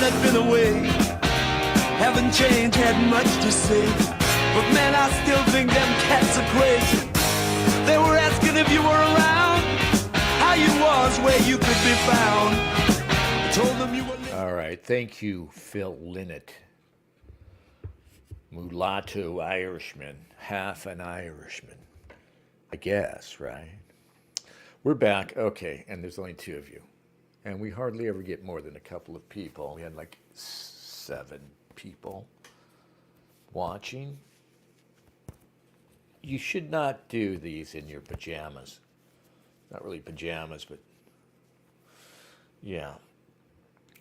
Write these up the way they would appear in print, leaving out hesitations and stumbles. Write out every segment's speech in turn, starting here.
dad had been away. Haven't changed, had much to say. But man, I still think them cats are crazy. They were asking if you were around, how you was, where you could be found. I told them you were... All right, thank you, Phil Lynott. Mulatto Irishman, half an Irishman. I guess, right? We're back, okay, and there's only two of you. And we hardly ever get more than a couple of people. We had like 7 people watching. You should not do these in your pajamas. Not really pajamas, but yeah.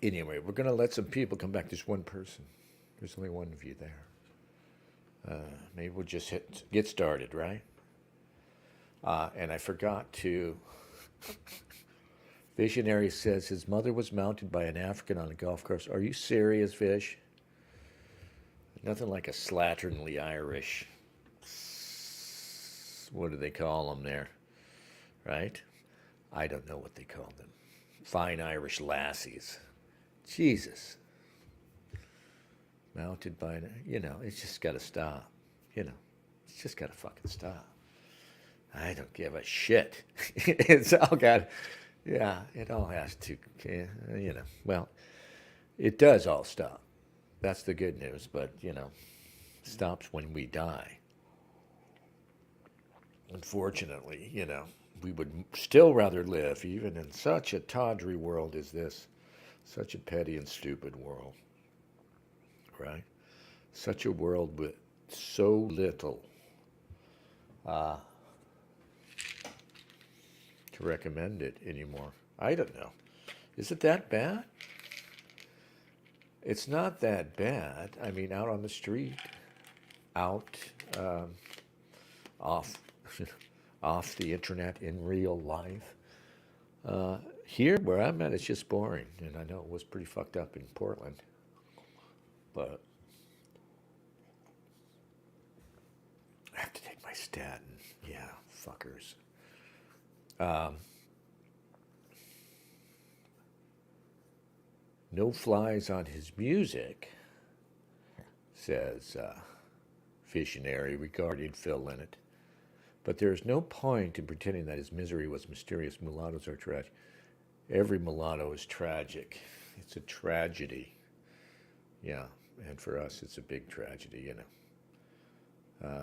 Anyway, we're going to let some people come back. There's one person. There's only one of you there. Maybe we'll just get started, right? And I forgot to... Visionary says his mother was mounted by an African on a golf course. Are you serious, Vish? Nothing like a slatternly Irish. What do they call them there? Right? I don't know what they call them. Fine Irish lassies. Jesus. Mounted by, it's just got to stop. It's just got to fucking stop. I don't give a shit. It's all got, it all has to, well, it does all stop. That's the good news, but, stops when we die. Unfortunately, we would still rather live, even in such a tawdry world as this, such a petty and stupid world. Right? Such a world with so little to recommend it anymore. I don't know. Is it that bad? It's not that bad. I mean, out on the street, off off the internet in real life. Here, where I'm at, it's just boring. And I know it was pretty fucked up in Portland. But I have to take my statin. Yeah, fuckers. No flies on his music, says Visionary regarding Phil Lynott. But there is no point in pretending that his misery was mysterious. Mulattoes are tragic. Every mulatto is tragic. It's a tragedy. Yeah. And for us, it's a big tragedy,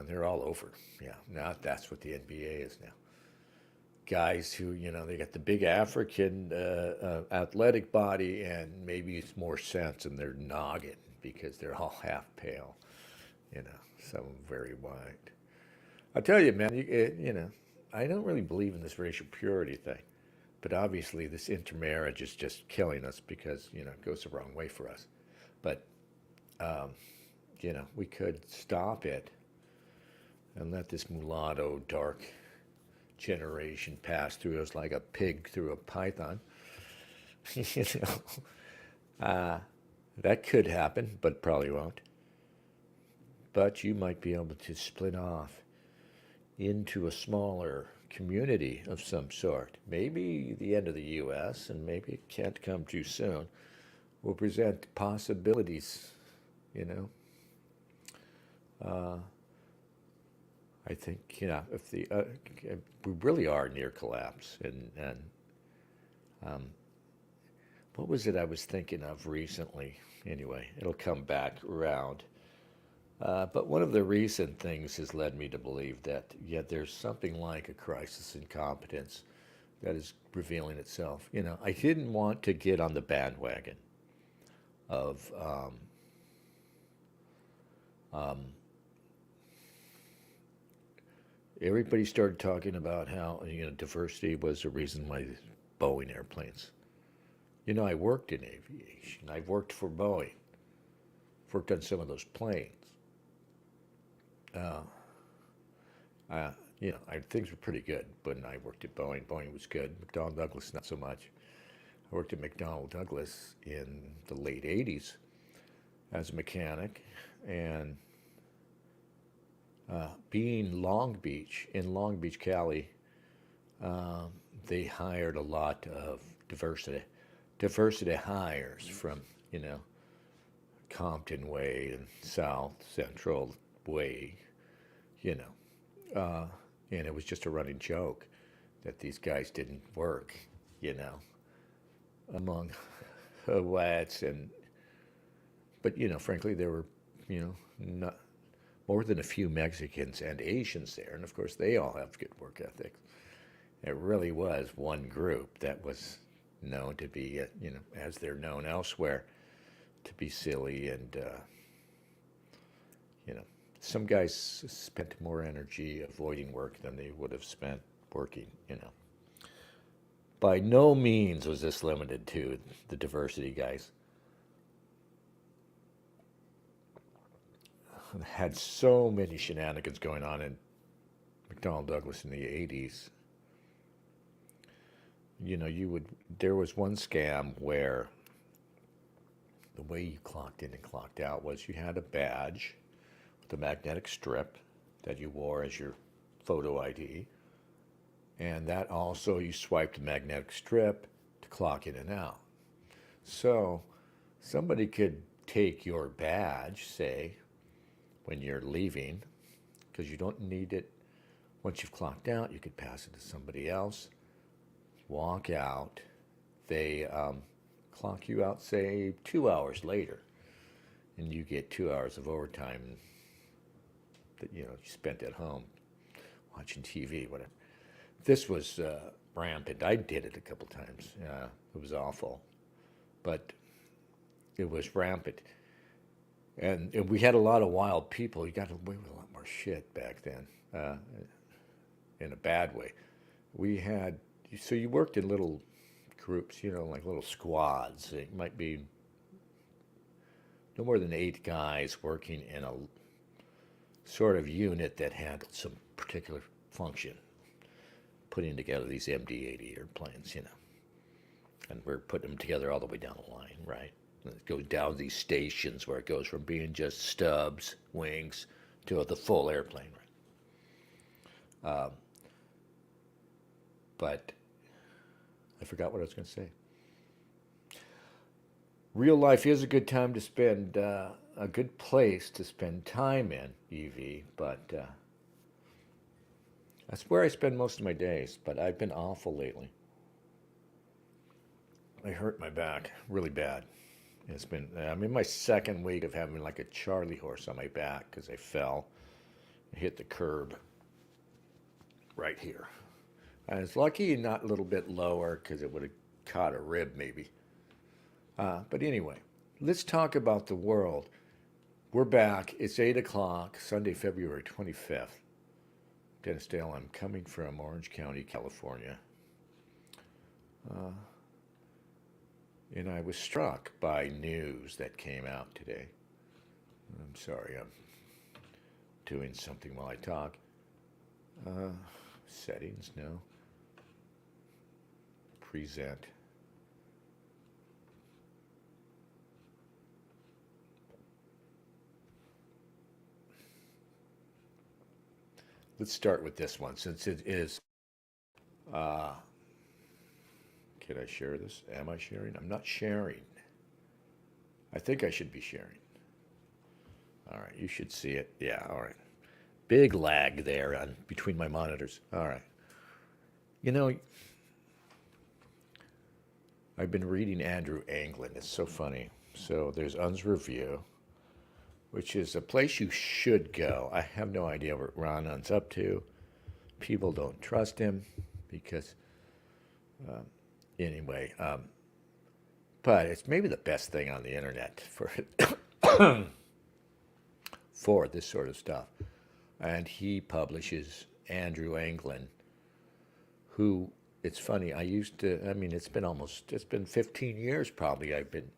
They're all over. Yeah, now that's what the NBA is now. Guys who, they got the big African athletic body and maybe it's more sense in their noggin because they're all half pale, some very white. I'll tell you, man, I don't really believe in this racial purity thing. But obviously this intermarriage is just killing us because, it goes the wrong way for us. But we could stop it and let this mulatto dark generation pass through us like a pig through a python. That could happen, but probably won't. But you might be able to split off into a smaller community of some sort. Maybe the end of the U.S., and maybe it can't come too soon, will present possibilities. I think, if we really are near collapse, and what was it I was thinking of recently? Anyway, it'll come back around. But one of the recent things has led me to believe that, there's something like a crisis in competence that is revealing itself. I didn't want to get on the bandwagon of everybody started talking about how, diversity was the reason why Boeing airplanes. I worked in aviation. I worked for Boeing. Worked on some of those planes. Things were pretty good when I worked at Boeing. Boeing was good. McDonnell Douglas, not so much. I worked at McDonnell Douglas in the late 80s as a mechanic, and being in Long Beach, Cali, they hired a lot of diversity hires from, Compton Way and South Central Way, you know. And it was just a running joke that these guys didn't work, among whites but frankly, there were, not more than a few Mexicans and Asians there, and of course they all have good work ethics. It really was one group that was known to be, as they're known elsewhere, to be silly and, some guys spent more energy avoiding work than they would have spent working, By no means was this limited to the diversity guys. Had so many shenanigans going on in McDonnell Douglas in the 80s. There was one scam where the way you clocked in and clocked out was you had a badge with a magnetic strip that you wore as your photo ID. And that also, you swiped the magnetic strip to clock in and out. So somebody could take your badge, say, when you're leaving, because you don't need it. Once you've clocked out, you could pass it to somebody else, walk out. They clock you out, say, 2 hours later, and you get 2 hours of overtime that, you spent at home watching TV, whatever. This was rampant. I did it a couple times. It was awful, but it was rampant. And we had a lot of wild people. You got away with a lot more shit back then, in a bad way. So you worked in little groups, like little squads. It might be no more than 8 guys working in a sort of unit that handled some particular function, putting together these MD-80 airplanes, And we're putting them together all the way down the line, right? It goes down these stations where it goes from being just stubs, wings, to the full airplane. Right? But I forgot what I was going to say. Real life is a good time to spend, a good place to spend time in, EV, but that's where I spend most of my days, but I've been awful lately. I hurt my back really bad. I'm in my second week of having like a Charlie horse on my back because I fell. I hit the curb right here. I was lucky not a little bit lower because it would have caught a rib maybe. But anyway, let's talk about the world. We're back. It's 8 o'clock, Sunday, February 25th. Dennis Dale, I'm coming from Orange County, California. And I was struck by news that came out today. I'm sorry, I'm doing something while I talk. Settings, no. Present. Let's start with this one, since it is, can I share this? Am I sharing? I'm not sharing. I think I should be sharing. All right, you should see it. Yeah, all right. Big lag there between my monitors. All right. I've been reading Andrew Anglin. It's so funny. So there's Un's Review, which is a place you should go. I have no idea what Ron Un's up to. People don't trust him because, anyway, but it's maybe the best thing on the internet for this sort of stuff. And he publishes Andrew Anglin, who, it's funny, it's been 15 years probably I've been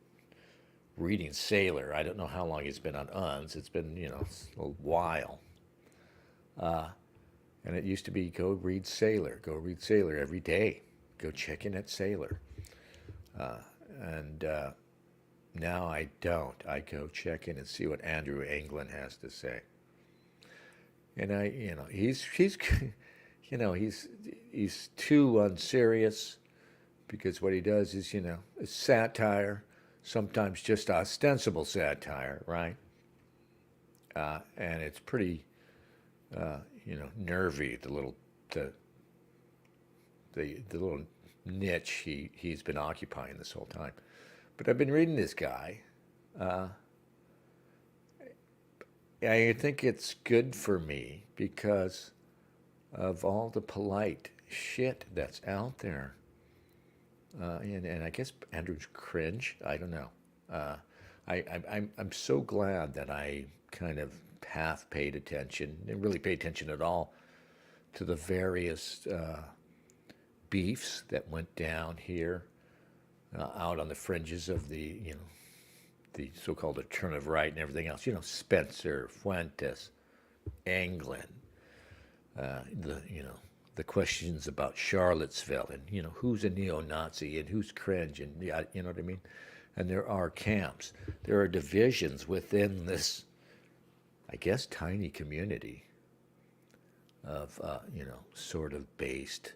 reading Sailor. I don't know how long he's been on UNS. It's been, a while. And it used to be go read Sailor every day. Go check in at Sailor. And now I don't. I go check in and see what Andrew Anglin has to say. And he's too unserious, because what he does is, it's satire, sometimes just ostensible satire, right? And it's pretty, nervy. The little niche he's been occupying this whole time. But I've been reading this guy. I think it's good for me because of all the polite shit that's out there. And I guess Andrew's cringe. I don't know. I'm so glad that I kind of half paid attention, didn't really pay attention at all, to the various beefs that went down here, out on the fringes of the so-called alternative right and everything else. Spencer, Fuentes, Anglin, the questions about Charlottesville and who's a neo-Nazi and who's cringe and you know what I mean. And there are camps, there are divisions within this, I guess, tiny community of sort of based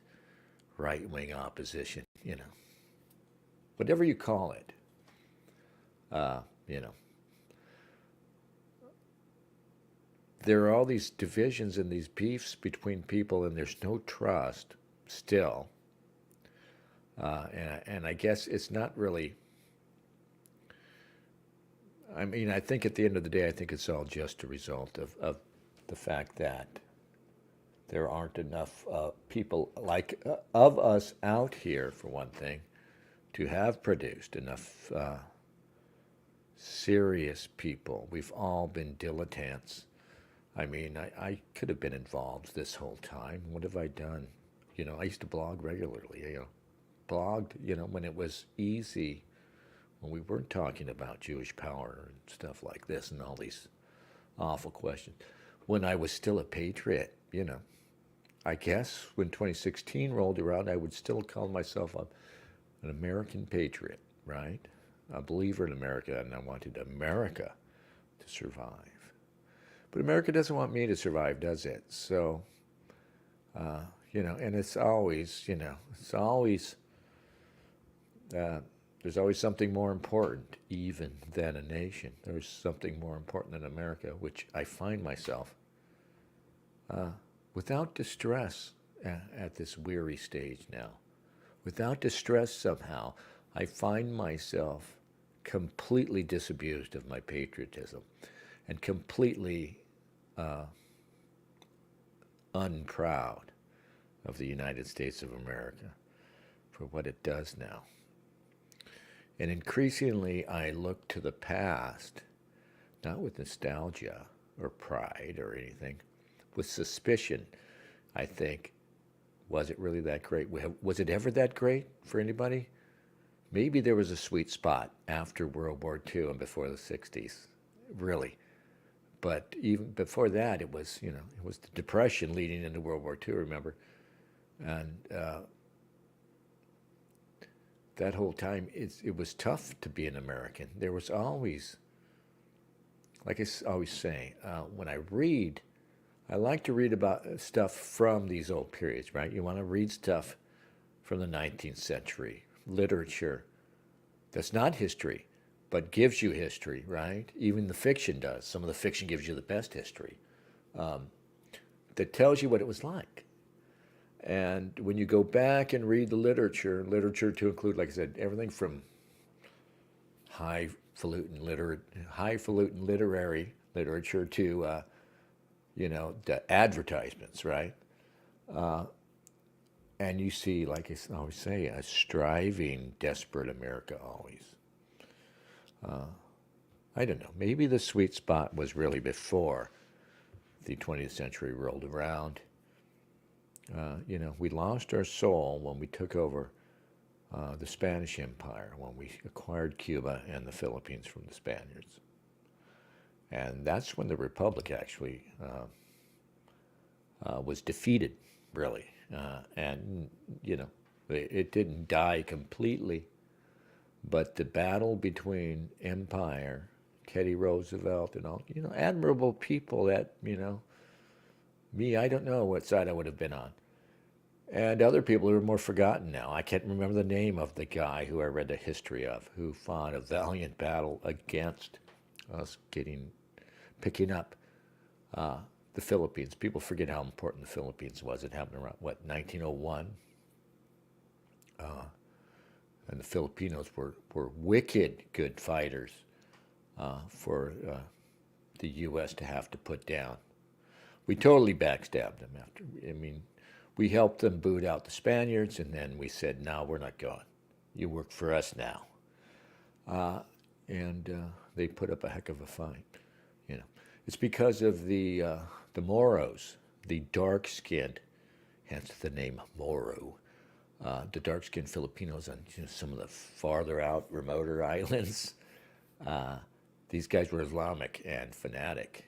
right-wing opposition. Whatever you call it. There are all these divisions and these beefs between people, and there's no trust still. And I guess it's not really. I mean, I think at the end of the day, I think it's all just a result of the fact that there aren't enough people like of us out here, for one thing, to have produced enough serious people. We've all been dilettantes. I mean, I could have been involved this whole time. What have I done? I used to blog regularly, blogged, when it was easy, when we weren't talking about Jewish power and stuff like this and all these awful questions. When I was still a patriot, I guess when 2016 rolled around, I would still call myself an American patriot, right? A believer in America, and I wanted America to survive. But America doesn't want me to survive, does it? So, and it's always, there's always something more important even than a nation. There's something more important than America, which I find myself without distress at this weary stage now. Without distress somehow, I find myself completely disabused of my patriotism and completely unproud of the United States of America for what it does now. And increasingly, I look to the past, not with nostalgia or pride or anything, with suspicion. I think, was it really that great? Was it ever that great for anybody? Maybe there was a sweet spot after World War II and before the 60s, really. But even before that, it was, it was the Depression leading into World War II, remember? And that whole time, it was tough to be an American. There was always, like I always say, when I read, I like to read about stuff from these old periods, right? You want to read stuff from the 19th century, literature that's not history, but gives you history, right? Even the fiction does. Some of the fiction gives you the best history that tells you what it was like. And when you go back and read the literature to include, like I said, everything from highfalutin literary literature to, the advertisements, right? And you see, like I always say, a striving, desperate America always. I don't know, maybe the sweet spot was really before the 20th century rolled around. We lost our soul when we took over the Spanish Empire, when we acquired Cuba and the Philippines from the Spaniards. And that's when the Republic actually was defeated, really. And, it didn't die completely, but the battle between Empire, Teddy Roosevelt, and all, admirable people that, me, I don't know what side I would have been on. And other people who are more forgotten now. I can't remember the name of the guy who I read the history of, who fought a valiant battle against us picking up the Philippines. People forget how important the Philippines was. It happened around, what, 1901? And the Filipinos were wicked good fighters for the U.S. to have to put down. We totally backstabbed them after. I mean, we helped them boot out the Spaniards, and then we said, no, we're not going. You work for us now. And they put up a heck of a fight. You know, it's because of the Moros, the dark-skinned, hence the name Moro, the dark-skinned Filipinos on some of the farther out, remoter islands. These guys were Islamic and fanatic,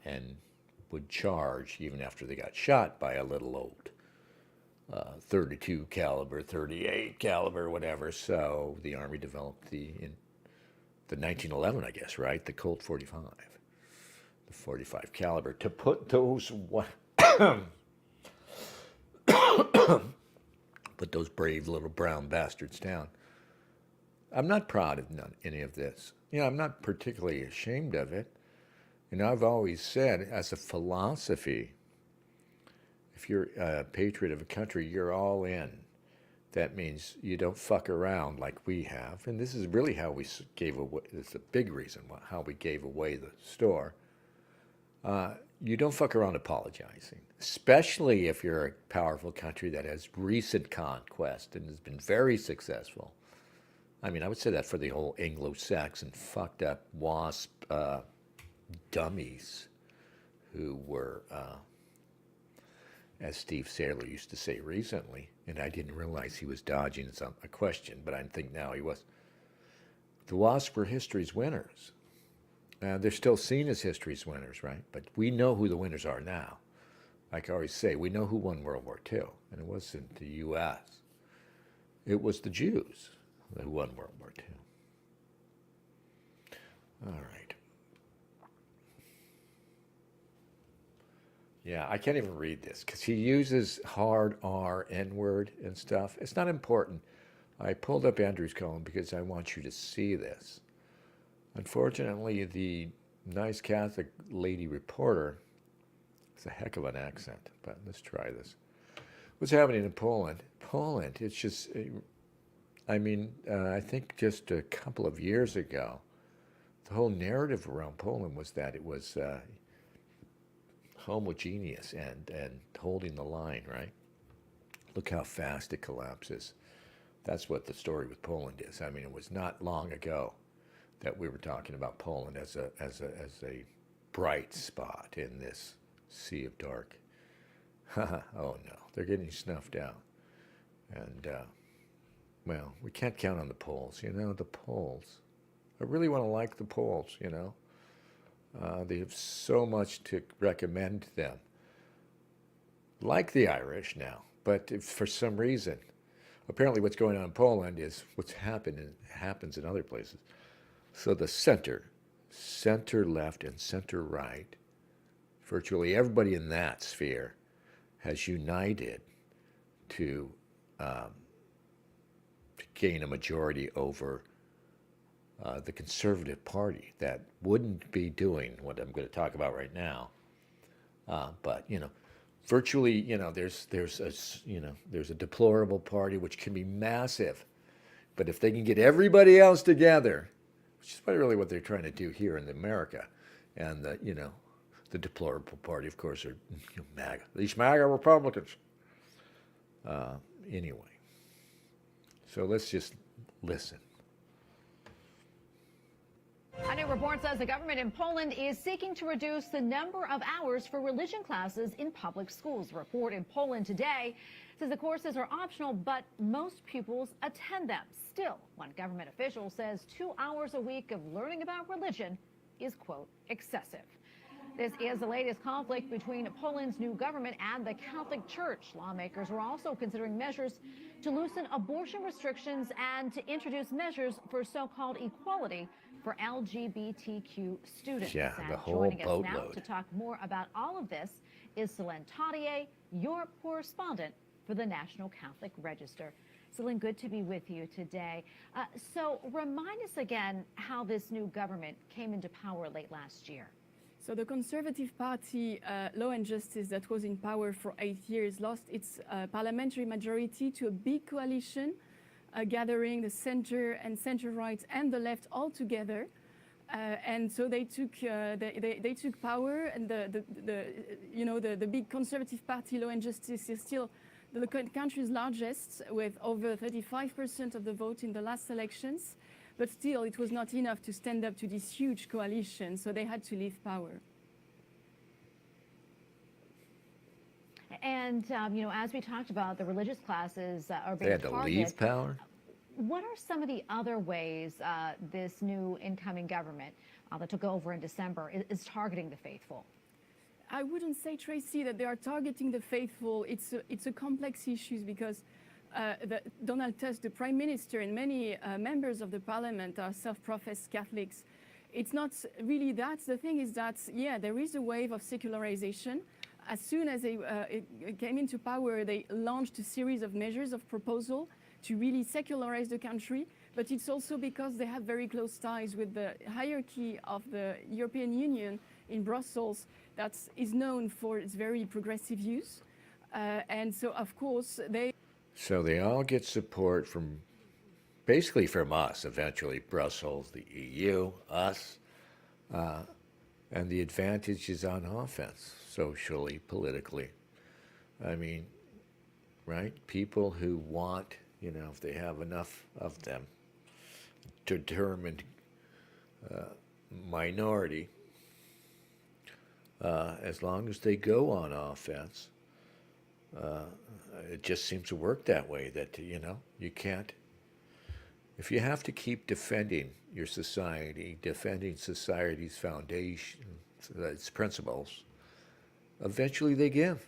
and would charge even after they got shot by a little old 32 caliber, 38 caliber, whatever. So the Army developed in the 1911, I guess, right? The Colt 45, the 45 caliber, to put those put those brave little brown bastards down. I'm not proud of any of this. I'm not particularly ashamed of it. I've always said, as a philosophy, if you're a patriot of a country, you're all in. That means you don't fuck around like we have. And this is really how we gave away, it's a big reason how we gave away the store. You don't fuck around apologizing, especially if you're a powerful country that has recent conquest and has been very successful. I mean, I would say that for the whole Anglo-Saxon fucked up WASP dummies who were, as Steve Saylor used to say recently, and I didn't realize he was dodging a question, but I think now he was. The WASP were history's winners. They're still seen as history's winners, right? But we know who the winners are now. Like I always say, we know who won World War II, and it wasn't the U.S. It was the Jews who won World War II. All right. Yeah, I can't even read this because he uses hard R, N-word and stuff. It's not important. I pulled up Andrew's column because I want you to see this. Unfortunately, the nice Catholic lady reporter, it's a heck of an accent, but let's try this. What's happening in Poland? Poland, it's just, I mean, I think just a couple of years ago, the whole narrative around Poland was that it was homogeneous and holding the line, right? Look how fast it collapses. That's what the story with Poland is. I mean, it was not long ago that we were talking about Poland as a bright spot in this sea of dark. Oh no, they're getting snuffed out. And, well, we can't count on the Poles, the Poles. I really want to like the Poles, They have so much to recommend them. Like the Irish now, but if for some reason, apparently what's going on in Poland is what's happens in other places. So the center left and center right, virtually everybody in that sphere has united to gain a majority over the Conservative Party that wouldn't be doing what I'm going to talk about right now. But virtually, there's a deplorable party which can be massive, but if they can get everybody else together, which is really what they're trying to do here in America, and the deplorable party, of course, are MAGA. These MAGA Republicans. Anyway, so let's just listen. A new report says the government in Poland is seeking to reduce the number of hours for religion classes in public schools. The report in Poland today says the courses are optional, but most pupils attend them. Still, one government official says 2 hours a week of learning about religion is, quote, excessive. This is the latest conflict between Poland's new government and the Catholic Church. Lawmakers were also considering measures to loosen abortion restrictions and to introduce measures for so-called equality for LGBTQ students. Yeah, the and whole joining us now boatload. to talk more about all of this is Selene Tadier, your correspondent for the National Catholic Register. Celine, good to be with you today. So remind us again how this new government came into power late last year. So the Conservative Party, Law and Justice, that was in power for 8 years, lost its parliamentary majority to a big coalition gathering the center and center-right and the left all together. And so they took power, and the big Conservative Party, Law and Justice, is still the country's largest, with over 35% of the vote in the last elections. But still, it was not enough to stand up to this huge coalition, so they had to leave power. And, as we talked about, the religious classes are being They had to targeted. leave power? What are some of the other ways this new incoming government that took over in December is targeting the faithful? I wouldn't say, Tracy, that they are targeting the faithful. It's a complex issue because Donald Tusk, the Prime Minister, and many members of the Parliament are self-professed Catholics. It's not really that. The thing is that, yeah, there is a wave of secularization. As soon as they came into power, they launched a series of measures of proposal to really secularize the country. But it's also because they have very close ties with the hierarchy of the European Union in Brussels that is known for its very progressive views. And so, of course, So they all get support from, basically from us, eventually Brussels, the EU, us, and the advantage is on offense, socially, politically. I mean, right? People who want, if they have enough of them, determined minority, as long as they go on offense, it just seems to work that way, that, you can't, if you have to keep defending your society, defending society's foundation, its principles, eventually they give.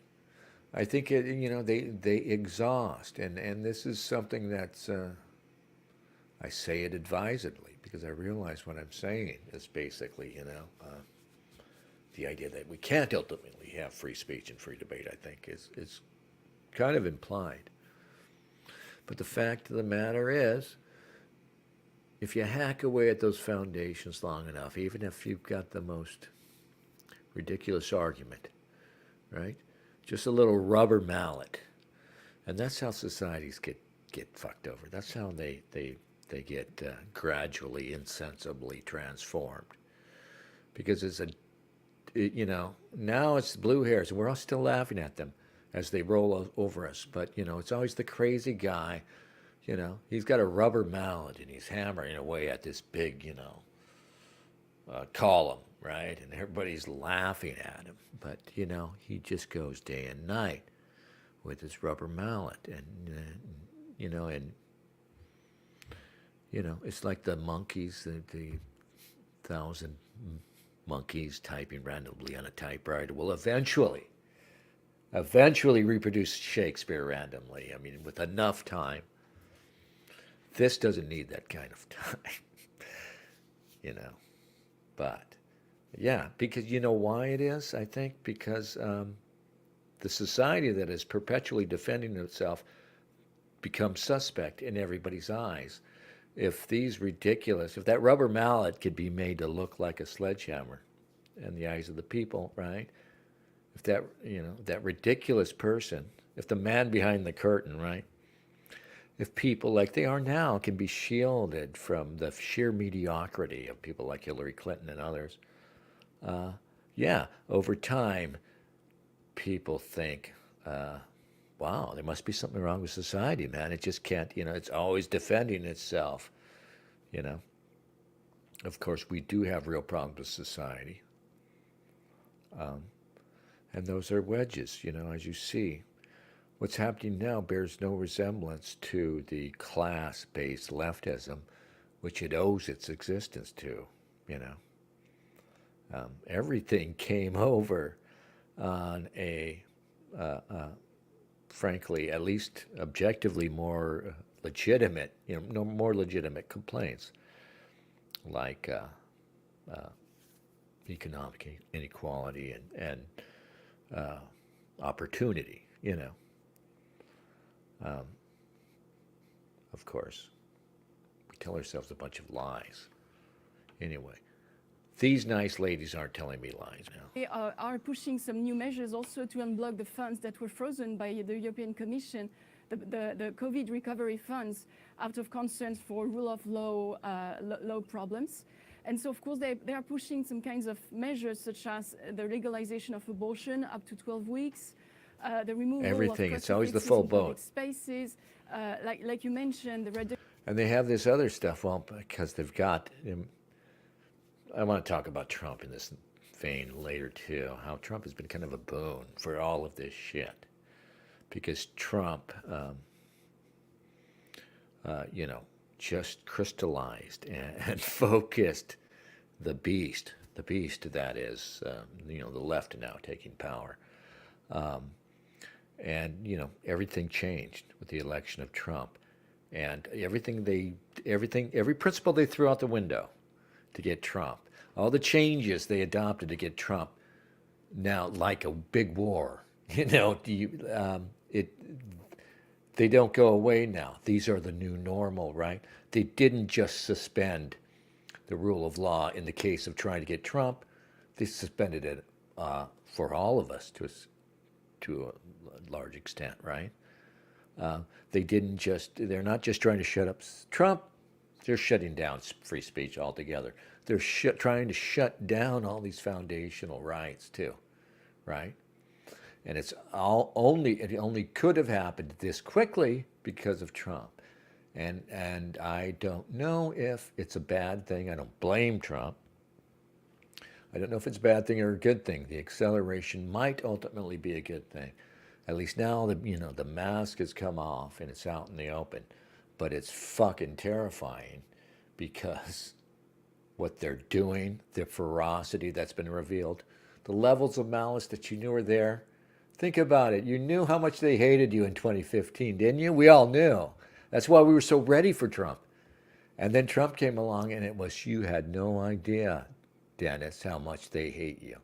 I think, they exhaust, and this is something that's, I say it advisedly, because I realize what I'm saying is basically, the idea that we can't ultimately have free speech and free debate, I think, is kind of implied. But the fact of the matter is, if you hack away at those foundations long enough, even if you've got the most ridiculous argument, right? Just a little rubber mallet. And that's how societies get fucked over. That's how they get gradually, insensibly transformed. Because now it's the blue hairs, and we're all still laughing at them as they roll over us. But, it's always the crazy guy, he's got a rubber mallet and he's hammering away at this big, column, right? And everybody's laughing at him. But, he just goes day and night with his rubber mallet. And, it's like the monkeys, the 1,000 monkeys typing randomly on a typewriter will eventually reproduce Shakespeare randomly. I mean, with enough time. This doesn't need that kind of time, But, yeah, because you know why it is, I think? Because the society that is perpetually defending itself becomes suspect in everybody's eyes. If that rubber mallet could be made to look like a sledgehammer in the eyes of the people, right? If that ridiculous person, if the man behind the curtain, right? If people like they are now can be shielded from the sheer mediocrity of people like Hillary Clinton and others, over time, people think, wow, there must be something wrong with society, man. It just can't, it's always defending itself, Of course, we do have real problems with society. And those are wedges, as you see. What's happening now bears no resemblance to the class-based leftism, which it owes its existence to, Everything came over on a frankly, at least objectively more legitimate, more legitimate complaints, like economic inequality and opportunity, Of course, we tell ourselves a bunch of lies. Anyway, these nice ladies aren't telling me lies now. They are pushing some new measures also to unblock the funds that were frozen by the European Commission, the COVID recovery funds, out of concerns for rule of law, law problems. And so, of course, they are pushing some kinds of measures, such as the legalization of abortion up to 12 weeks, the removal Everything. of It's always the crucifixes full in public boat. spaces, like you mentioned, the reduction. And they have this other stuff, well, because they've got, I want to talk about Trump in this vein later too, how Trump has been kind of a boon for all of this shit. Because Trump, just crystallized and focused the beast that is, the left now taking power. And everything changed with the election of Trump. And every principle they threw out the window to get Trump, all the changes they adopted to get Trump, now like a big war, they don't go away now. These are the new normal, right? They didn't just suspend the rule of law in the case of trying to get Trump. They suspended it for all of us to a large extent, right? They're not just trying to shut up Trump, they're shutting down free speech altogether. They're trying to shut down all these foundational rights too, right? And it only could have happened this quickly because of Trump. And I don't know if it's a bad thing. I don't blame Trump. I don't know if it's a bad thing or a good thing. The acceleration might ultimately be a good thing. At least now the mask has come off and it's out in the open. But it's fucking terrifying because what they're doing, the ferocity that's been revealed, the levels of malice that you knew were there. Think about it. You knew how much they hated you in 2015, didn't you? We all knew. That's why we were so ready for Trump. And then Trump came along and you had no idea, Dennis, how much they hate you.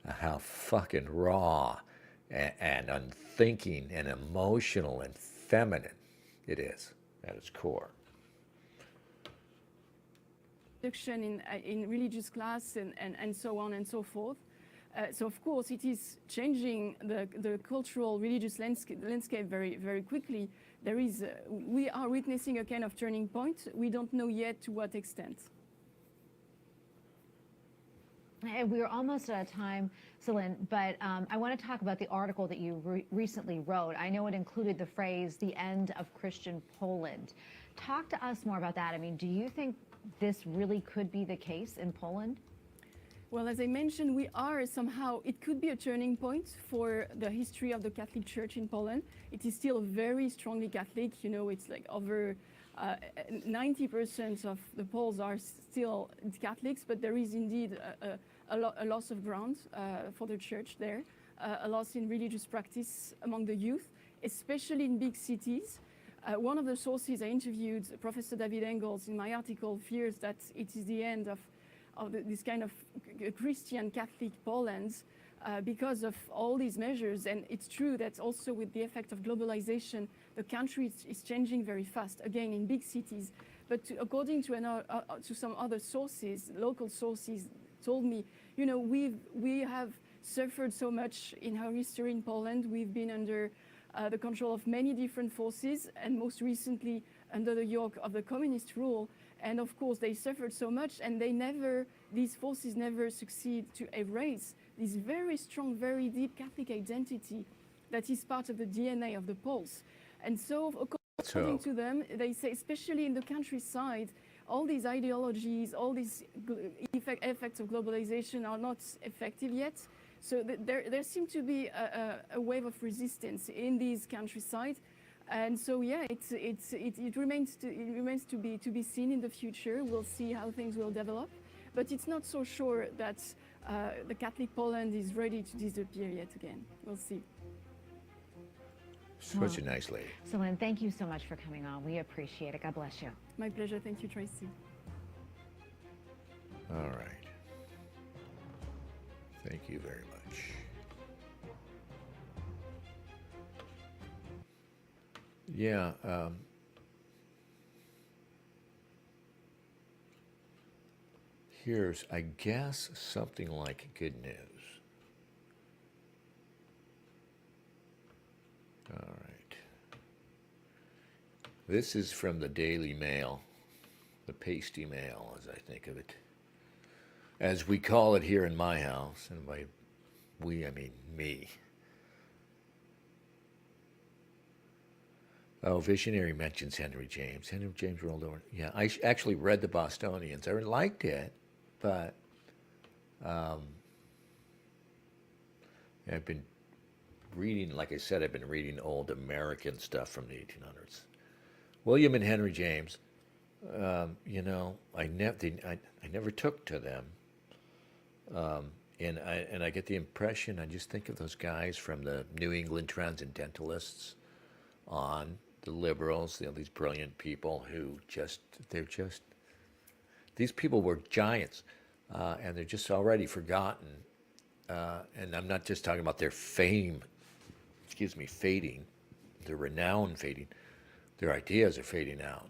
How fucking raw and unthinking and emotional and feminine it is at its core. Reduction in religious class and so on and so forth. So of course it is changing the cultural religious landscape very, very quickly. We are witnessing a kind of turning point. We don't know yet to what extent. And we're almost out of time, Celine, but I want to talk about the article that you recently wrote. I know it included the phrase, the end of Christian Poland. Talk to us more about that. I mean, do you think this really could be the case in Poland? Well, as I mentioned, it could be a turning point for the history of the Catholic Church in Poland. It is still very strongly Catholic. It's like over 90% of the Poles are still Catholics, but there is indeed a loss of ground for the church there, a loss in religious practice among the youth, especially in big cities. One of the sources I interviewed, Professor David Engels, in my article, fears that it is the end of this kind of Christian Catholic Poland because of all these measures. And it's true that also with the effect of globalization, the country is changing very fast, again, in big cities. But according to some other sources, local sources told me, we have suffered so much in our history in Poland. We've been under the control of many different forces, and most recently under the yoke of the communist rule. And of course, they suffered so much, and these forces never succeed to erase this very strong, very deep Catholic identity that is part of the DNA of the Poles. And so, according to them, they say, especially in the countryside, all these ideologies, all these effects of globalization are not effective yet. So there seems to be a wave of resistance in these countryside. And so, yeah, it remains to be seen in the future. We'll see how things will develop, but it's not so sure that the Catholic Poland is ready to disappear yet again. We'll see. Such a nice lady. Celine, thank you so much for coming on. We appreciate it. God bless you. My pleasure. Thank you, Tracy. All right. Thank you very much. Yeah. Here's, I guess, something like good news. All right. This is from the Daily Mail, the pasty mail, as I think of it, as we call it here in my house, and by we I mean me. Oh, Visionary mentions Henry James. Henry James rolled over. Yeah, I actually read the Bostonians. I liked it, but I've been reading, like I said, I've been reading old American stuff from the 1800s. William and Henry James, I never took to them. And I get the impression, I just think of those guys from the New England Transcendentalists on, the liberals, these brilliant people who these people were giants, and they're just already forgotten. And I'm not just talking about their fame, fading, their renown fading. Their ideas are fading out,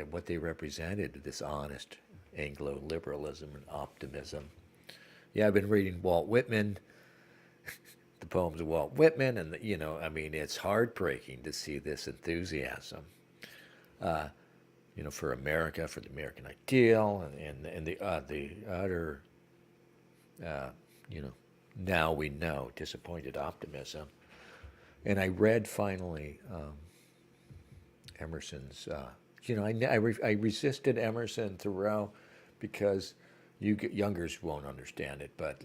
what they represented, this honest Anglo-liberalism and optimism. Yeah, I've been reading Walt Whitman, the poems of Walt Whitman, and it's heartbreaking to see this enthusiasm, for America, for the American ideal, and the utter, now we know, disappointed optimism. And I read finally Emerson's. I resisted Emerson, Thoreau, because you youngers won't understand it, but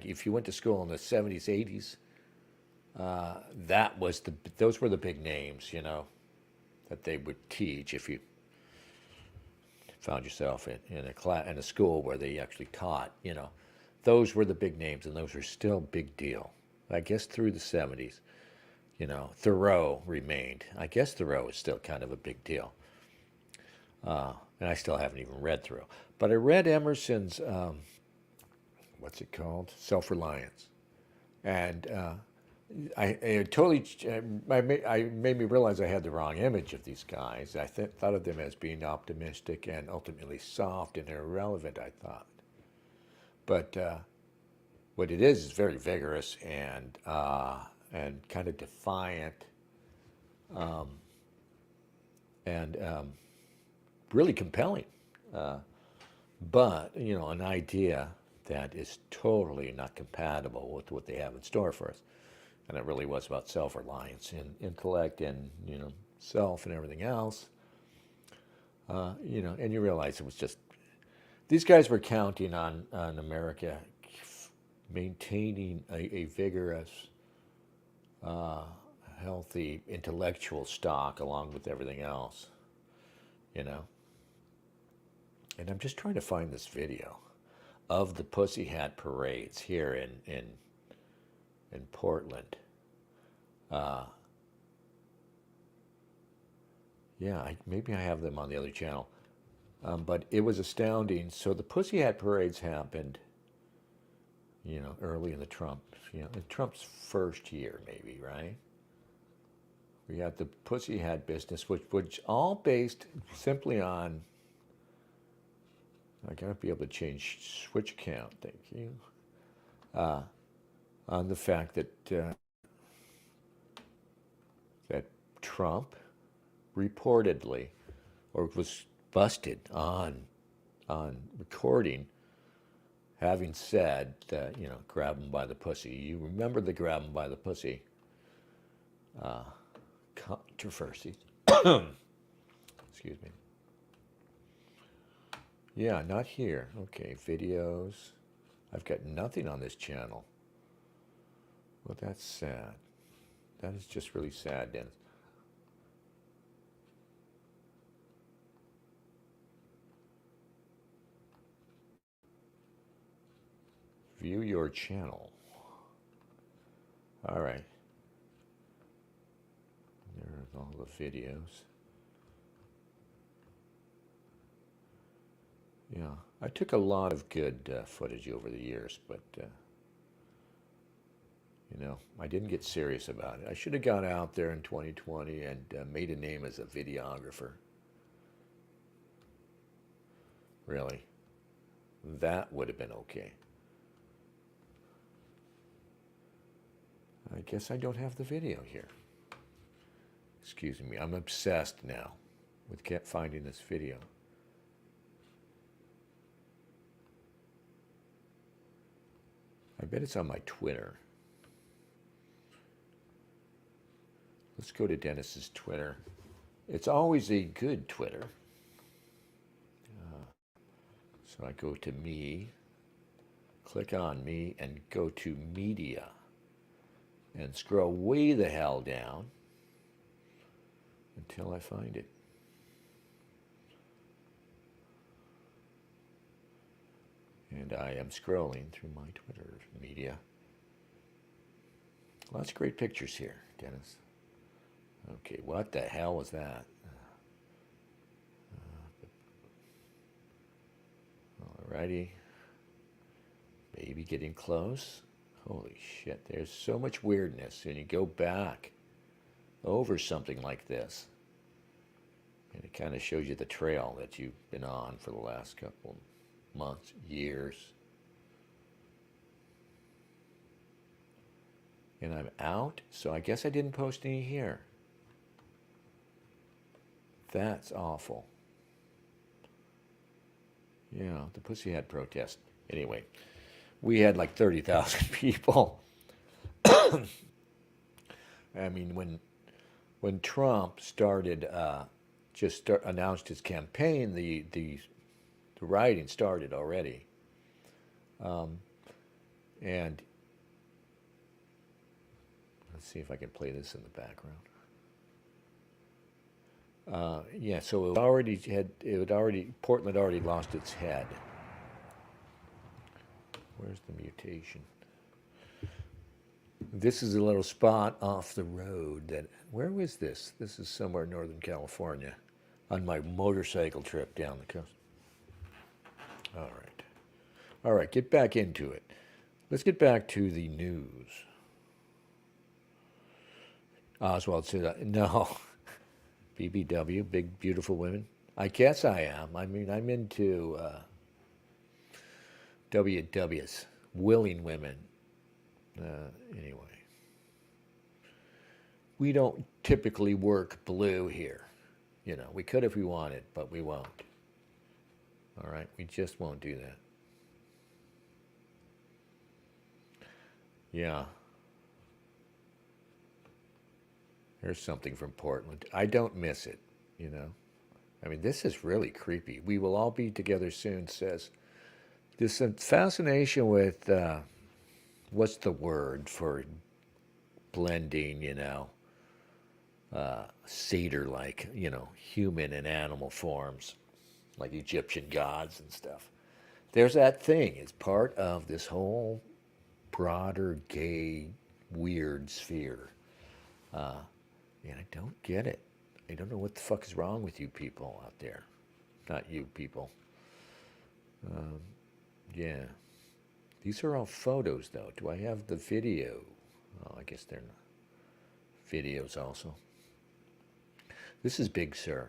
if you went to school in the 70s, 80s, those were the big names, that they would teach if you found yourself in a school where they actually taught, those were the big names, and those are still big deal. I guess through the 70s, Thoreau remained. I guess Thoreau is still kind of a big deal. And I still haven't even read Thoreau. But I read Emerson's, what's it called? Self-Reliance. And I made me realize I had the wrong image of these guys. I thought of them as being optimistic and ultimately soft and irrelevant, I thought. But what it is very vigorous and kind of defiant, and really compelling. But, an idea that is totally not compatible with what they have in store for us. And it really was about self-reliance and intellect and, self and everything else. And you realize it was just, these guys were counting on America maintaining a vigorous, healthy intellectual stock along with everything else, And I'm just trying to find this video of the Pussy Hat parades here in Portland. Maybe I have them on the other channel. But it was astounding. So the Pussy Hat parades happened, early in the in Trump's first year, maybe, right? We had the Pussy Hat business, which all based simply on, I gotta be able to change switch count, thank you. On the fact that that Trump reportedly, or was busted on recording, having said that, grab him by the pussy. You remember the grab him by the pussy controversy. Excuse me. Yeah, not here. Okay, videos. I've got nothing on this channel. Well, that's sad. That is just really sad, Dennis. View your channel. All right. There's all the videos. Yeah, I took a lot of good footage over the years, but You know, I didn't get serious about it. I should have gone out there in 2020 and made a name as a videographer. Really. That would have been okay. I guess I don't have the video here. Excuse me, I'm obsessed now with finding this video. I bet it's on my Twitter. Let's go to Dennis's Twitter. It's always a good Twitter. So I go to me, click on me, and go to media, and scroll way the hell down until I find it. And I am scrolling through my Twitter media. Lots of great pictures here, Dennis. Okay, what the hell was that? Alrighty. Maybe getting close. Holy shit, there's so much weirdness when you go back over something like this. And it kind of shows you the trail that you've been on for the last couple months, years. And I'm out, so I guess I didn't post any here. That's awful. Yeah, the Pussy Hat protest. Anyway, we had like 30,000 people. I mean, when Trump started, announced his campaign, the rioting started already. And let's see if I can play this in the background. Yeah, so Portland already lost its head. Where's the mutation? This is a little spot off the road where was this? This is somewhere in Northern California on my motorcycle trip down the coast. All right, get back into it. Let's get back to the news. Oswald said, no. BBW, big, beautiful women. I guess I am. I mean, I'm into WWs, willing women. Anyway. We don't typically work blue here. You know, we could if we wanted, but we won't. All right, we just won't do that. Yeah. Here's something from Portland. I don't miss it, you know. I mean, this is really creepy. We will all be together soon, says. This fascination with, what's the word for blending, you know, satyr-like, you know, human and animal forms, like Egyptian gods and stuff. There's that thing. It's part of this whole broader, gay, weird sphere. And I don't get it. I don't know what the fuck is wrong with you people out there. Not you people. Yeah. These are all photos, though. Do I have the video? Oh, I guess they're not. Videos also. This is Big Sur.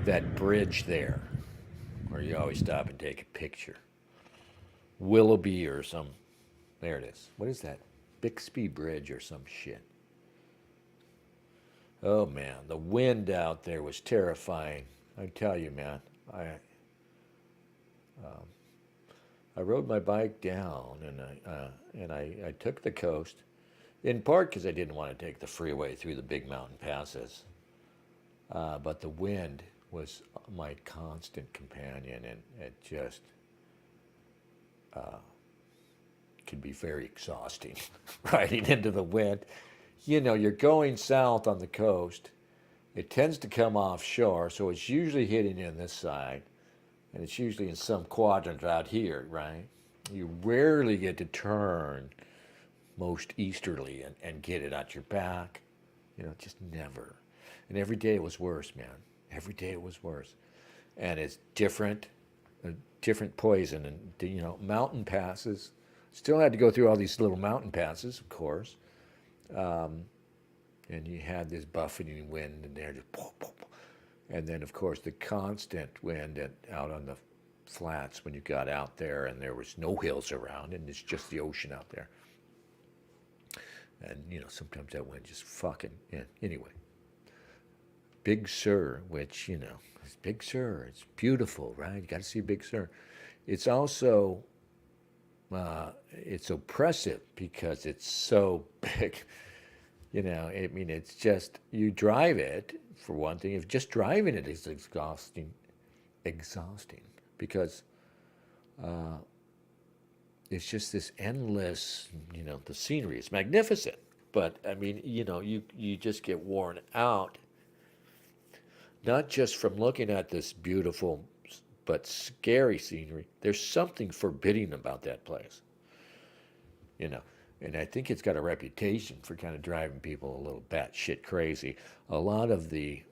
That bridge there, where you always stop and take a picture. Willoughby or some... There it is. What is that? Bixby Bridge or some shit. Oh man, the wind out there was terrifying. I tell you, man. I rode my bike down and I took the coast, in part because I didn't want to take the freeway through the big mountain passes. But the wind was my constant companion, and it just could be very exhausting riding into the wind. You know, you're going south on the coast. It tends to come offshore, so it's usually hitting in this side, and it's usually in some quadrant out here, right? You rarely get to turn most easterly and get it at your back. You know, just never. And every day it was worse, man. Every day it was worse. And it's different, a different poison. And, you know, mountain passes, Still had to go through all these little mountain passes, of course. And you had this buffeting wind in there, just poof, poof. And then, of course, the constant wind out on the flats when you got out there, and there was no hills around, and it's just the ocean out there. And, sometimes that wind just fucking, yeah. Anyway, Big Sur, which, is Big Sur. It's beautiful, right? You got to see Big Sur. It's also, it's oppressive because it's so big. It's just, you drive it, for one thing. If just driving it is exhausting, because it's just this endless, the scenery is magnificent. But, you just get worn out, not just from looking at this beautiful but scary scenery. There's something forbidding about that place, And I think it's got a reputation for kind of driving people a little batshit crazy. A lot of the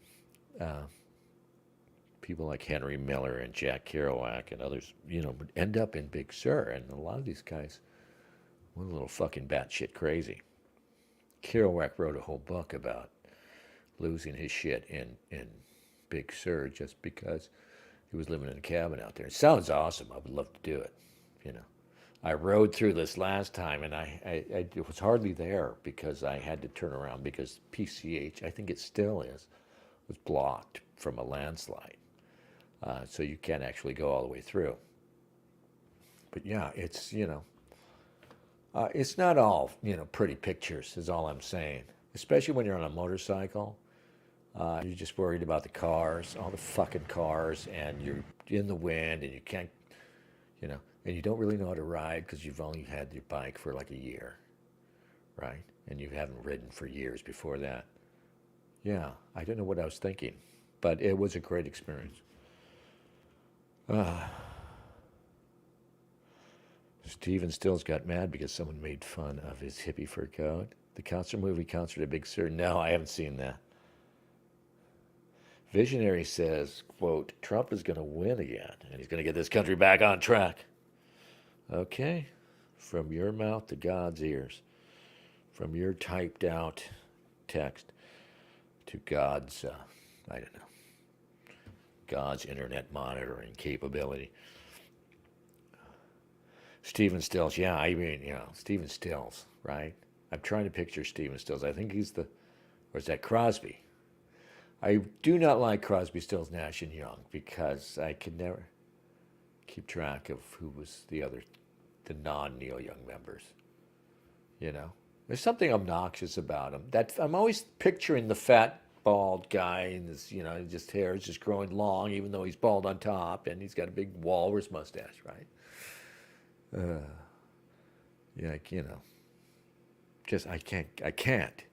people like Henry Miller and Jack Kerouac and others, would end up in Big Sur. And a lot of these guys went a little fucking batshit crazy. Kerouac wrote a whole book about losing his shit in Big Sur just because he was living in a cabin out there. It sounds awesome. I would love to do it, I rode through this last time, and I was hardly there because I had to turn around because PCH, I think it still is, was blocked from a landslide. So you can't actually go all the way through. But yeah, it's, it's not all, pretty pictures is all I'm saying. Especially when you're on a motorcycle. You're just worried about the cars, all the fucking cars, and you're in the wind, and you can't, and you don't really know how to ride because you've only had your bike for like a year, right? And you haven't ridden for years before that. Yeah, I don't know what I was thinking, but it was a great experience. Steven Stills got mad because someone made fun of his hippie fur coat. The concert at Big Sur. No, I haven't seen that. Visionary says, quote, Trump is going to win again, and he's going to get this country back on track. Okay, from your mouth to God's ears, from your typed out text to God's, I don't know, God's internet monitoring capability. Stephen Stills, yeah, Stephen Stills, right? I'm trying to picture Stephen Stills. I think he's or is that Crosby? I do not like Crosby, Stills, Nash, and Young because I could never keep track of who was the non-Neil Young members. There's something obnoxious about him. That I'm always picturing the fat, bald guy, and his, just hair is just growing long, even though he's bald on top, and he's got a big walrus mustache, right? Just I can't.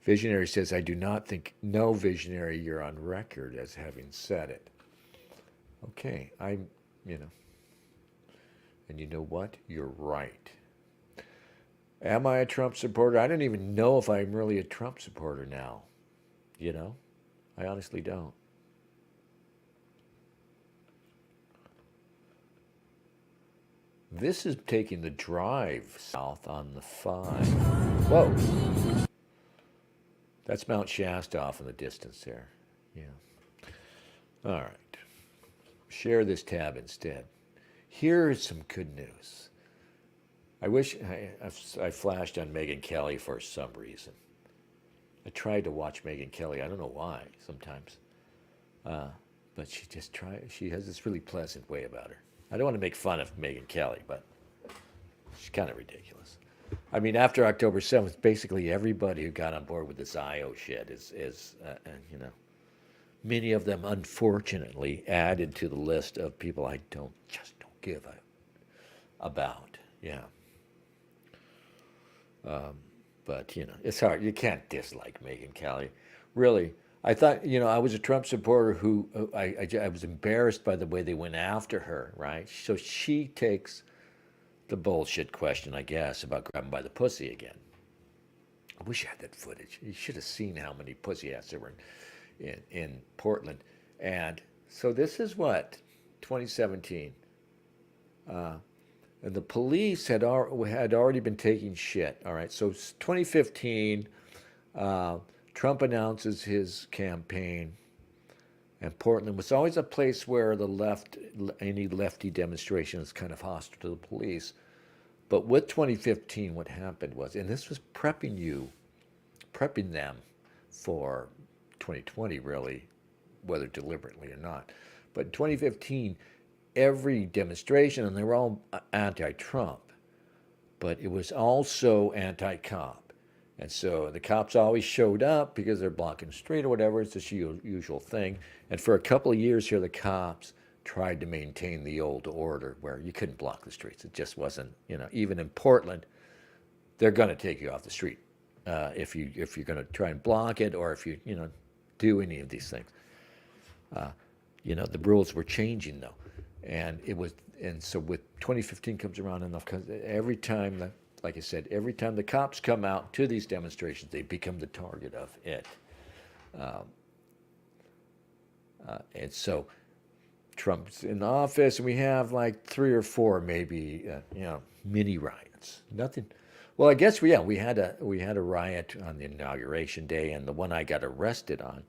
Visionary says, I do not think, no, Visionary, you're on record as having said it. Okay, and you know what? You're right. Am I a Trump supporter? I don't even know if I'm really a Trump supporter now. I honestly don't. This is taking the drive south on the 5. Whoa. That's Mount Shasta off in the distance there. Yeah. All right. Share this tab instead. Here is some good news. I wish I flashed on Megyn Kelly for some reason. I tried to watch Megyn Kelly. I don't know why sometimes. But she has this really pleasant way about her. I don't want to make fun of Megyn Kelly, but she's kind of ridiculous. I mean, after October 7th, basically everybody who got on board with this IO shit is many of them, unfortunately, added to the list of people I just don't give about. Yeah. But, it's hard. You can't dislike Megyn Kelly. Really, I thought, I was a Trump supporter who I was embarrassed by the way they went after her, right? So she takes the bullshit question, I guess, about grabbing by the pussy again. I wish I had that footage. You should have seen how many pussy ass there were in Portland. And so this is what, 2017. And the police had already been taking shit. All right, so 2015, Trump announces his campaign, and Portland was always a place where the left, any lefty demonstration is kind of hostile to the police. But with 2015, what happened was, and this was prepping them for 2020, really, whether deliberately or not. But in 2015, every demonstration, and they were all anti-Trump, but it was also anti-cop. And so the cops always showed up because they're blocking the street or whatever. It's this usual thing. And for a couple of years here, the cops tried to maintain the old order where you couldn't block the streets. It just wasn't, even in Portland, they're going to take you off the street if you're going to try and block it, or if you do any of these things. The rules were changing though, and so with 2015 comes around enough, because every time like I said, every time the cops come out to these demonstrations, they become the target of it. And so Trump's in office, and we have like 3 or 4 maybe, mini riots. Nothing. Well, I guess we had a riot on the inauguration day, and the one I got arrested on,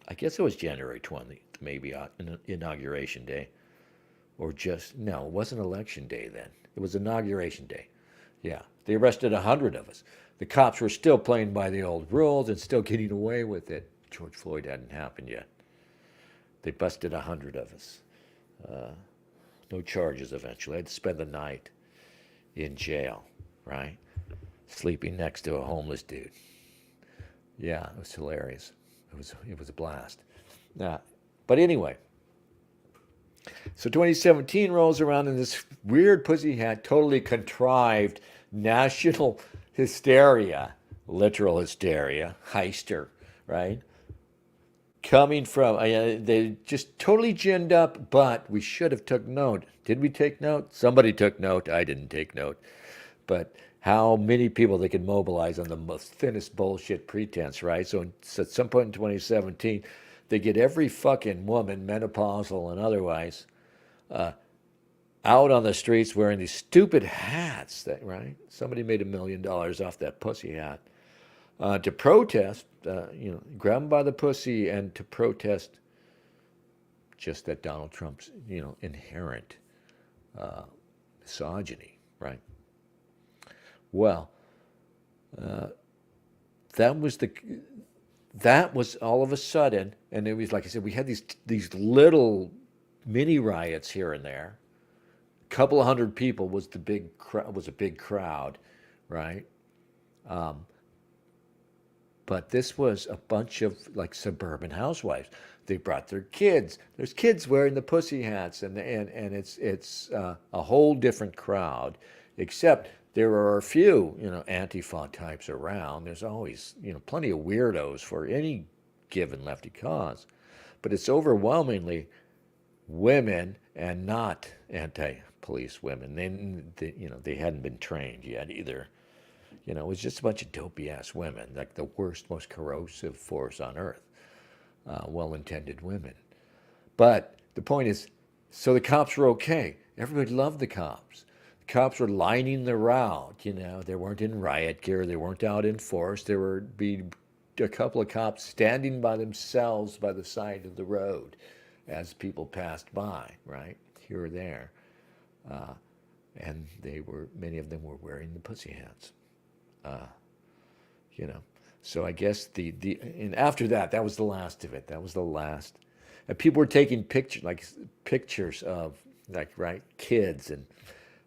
I guess it was January 20th, maybe on inauguration day, or no, it wasn't election day then. It was inauguration day. Yeah, they arrested 100 of us. The cops were still playing by the old rules and still getting away with it. George Floyd hadn't happened yet. They busted 100 of us. No charges eventually. I had to spend the night in jail, right? Sleeping next to a homeless dude. Yeah, it was hilarious. It was a blast. But anyway, so 2017 rolls around, and this weird pussy hat, totally contrived national hysteria, literal hysteria, heister, right? Coming from, they just totally ginned up, but we should have took note. Did we take note? Somebody took note. I didn't take note. But how many people they could mobilize on the most thinnest bullshit pretense, right? So at some point in 2017, they get every fucking woman, menopausal and otherwise, out on the streets wearing these stupid hats, right? Somebody made $1 million off that pussy hat. To protest, grab them by the pussy, and to protest just that Donald Trump's, inherent misogyny, right? Well, that was all of a sudden, and it was like I said, we had these little mini riots here and there. A couple of hundred people was a big crowd, right? But this was a bunch of like suburban housewives. They brought their kids. There's kids wearing the pussy hats, and it's a whole different crowd. Except there are a few, Antifa types around. There's always, plenty of weirdos for any given lefty cause, but it's overwhelmingly women, and not anti-police women. They hadn't been trained yet either. It was just a bunch of dopey-ass women, like the worst, most corrosive force on earth. Well-intended women. But the point is, so the cops were okay. Everybody loved the cops. The cops were lining the route, They weren't in riot gear. They weren't out in force. There would be a couple of cops standing by themselves by the side of the road as people passed by, right, here or there. And many of them were wearing the pussy hats. So I guess and after that was the last of it. That was the last. And people were taking pictures of, kids, and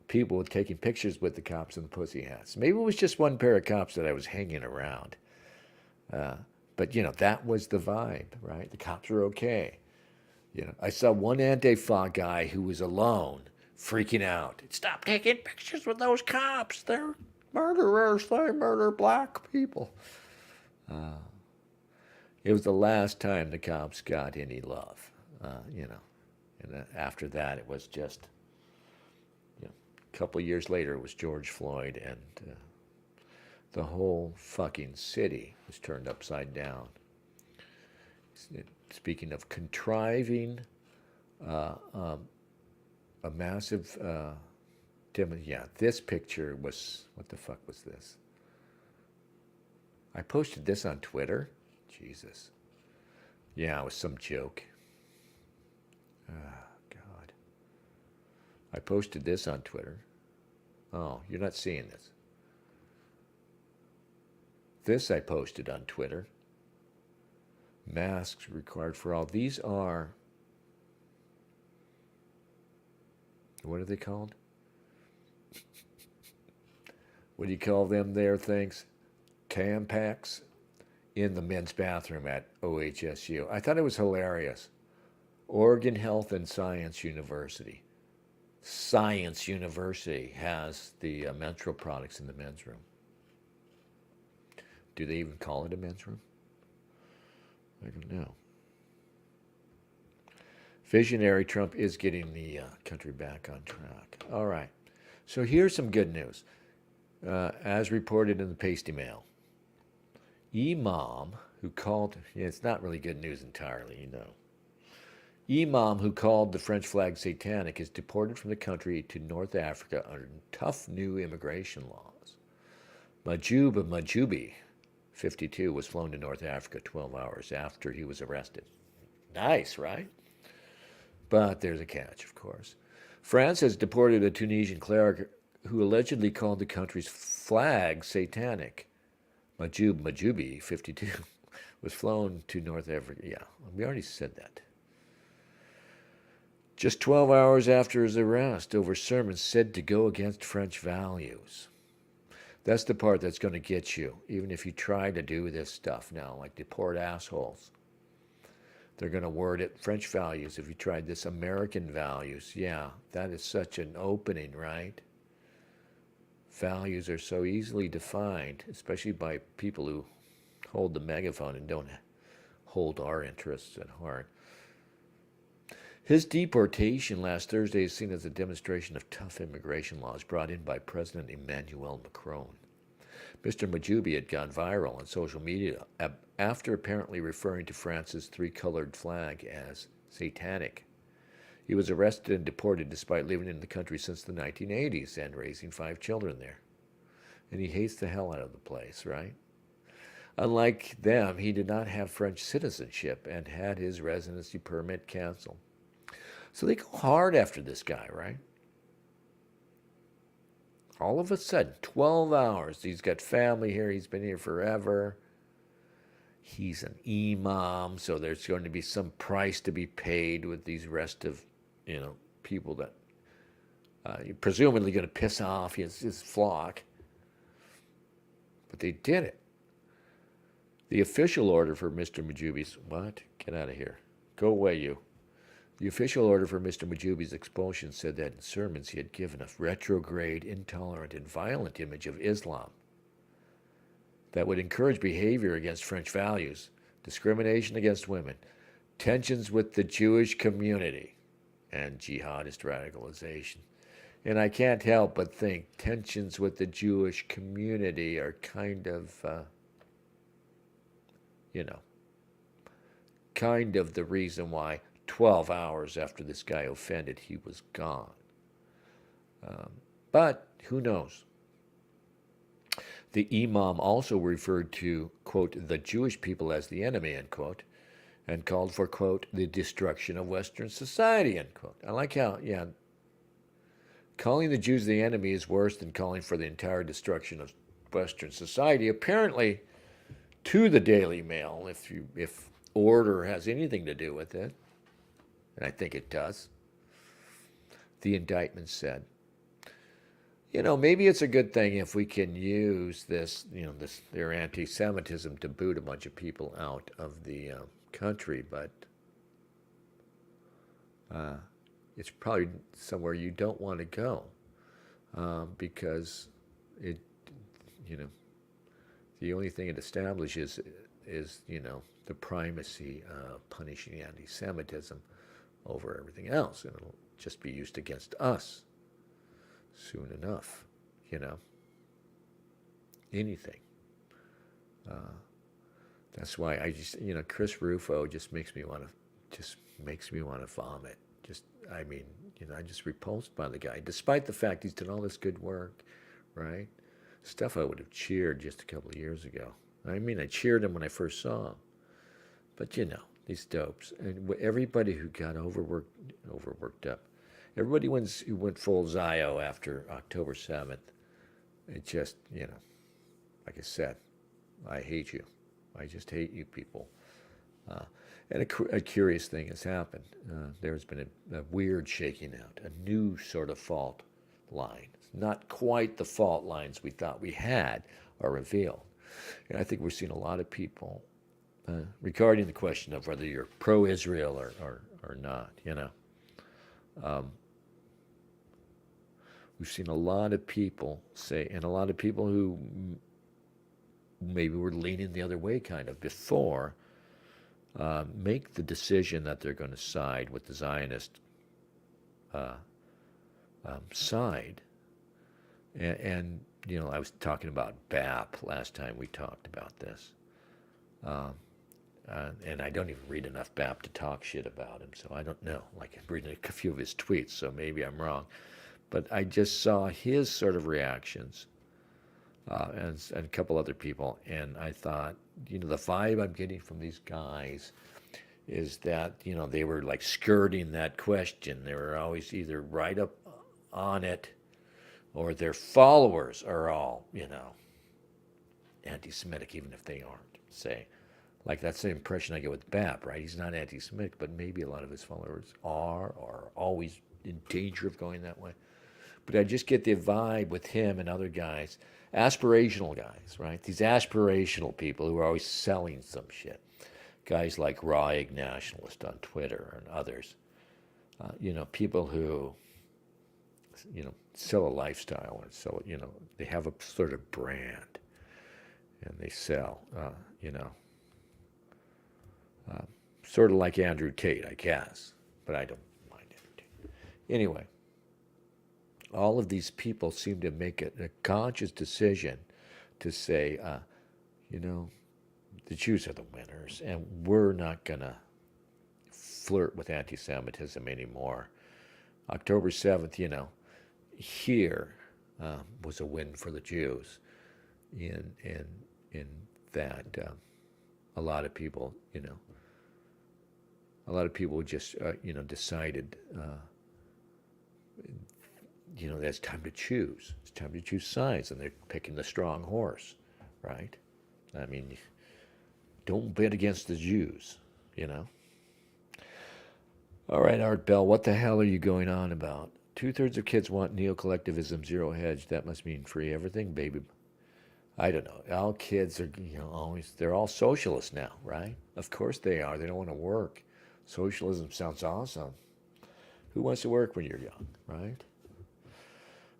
people were taking pictures with the cops in the pussy hats. Maybe it was just one pair of cops that I was hanging around. But, that was the vibe, right? The cops were okay. I saw one Antifa guy who was alone, freaking out. Stop taking pictures with those cops. They're murderers. They murder black people. It was the last time the cops got any love, And after that, it was just, a couple of years later, it was George Floyd, and the whole fucking city was turned upside down. Speaking of contriving a massive Yeah, this picture was, what the fuck was this? I posted this on Twitter. Jesus. Yeah, it was some joke. Oh, God. I posted this on Twitter. Oh, you're not seeing this. This I posted on Twitter. Masks required for all. These are, what are they called? What do you call them there, things? Tampax in the men's bathroom at OHSU. I thought it was hilarious. Oregon Health and Science University. Science University has the menstrual products in the men's room. Do they even call it a men's room? I don't know. Visionary Trump is getting the country back on track. All right. So here's some good news. As reported in the Pasty Mail, Imam who called, yeah, it's not really good news entirely, you know. Imam who called the French flag satanic is deported from the country to North Africa under tough new immigration laws. Majoubi, 52, was flown to North Africa 12 hours after he was arrested. Nice, right? But there's a catch, of course. France has deported a Tunisian cleric who allegedly called the country's flag satanic. Majoubi, 52, was flown to North Africa. Yeah, we already said that. Just 12 hours after his arrest over sermons said to go against French values. That's the part that's going to get you, even if you try to do this stuff now, like deport assholes. They're going to word it French values if you tried this American values. Yeah, that is such an opening, right? Values are so easily defined, especially by people who hold the megaphone and don't hold our interests at heart. His deportation last Thursday is seen as a demonstration of tough immigration laws brought in by President Emmanuel Macron. Mr. Majoubi had gone viral on social media after apparently referring to France's three-colored flag as satanic. He was arrested and deported despite living in the country since the 1980s and raising 5 children there. And he hates the hell out of the place, right? Unlike them, he did not have French citizenship and had his residency permit canceled. So they go hard after this guy, right? All of a sudden, 12 hours. He's got family here. He's been here forever. He's an imam, so there's going to be some price to be paid with these rest of, people that you're presumably going to piss off his flock. But they did it. The official order for Mr. Majoubi's, what? Get out of here. Go away, you. The official order for Mr. Majoubi's expulsion said that in sermons he had given a retrograde, intolerant, and violent image of Islam that would encourage behavior against French values, discrimination against women, tensions with the Jewish community, and jihadist radicalization. And I can't help but think tensions with the Jewish community are kind of, kind of the reason why 12 hours after this guy offended, he was gone. But who knows? The imam also referred to, quote, the Jewish people as the enemy, end quote, and called for, quote, the destruction of Western society, end quote. I like how, calling the Jews the enemy is worse than calling for the entire destruction of Western society, apparently to the Daily Mail, if order has anything to do with it. And I think it does. The indictment said, maybe it's a good thing if we can use this, their anti-Semitism to boot a bunch of people out of the country, but it's probably somewhere you don't want to go because it, the only thing it establishes is the primacy of punishing anti-Semitism over everything else, and it'll just be used against us soon enough, anything. That's why I just, Chris Rufo just makes me want to vomit. I mean, I'm just repulsed by the guy, despite the fact he's done all this good work, right? Stuff I would have cheered just a couple of years ago. I mean, I cheered him when I first saw him. But these dopes. And everybody who got overworked up, everybody who went full Zio after October 7th, it just, like I said, I hate you. I just hate you people. And a curious thing has happened. There's been a weird shaking out, a new sort of fault line. It's not quite the fault lines we thought we had are revealed. And I think we're seeing a lot of people regarding the question of whether you're pro-Israel or not, we've seen a lot of people say, and a lot of people who maybe were leaning the other way kind of before, make the decision that they're going to side with the Zionist side. And I was talking about BAP last time we talked about this. And I don't even read enough BAP to talk shit about him, so I don't know. Like, I'm reading a few of his tweets, so maybe I'm wrong. But I just saw his sort of reactions and a couple other people, and I thought, the vibe I'm getting from these guys is that, they were like skirting that question. They were always either right up on it, or their followers are all, anti-Semitic, even if they aren't, say. Like, that's the impression I get with BAP, right? He's not anti-Semitic, but maybe a lot of his followers are, or always in danger of going that way. But I just get the vibe with him and other guys, aspirational guys, right? These aspirational people who are always selling some shit. Guys like Raw Egg Nationalist on Twitter and others. People who, sell a lifestyle and sell, they have a sort of brand and they sell, sort of like Andrew Tate, I guess, but I don't mind Andrew Tate. Anyway, all of these people seem to make a conscious decision to say, the Jews are the winners, and we're not going to flirt with anti-Semitism anymore. October 7th, here was a win for the Jews in that a lot of people, just, decided, that's time to choose. It's time to choose sides, and they're picking the strong horse, right? I mean, don't bet against the Jews, All right, Art Bell, what the hell are you going on about? 2/3 of kids want neo-collectivism, zero hedge. That must mean free everything, baby. I don't know. All kids are, they're all socialists now, right? Of course they are. They don't want to work. Socialism sounds awesome. Who wants to work when you're young, right?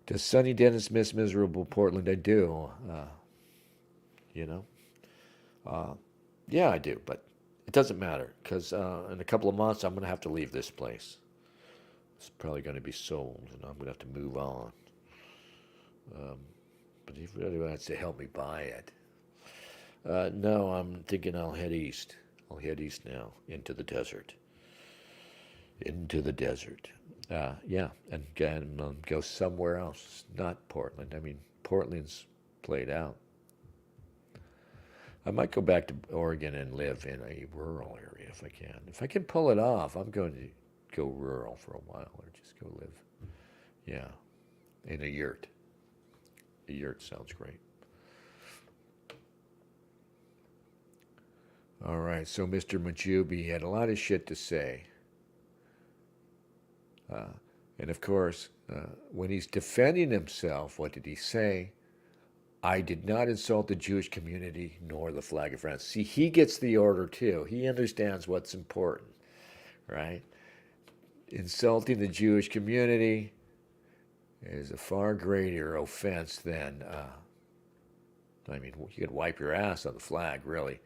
Does Sonny Dennis miss miserable Portland? I do. Yeah, I do, but it doesn't matter because in a couple of months I'm going to have to leave this place. It's probably going to be sold, and I'm going to have to move on. But if anybody wants to help me buy it, no, I'm thinking I'll head east. I'll head east now into the desert. Yeah, and go somewhere else, not Portland. I mean, Portland's played out. I might go back to Oregon and live in a rural area if I can. If I can pull it off, I'm going to go rural for a while or just go live, in a yurt. A yurt sounds great. All right, so Mr. Majubi had a lot of shit to say. And of course, when he's defending himself, what did he say? I did not insult the Jewish community nor the flag of France. See, he gets the order too. He understands what's important, right? Insulting the Jewish community is a far greater offense than, you could wipe your ass on the flag, really.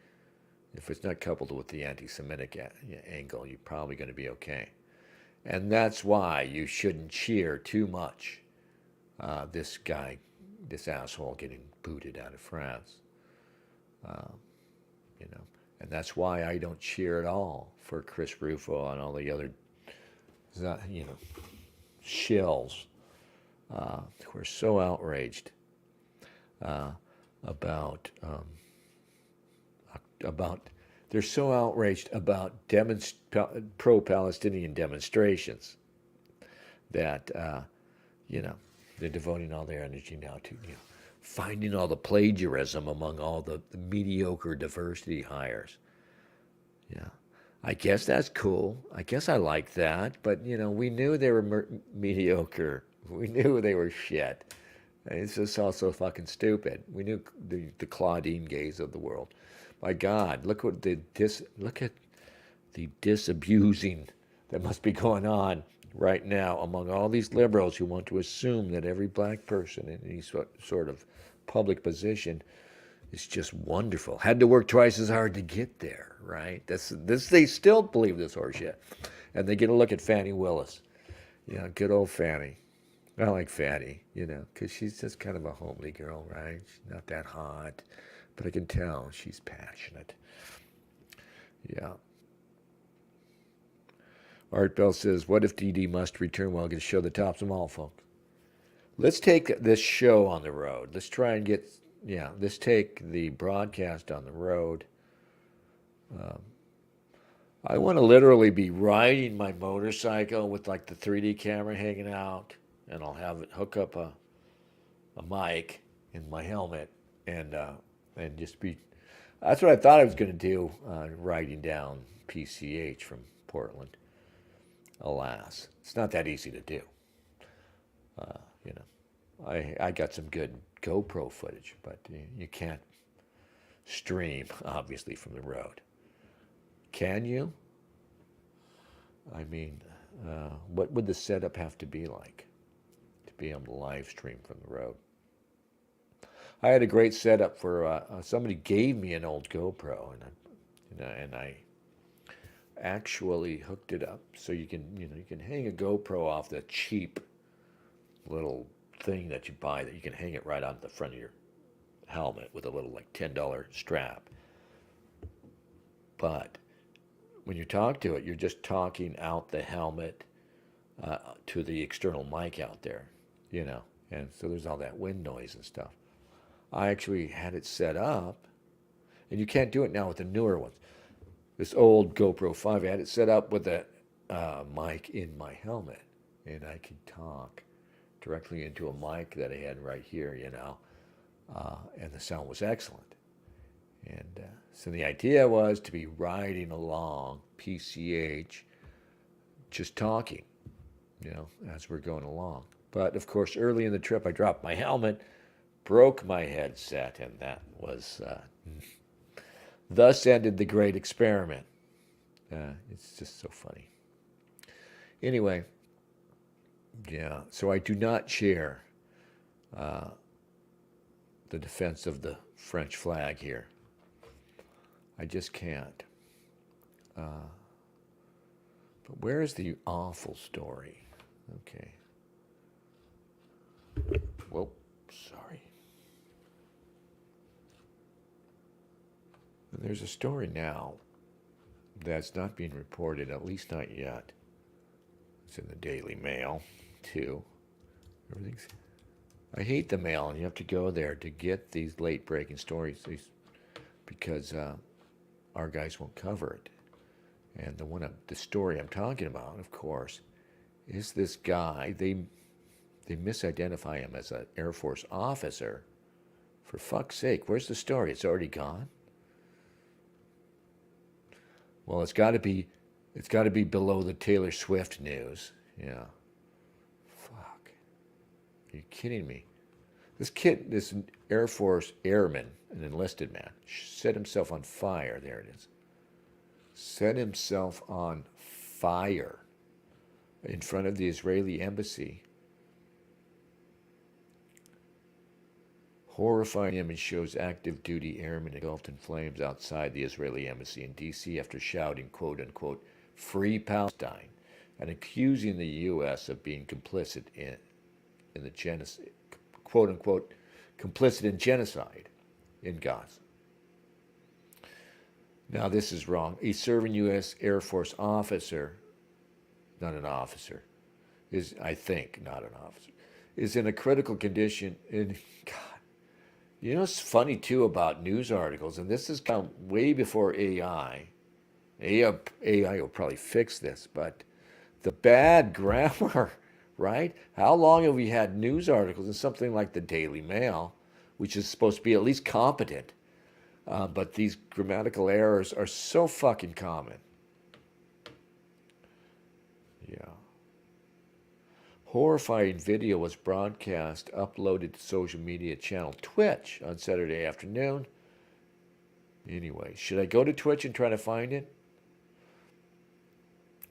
If it's not coupled with the anti-Semitic angle, you're probably going to be okay. And that's why you shouldn't cheer too much this guy, this asshole getting booted out of France. And that's why I don't cheer at all for Chris Rufo and all the other shills who are so outraged about they're so outraged about pro-Palestinian demonstrations that they're devoting all their energy now to finding all the plagiarism among all the mediocre diversity hires. Yeah, I guess that's cool. I guess I like that. But we knew they were mediocre. We knew they were shit. It's just also fucking stupid. We knew the Claudine Gays of the world. My God, look at the disabusing that must be going on right now among all these liberals who want to assume that every black person in any sort of public position is just wonderful. Had to work twice as hard to get there, right? They still believe this horseshit. And they get a look at Fannie Willis. Good old Fannie. I like Fannie, because she's just kind of a homely girl, right? She's not that hot, but I can tell she's passionate. Yeah. Art Bell says, what if DD must return? Well, I'm going to show the tops of all, folks. Let's take this show on the road. Let's try and let's take the broadcast on the road. I want to literally be riding my motorcycle with like the 3D camera hanging out, and I'll have it hook up a mic in my helmet and just be. That's what I thought I was going to do, riding down PCH from Portland. Alas, it's not that easy to do. I got some good GoPro footage, but you can't stream, obviously, from the road. Can you? I mean, what would the setup have to be like to be able to live stream from the road? I had a great setup for somebody gave me an old GoPro, and I actually hooked it up so you can hang a GoPro off the cheap little thing that you buy that you can hang it right on the front of your helmet with a little like $10 strap. But when you talk to it, you're just talking out the helmet to the external mic out there, and so there's all that wind noise and stuff. I actually had it set up, and you can't do it now with the newer ones. This old GoPro 5, I had it set up with a mic in my helmet, and I could talk directly into a mic that I had right here, and the sound was excellent. And so the idea was to be riding along PCH, just talking, as we're going along. But of course, early in the trip, I dropped my helmet, broke my headset, and that was thus ended the great experiment. It's just so funny. Anyway, yeah, so I do not share the defense of the French flag here. I just can't. But where is the awful story? Okay. Whoa, sorry. And there's a story now that's not being reported, at least not yet. It's in the Daily Mail, too. I hate the Mail, and you have to go there to get these late-breaking stories because our guys won't cover it. And the story I'm talking about, of course, is this guy. They misidentify him as an Air Force officer. For fuck's sake, where's the story? It's already gone? Well, it's got to be below the Taylor Swift news. Yeah. Fuck. Are you kidding me? This Air Force airman, an enlisted man, set himself on fire. There it is. Set himself on fire in front of the Israeli embassy. Horrifying image shows active duty airmen engulfed in flames outside the Israeli embassy in D.C. after shouting, quote unquote, "Free Palestine," and accusing the U.S. of being complicit in the genocide, quote unquote, complicit in genocide in Gaza. Now, this is wrong. A serving U.S. Air Force officer not an officer, I think, not an officer, is in a critical condition. And God, you know what's funny too about news articles, and this has come way before AI. AI will probably fix this, but the bad grammar, right? How long have we had news articles in something like the Daily Mail, which is supposed to be at least competent? But these grammatical errors are so fucking common. Yeah. Horrifying video was broadcast, uploaded to social media channel Twitch on Saturday afternoon. Anyway, should I go to Twitch and try to find it?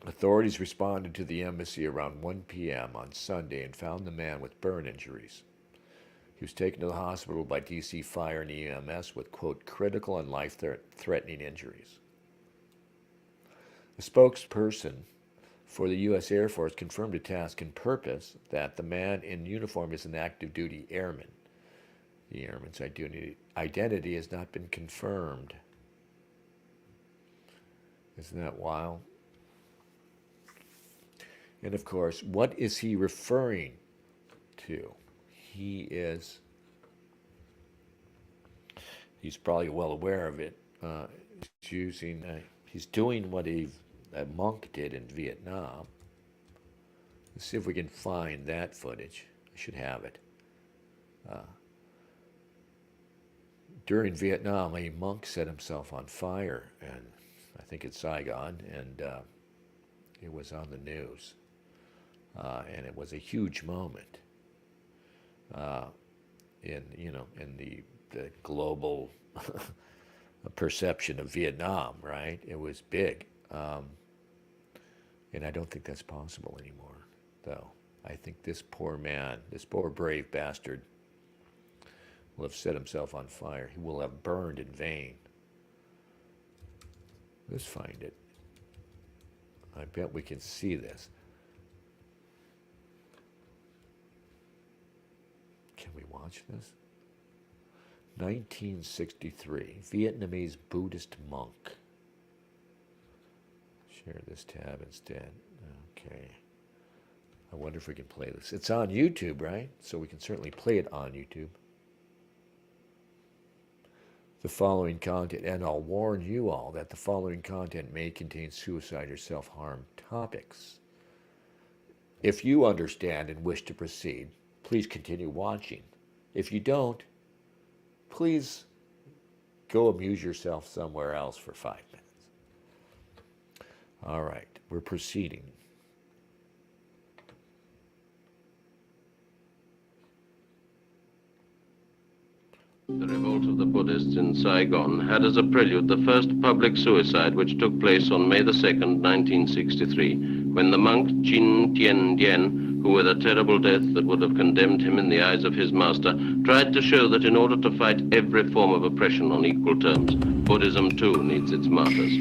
Authorities responded to the embassy around 1 p.m. on Sunday and found the man with burn injuries. He was taken to the hospital by D.C. Fire and EMS with, quote, critical and life-threatening injuries. A spokesperson for the U.S. Air Force confirmed to Task and Purpose that the man in uniform is an active duty airman. The airman's identity has not been confirmed. Isn't that wild? And of course, what is he referring to? He's probably well aware of it. He's doing what a monk did in Vietnam. Let's see if we can find that footage. I should have it. During Vietnam, a monk set himself on fire, and I think it's Saigon, and it was on the news. And it was a huge moment in the global perception of Vietnam, right? It was big. And I don't think that's possible anymore, though. I think this poor man, this poor brave bastard, will have set himself on fire. He will have burned in vain. Let's find it. I bet we can see this. Can we watch this? 1963, Vietnamese Buddhist monk. Share this tab instead. Okay. I wonder if we can play this. It's on YouTube, right? So we can certainly play it on YouTube. The following content, and I'll warn you all that the following content may contain suicide or self-harm topics. If you understand and wish to proceed, please continue watching. If you don't, please go amuse yourself somewhere else for 5 minutes. All right, we're proceeding. The revolt of the Buddhists in Saigon had as a prelude the first public suicide, which took place on May the 2nd, 1963, when the monk Jin Tien Dien, who with a terrible death that would have condemned him in the eyes of his master, tried to show that in order to fight every form of oppression on equal terms, Buddhism too needs its martyrs.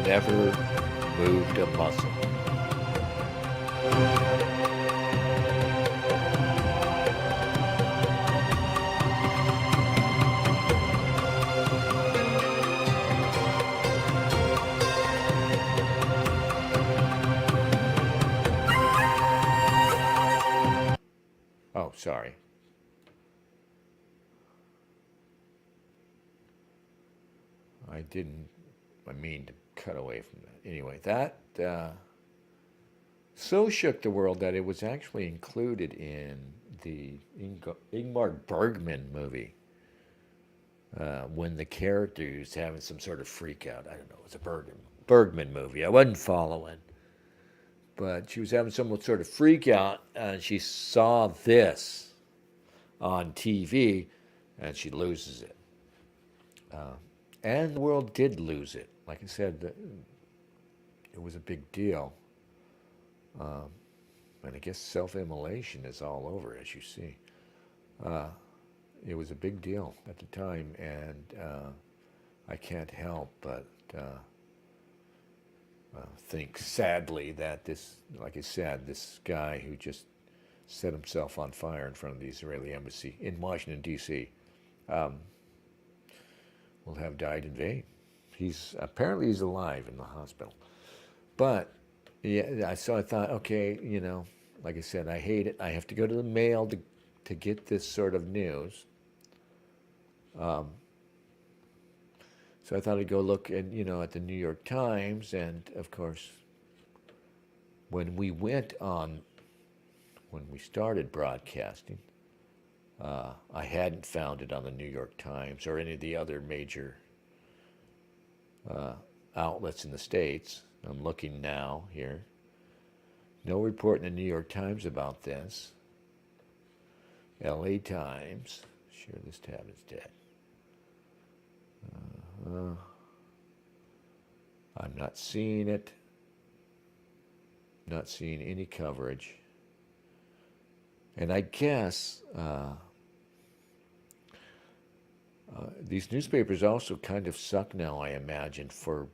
Never moved a muscle. Oh, sorry. I mean to cut away from that. Anyway, that so shook the world that it was actually included in the Ingmar Bergman movie when the character was having some sort of freak out. I don't know, it was a Bergman movie. I wasn't following. But she was having some sort of freak out, and she saw this on TV, and she loses it. And the world did lose it. Like I said, it was a big deal. And I guess self-immolation is all over, as you see. It was a big deal at the time, and I can't help but think sadly that this, like I said, this guy who just set himself on fire in front of the Israeli embassy in Washington, D.C., will have died in vain. Apparently he's alive in the hospital. But yeah, so I thought, okay, like I said, I hate it. I have to go to the mail to get this sort of news. So I thought I'd go look at, at the New York Times, and of course, when we started broadcasting, I hadn't found it on the New York Times or any of the other major outlets in the States. I'm looking now here. No report in the New York Times about this. LA Times. Sure, this tab is dead. I'm not seeing it. Not seeing any coverage. And I guess these newspapers also kind of suck now, I imagine, for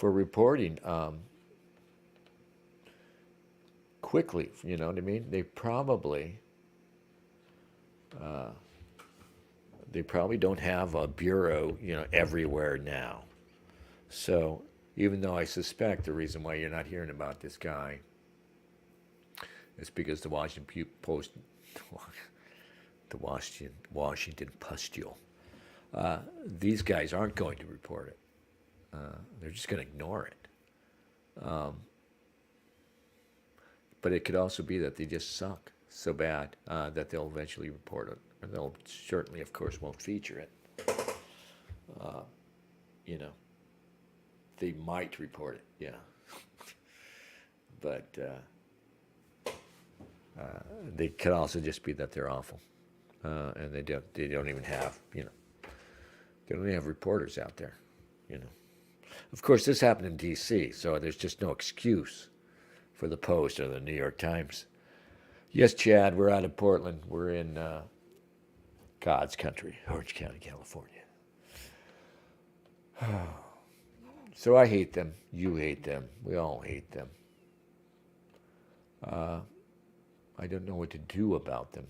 reporting quickly. You know what I mean? They probably don't have a bureau, everywhere now. So even though I suspect the reason why you're not hearing about this guy is because the Washington Post, the Washington Postule, these guys aren't going to report it. They're just going to ignore it. But it could also be that they just suck so bad that they'll eventually report it. And they'll certainly, of course, won't feature it. They might report it, yeah. But they could also just be that they're awful. And they don't even have, they don't even have reporters out there, Of course, this happened in D.C., so there's just no excuse for the Post or the New York Times. Yes, Chad, we're out of Portland. We're in God's country, Orange County, California. So I hate them. You hate them. We all hate them. I don't know what to do about them.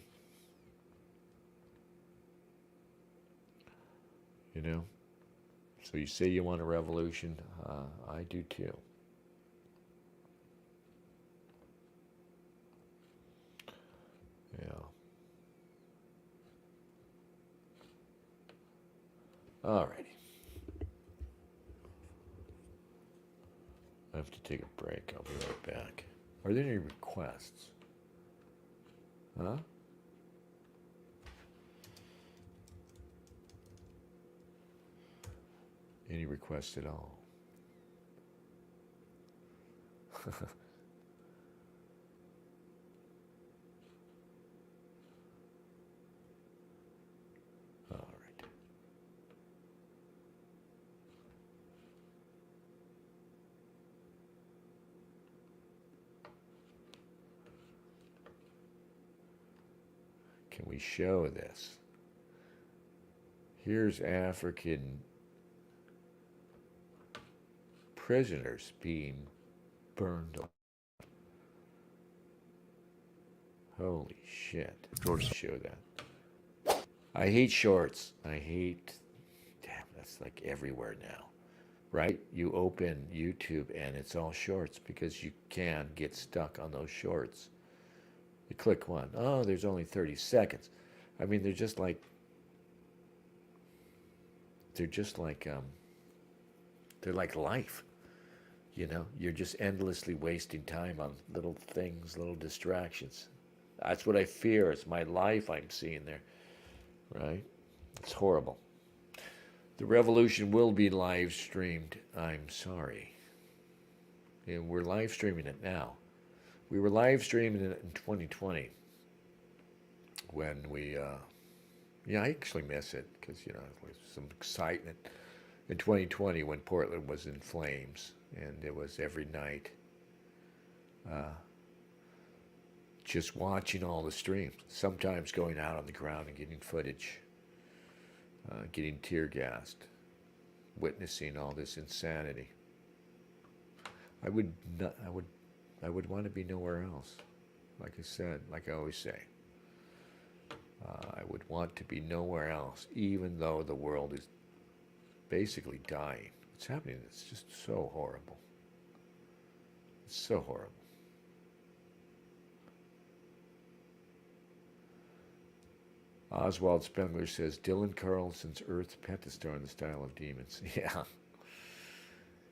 So you say you want a revolution. I do too. Yeah. All righty. I have to take a break. I'll be right back. Are there any requests? Huh? Any requests at all? All right. Can we show this? Here's African prisoners being burned up. Holy shit. Let's show that. I hate shorts. Damn, that's like everywhere now, right? You open YouTube and it's all shorts because you can get stuck on those shorts. You click one. Oh, there's only 30 seconds. I mean, they're like life. You're just endlessly wasting time on little things, little distractions. That's what I fear. It's my life I'm seeing there, right? It's horrible. The revolution will be live streamed. I'm sorry. And we're live streaming it now. We were live streaming it in 2020 when I actually miss it because, there's some excitement. in 2020 when Portland was in flames and it was every night just watching all the streams, sometimes going out on the ground and getting footage, getting tear gassed, witnessing all this insanity. I would want to be nowhere else. Like I said, like I always say, I would want to be nowhere else, even though the world is basically dying. What's happening? It's just so horrible. It's so horrible. Oswald Spengler says, Dylan Carlson's Earth Pentastar in the style of demons. Yeah.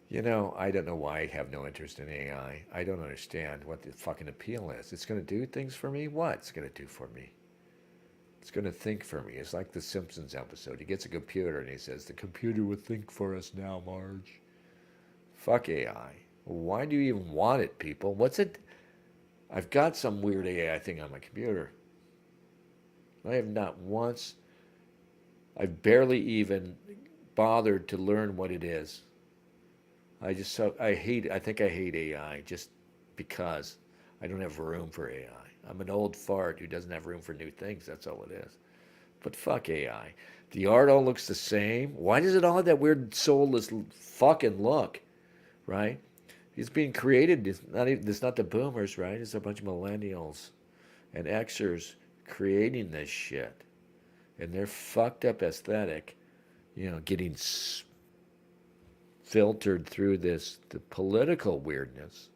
You know, I don't know why I have no interest in AI. I don't understand what the fucking appeal is. It's going to do things for me? What it's going to do for me? It's going to think for me. It's like the Simpsons episode. He gets a computer and he says, the computer will think for us now, Marge. Fuck AI. Why do you even want it, people? What's it? I've got some weird AI thing on my computer. I have not once, I've barely even bothered to learn what it is. I think I hate AI just because I don't have room for AI. I'm an old fart who doesn't have room for new things. That's all it is. But fuck AI. The art all looks the same. Why does it all have that weird soulless fucking look, right? It's being created. It's not the boomers, right? It's a bunch of millennials and Xers creating this shit. And their fucked up aesthetic, you know, getting filtered through the political weirdness.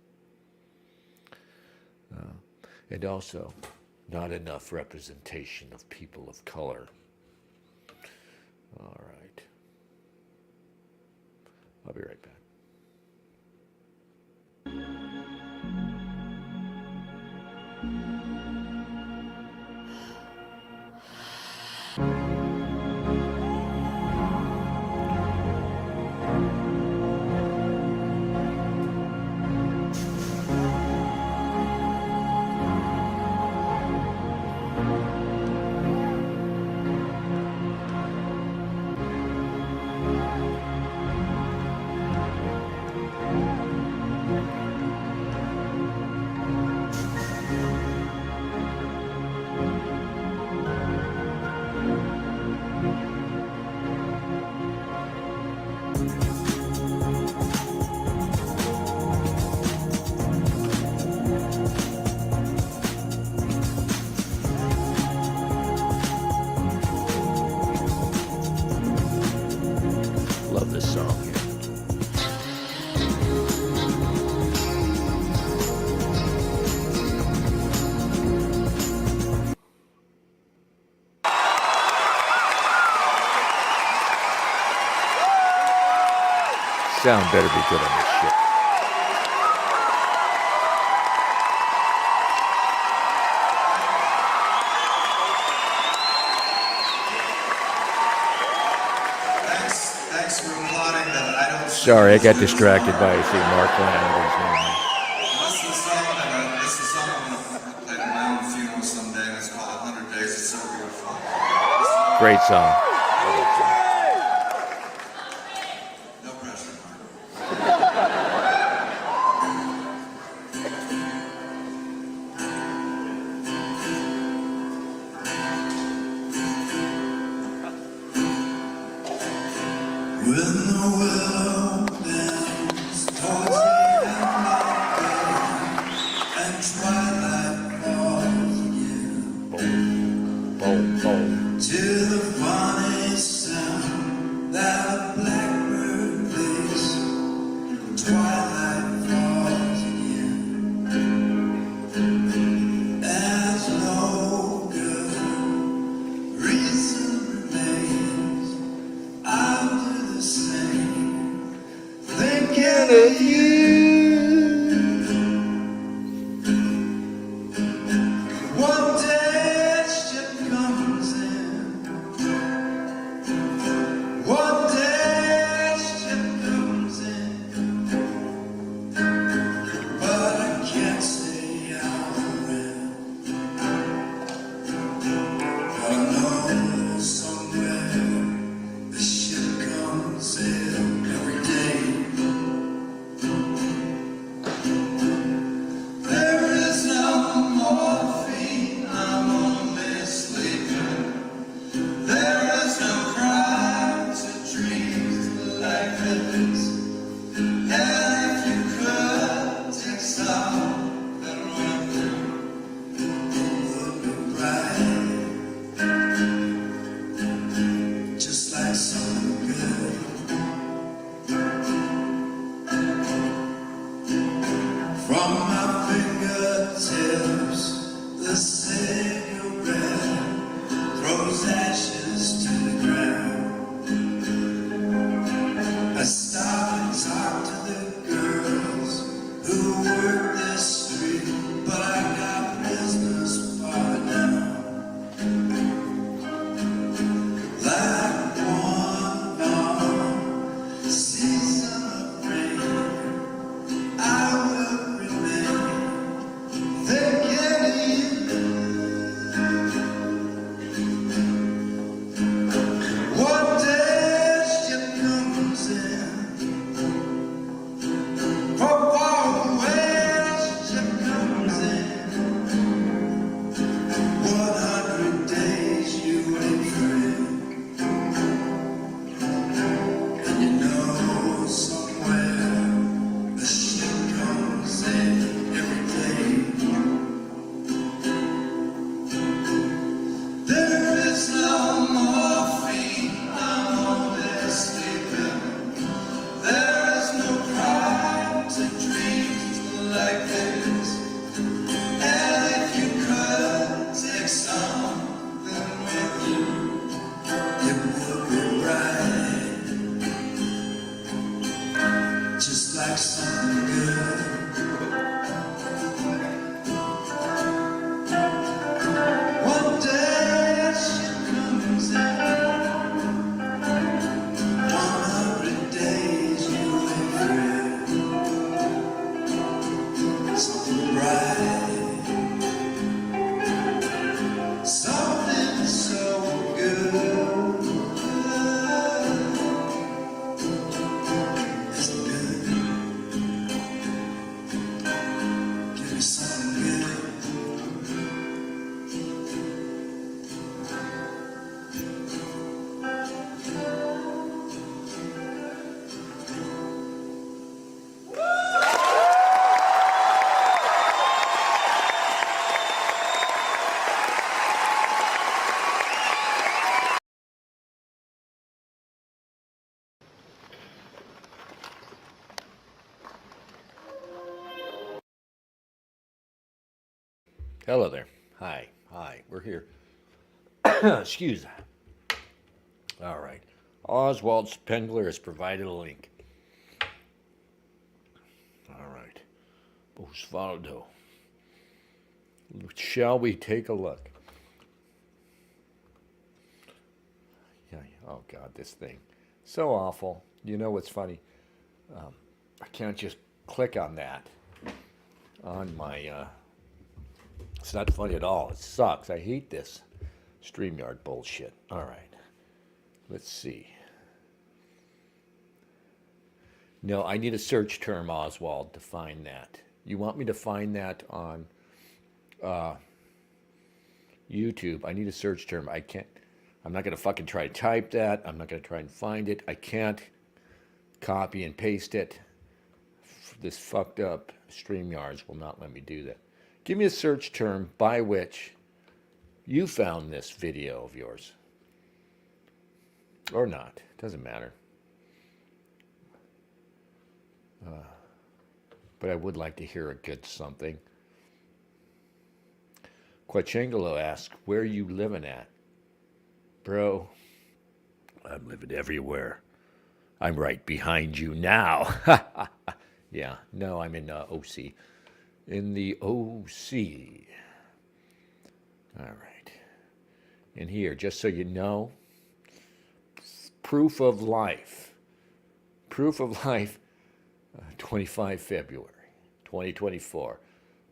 And also, not enough representation of people of color. All right. I'll be right back. Love this song here. Sound better be good on this shit. Thanks for applauding that. I don't. Sorry, I got distracted by seeing Mark Flanagan's name. This is the song I'm gonna play at my own funeral someday, and it's called 100 Days. It's so beautiful. Great song. No pressure, Mark. When the world bends towards the end of day and twilight falls again Boom, boom, boom. to the funny From my fingertips, the cigarette throws ashes to the ground. I stop and talk to the girls who work this street, but I got business far down. Like one long season of rain, I will remain thinking of you. One day she comes in, from far away she comes in. 100 days you wait for it, and you know somewhere the ship comes in every day. There is no morphine, I'm only sleeping. There is no crime to dreams like this. And if you could take something with you, it would be right. Just like something good. One day she comes in. 100 days you wait for it. Something bright, something so good. It's good. Give me something good. Hello there. Hi. We're here. Excuse that. All right. Oswald Spengler has provided a link. All right. Osvaldo. Shall we take a look? Yeah. Oh, God, this thing. So awful. You know what's funny? I can't just click on that on my... It's not funny at all. It sucks. I hate this StreamYard bullshit. All right. Let's see. No, I need a search term, Oswald, to find that. You want me to find that on YouTube? I need a search term. I can't. I'm not going to fucking try to type that. I'm not going to try and find it. I can't copy and paste it. This fucked up StreamYards will not let me do that. Give me a search term by which you found this video of yours. Or not. Doesn't matter. But I would like to hear a good something. Quachangelo asks, where you living at? Bro, I'm living everywhere. I'm right behind you now. Yeah, no, I'm in OC. In the OC. All right. And here, just so you know, proof of life. Proof of life, 25 February, 2024.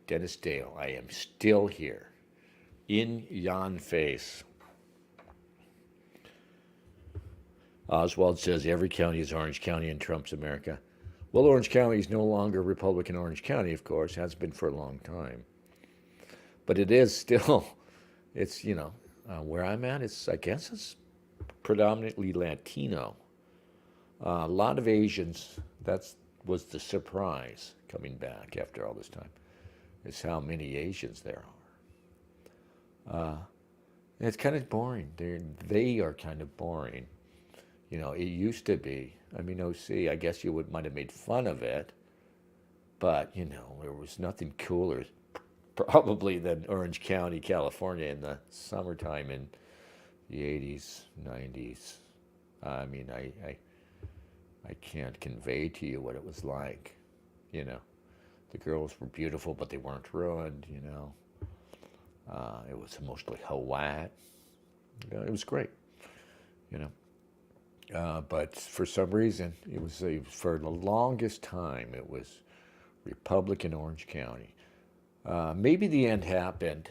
Dennis Dale, I am still here. In yon face. Oswald says every county is Orange County in Trump's America. Well, Orange County is no longer Republican Orange County, of course, has been for a long time. But it is still, it's, you know, where I'm at, it's, I guess it's predominantly Latino. A lot of Asians, that was the surprise coming back after all this time, is how many Asians there are. It's kind of boring. They are kind of boring. You know, it used to be, I mean, OC, I guess you might have made fun of it, But, there was nothing cooler probably than Orange County, California in the summertime in the 80s, 90s. I mean, I can't convey to you what it was like, The girls were beautiful, but they weren't ruined, It was mostly Hawat. It was great, But for some reason, it was for the longest time, it was Republican Orange County. Maybe the end happened.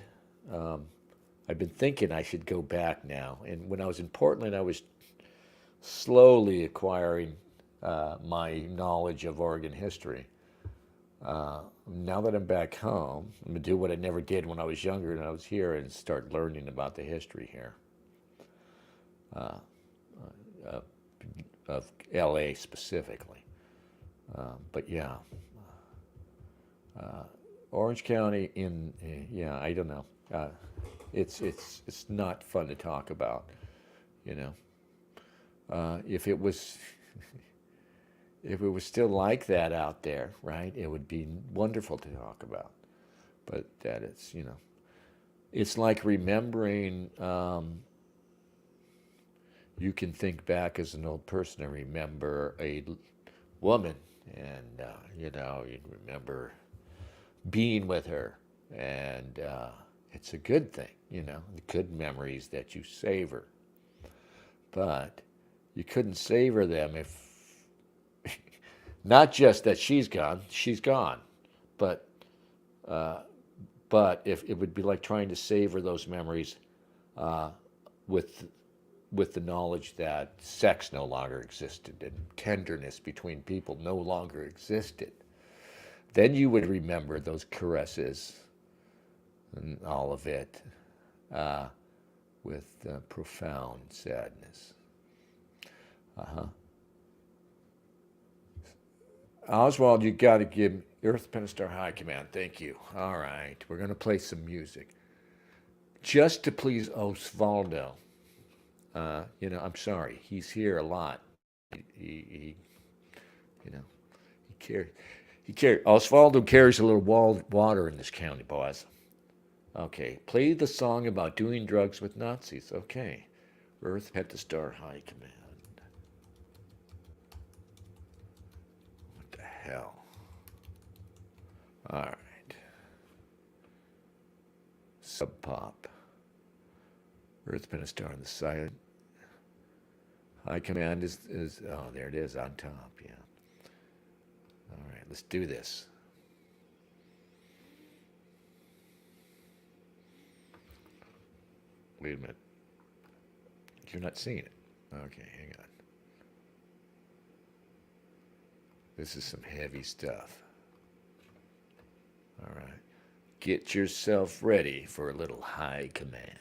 I've been thinking I should go back now. And when I was in Portland, I was slowly acquiring my knowledge of Oregon history. Now that I'm back home, I'm going to do what I never did when I was younger and I was here and start learning about the history here. Of LA specifically. But yeah. Orange County I don't know. It's not fun to talk about, If it was still like that out there, right, it would be wonderful to talk about. But that it's, it's like remembering, you can think back as an old person and remember a woman and, you remember being with her, and it's a good thing, the good memories that you savor. But you couldn't savor them if, not just that she's gone, but if it would be like trying to savor those memories with the knowledge that sex no longer existed and tenderness between people no longer existed. Then you would remember those caresses and all of it with profound sadness. Oswald, you got to give Earth Pentastar High Command. Thank you. All right, we're going to play some music. Just to please Osvaldo. I'm sorry. He's here a lot. He cares. Osvaldo carries a little water in this county, boys. Okay, play the song about doing drugs with Nazis. Okay, Earth Pentastar High Command. What the hell? All right. Sub Pop. Earth Pentastar on the silent. High Command is oh, there it is on top, yeah. All right, let's do this. Wait a minute. You're not seeing it. Okay, hang on. This is some heavy stuff. All right. Get yourself ready for a little High Command.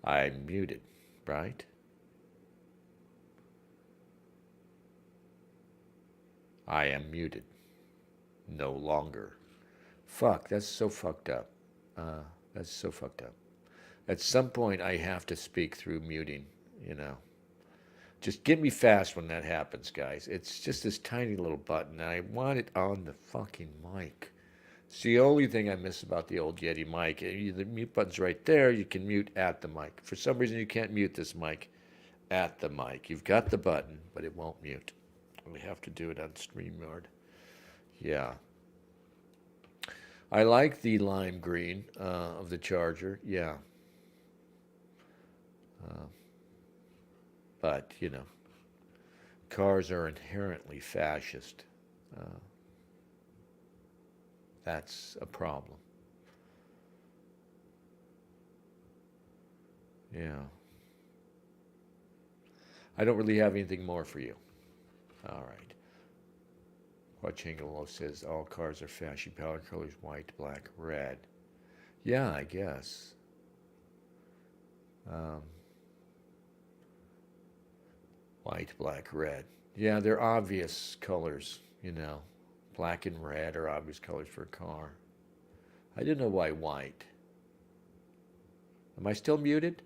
I'm muted, right? I am muted. No longer. Fuck, that's so fucked up. That's so fucked up. At some point, I have to speak through muting, you know. Just get me fast when that happens, guys. It's just this tiny little button, and I want it on the fucking mic. It's the only thing I miss about the old Yeti mic. The mute button's right there. You can mute at the mic. For some reason, you can't mute this mic at the mic. You've got the button, but it won't mute. We have to do it on StreamYard. Yeah. I like the lime green of the Charger. Yeah. But, you know, cars are inherently fascist. That's a problem. Yeah. I don't really have anything more for you. All right. Quachangelo says all cars are fashy power colors, white, black, red. Yeah, I guess. White, black, red. Yeah, they're obvious colors, you know. Black and red are obvious colors for a car. I didn't know why white. Am I still muted?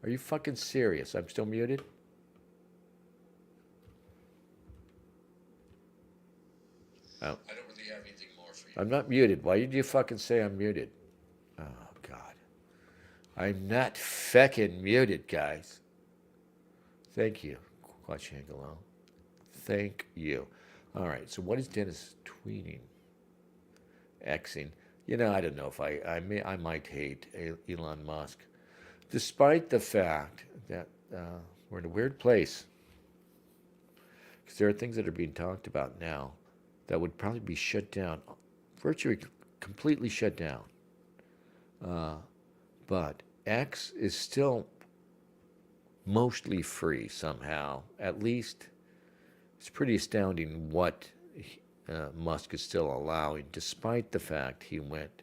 Are you fucking serious? I'm still muted? Oh. I don't really have anything more for you. I'm not muted. Why did you fucking say I'm muted? Oh, God. I'm not feckin' muted, guys. Thank you, Quachangelo. Thank you. All right, so what is Dennis tweeting? Xing. You know, I don't know if I might hate Elon Musk, despite the fact that we're in a weird place. Because there are things that are being talked about now that would probably be shut down, virtually completely shut down. But X is still mostly free somehow. At least it's pretty astounding what Musk is still allowing, despite the fact he went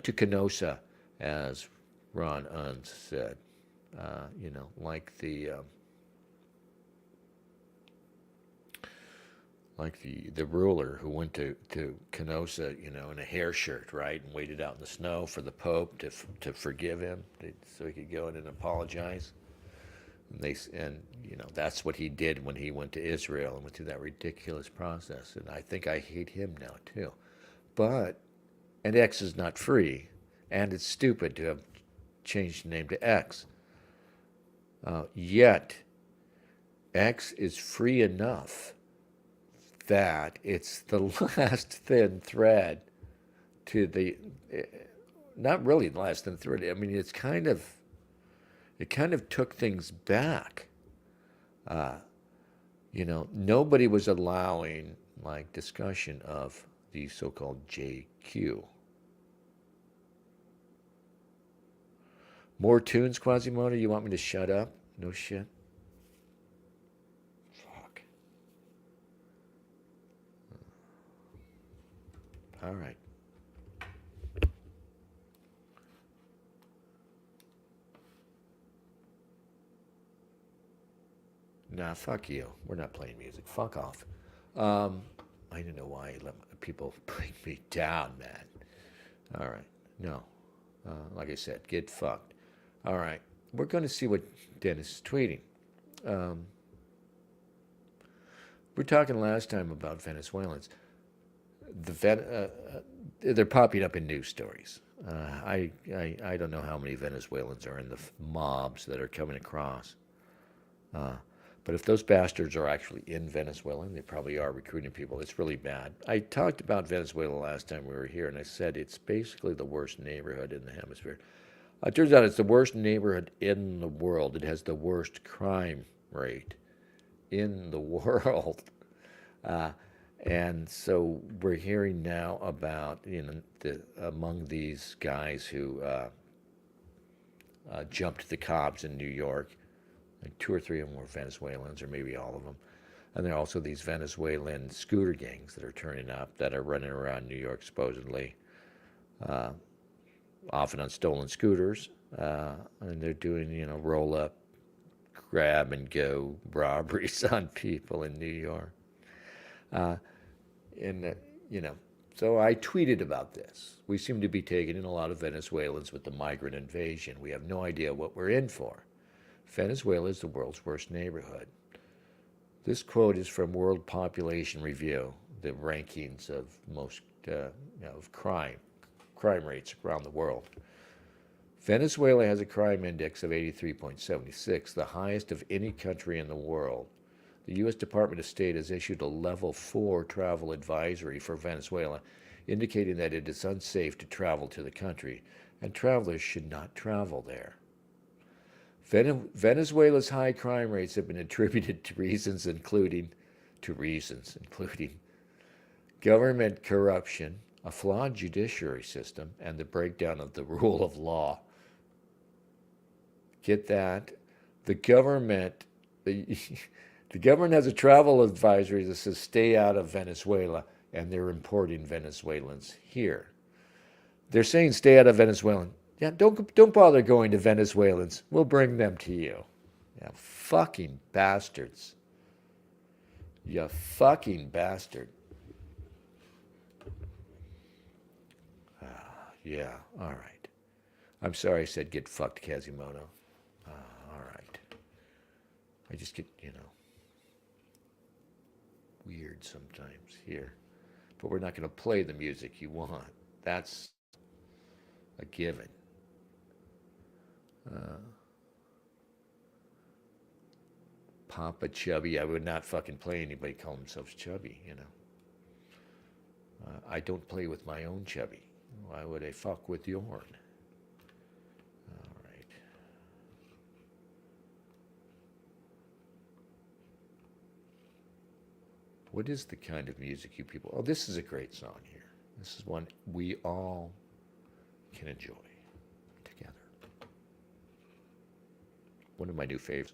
to Kenosha, as Ron Unz said. You know, like the ruler who went to Kenosha, you know, in a hair shirt, right, and waited out in the snow for the Pope to forgive him, so he could go in and apologize. And you know, that's what he did when he went to Israel and went through that ridiculous process. And I think I hate him now too. And X is not free, and it's stupid to have changed the name to X. Yet, X is free enough that it's the last thin thread to the, not really the last thin thread. I mean, it kind of took things back. You know, nobody was allowing like discussion of the so-called JQ. More tunes, Quasimodo? You want me to shut up? No shit. Fuck. All right. Nah, fuck you. We're not playing music. Fuck off. I don't know why you let people bring me down, man. All right. No. Like I said, get fucked. All right. We're going to see what Dennis is tweeting. We're talking last time about Venezuelans. They're popping up in news stories. I don't know how many Venezuelans are in the mobs that are coming across. But if those bastards are actually in Venezuela, and they probably are recruiting people, it's really bad. I talked about Venezuela last time we were here, and I said it's basically the worst neighborhood in the hemisphere. It turns out it's the worst neighborhood in the world. It has the worst crime rate in the world. And so we're hearing now about, you know, among these guys who jumped the cops in New York, like 2 or 3 of them were Venezuelans, or maybe all of them. And there are also these Venezuelan scooter gangs that are turning up, that are running around New York supposedly. often on stolen scooters, and they're doing, roll up, grab and go robberies on people in New York. And, so I tweeted about this. We seem to be taking in a lot of Venezuelans with the migrant invasion. We have no idea what we're in for. Venezuela is the world's worst neighborhood. This quote is from World Population Review, the rankings of most of crime rates around the world. Venezuela has a crime index of 83.76, the highest of any country in the world. The U.S. Department of State has issued a level 4 travel advisory for Venezuela, indicating that it is unsafe to travel to the country, and travelers should not travel there. Venezuela's high crime rates have been attributed to reasons including government corruption, a flawed judiciary system, and the breakdown of the rule of law. Get that? The government has a travel advisory that says stay out of Venezuela, and they're importing Venezuelans here. They're saying stay out of Venezuela. Yeah, don't bother going to Venezuelans. We'll bring them to you. Yeah, fucking bastards. You fucking bastard. Yeah, all right. I'm sorry I said get fucked, Quasimodo. All right. I just get, weird sometimes here. But we're not going to play the music you want. That's a given. Papa Chubby, I would not fucking play anybody call themselves Chubby, I don't play with my own Chubby. Why would I fuck with yourn? All right. What is the kind of music you people... Oh, this is a great song here. This is one we all can enjoy together. One of my new favorites.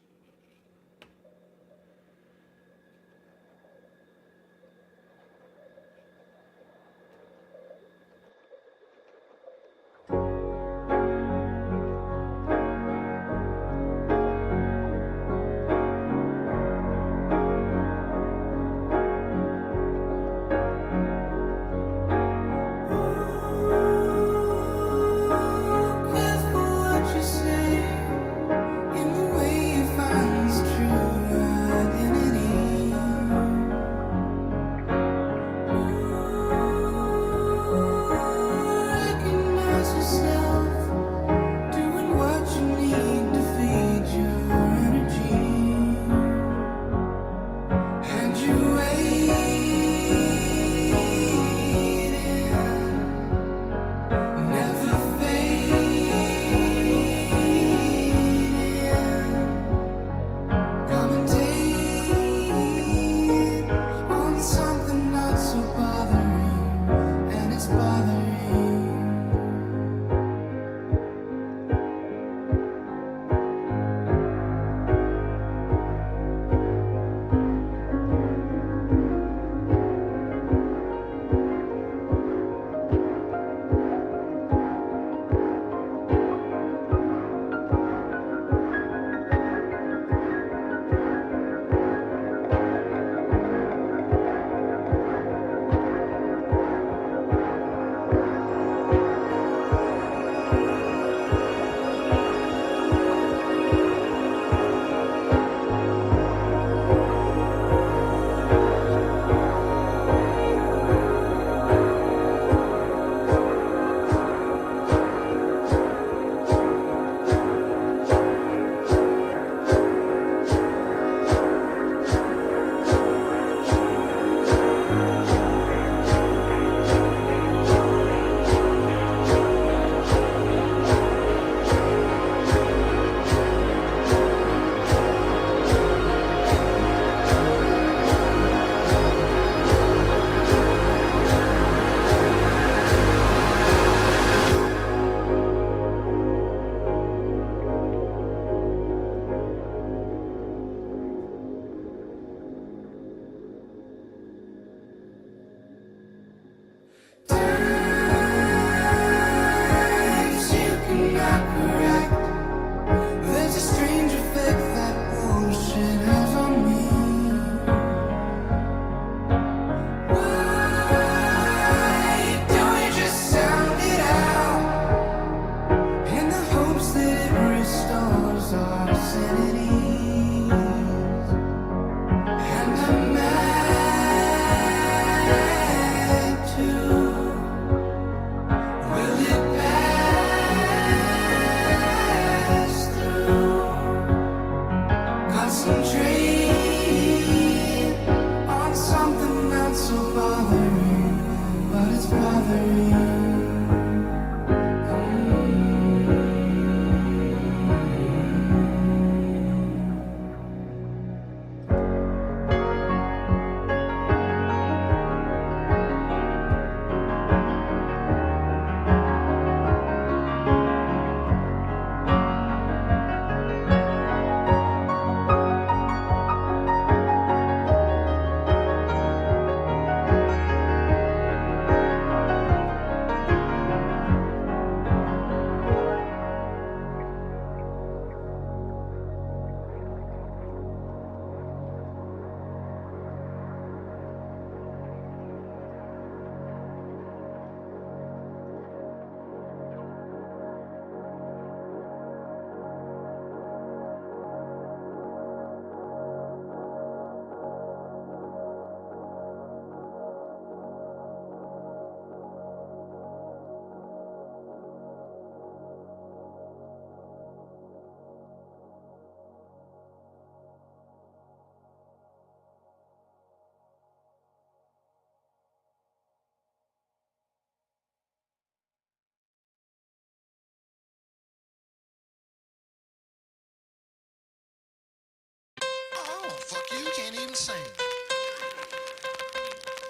insane.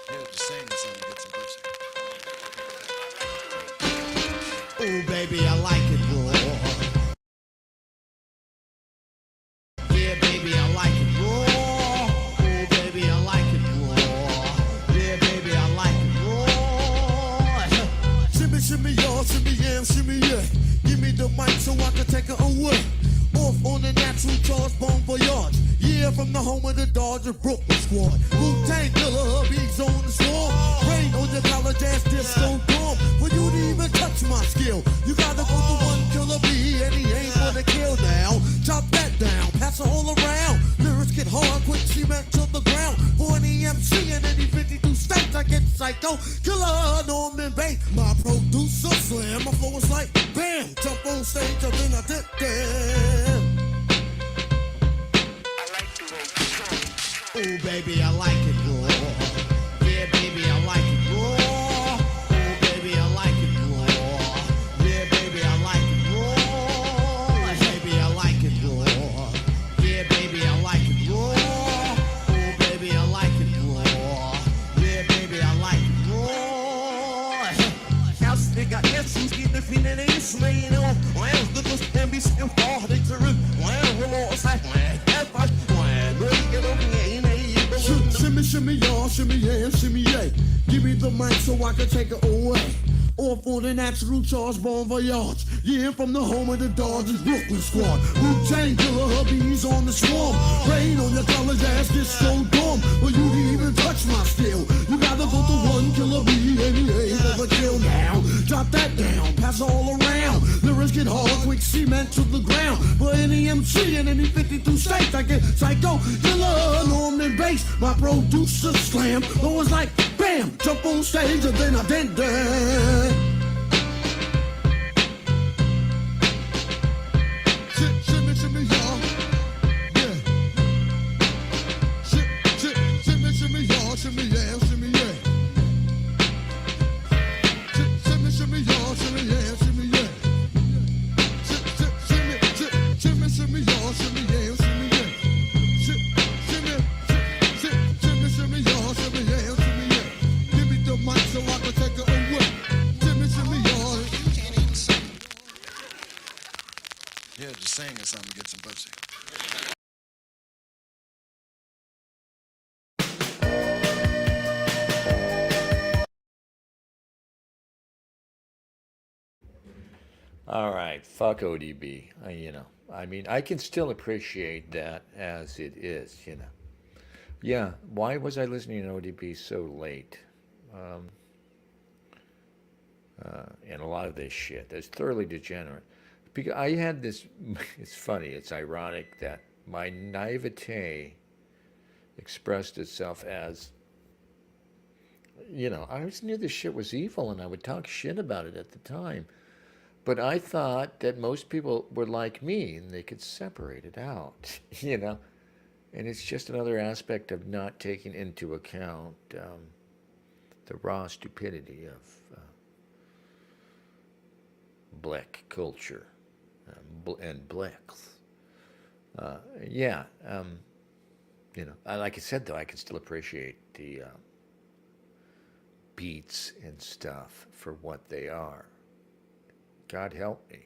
Here's the sing this and get some pussy. Oh, baby, I like it raw. Yeah, baby, I like it raw. Oh, baby, I like it raw. Yeah, baby, I like it raw. Shimmy, shimmy, y'all, shimmy, yeah, shimmy, yeah. Give me the mic so I can take it away. Off on the natural charge, bon voyage. Yeah, from the home of the Dodger Brooklyn squad. Wu-Tang Killer, hubby's on the swarm. Rain on your college ass disco dorm. For you to even touch my skill, you gotta go to one killer B, and he ain't gonna kill now. Chop that down, pass it all around. Lyrics get hard, quick cement to the ground. For any MC in any 52 states, I get psycho. Killer, Norman Bates, my producer slam. My flow is like bam, jump on stage, and then I dip there. Oh, baby, I like it raw. Yeah, baby, I like it raw. Oh, baby, I like it raw. Yeah, baby, I like it raw. Baby, I like it raw. Yeah, baby, I like it raw. Oh, baby, I like it raw. Yeah, baby, I like it raw. House, they got essence, get the feeling they slaying on. Well, the most can be still hard, they turn. Well, we're all side, shimmy, shimmy, y'all, shimmy, yeah, shimmy, yeah. Give me the mic so I can take it away. Off on the natural charge, bon voyage. Yeah, from the home of the Dodgers Brooklyn squad. Wu-Tang Killer, hubby's on the swarm. Rain on your college ass, disco dorm. For you to even touch my skill, you gotta go to one killer B, and he ain't gonna kill now. Drop that down, pass all around. Lyrics get hard, quick cement to the ground. For any MC in any 52 states, I get psycho, killer, Norman Bates. My producer slam, though it's like bam, jump on stage and then I dent that. Shimmy, shimmy, y'all. Yeah. Shimmy, shimmy, y'all. Shimmy, yeah, shimmy, yeah. Shimmy, shimmy, y'all. Shimmy, yeah, shimmy, yeah. Shimmy, shimmy, y'all. Shimmy, yeah, shimmy, yeah. Shimmy, shimmy, y'all. Shimmy, yeah, shimmy, yeah. Give me the mic so I can take it away. Shimmy, shimmy, y'all. You can't even sing. Yeah, just sing or something to get some pussy. All right, fuck ODB. I mean, I can still appreciate that as it is, Yeah, why was I listening to ODB so late? And a lot of this shit that's thoroughly degenerate. Because I had this, it's funny, it's ironic that my naivete expressed itself as, I always knew this shit was evil and I would talk shit about it at the time. But I thought that most people were like me and they could separate it out, And it's just another aspect of not taking into account the raw stupidity of black culture and blacks. Yeah, like I said, though, I can still appreciate the beats and stuff for what they are. God help me.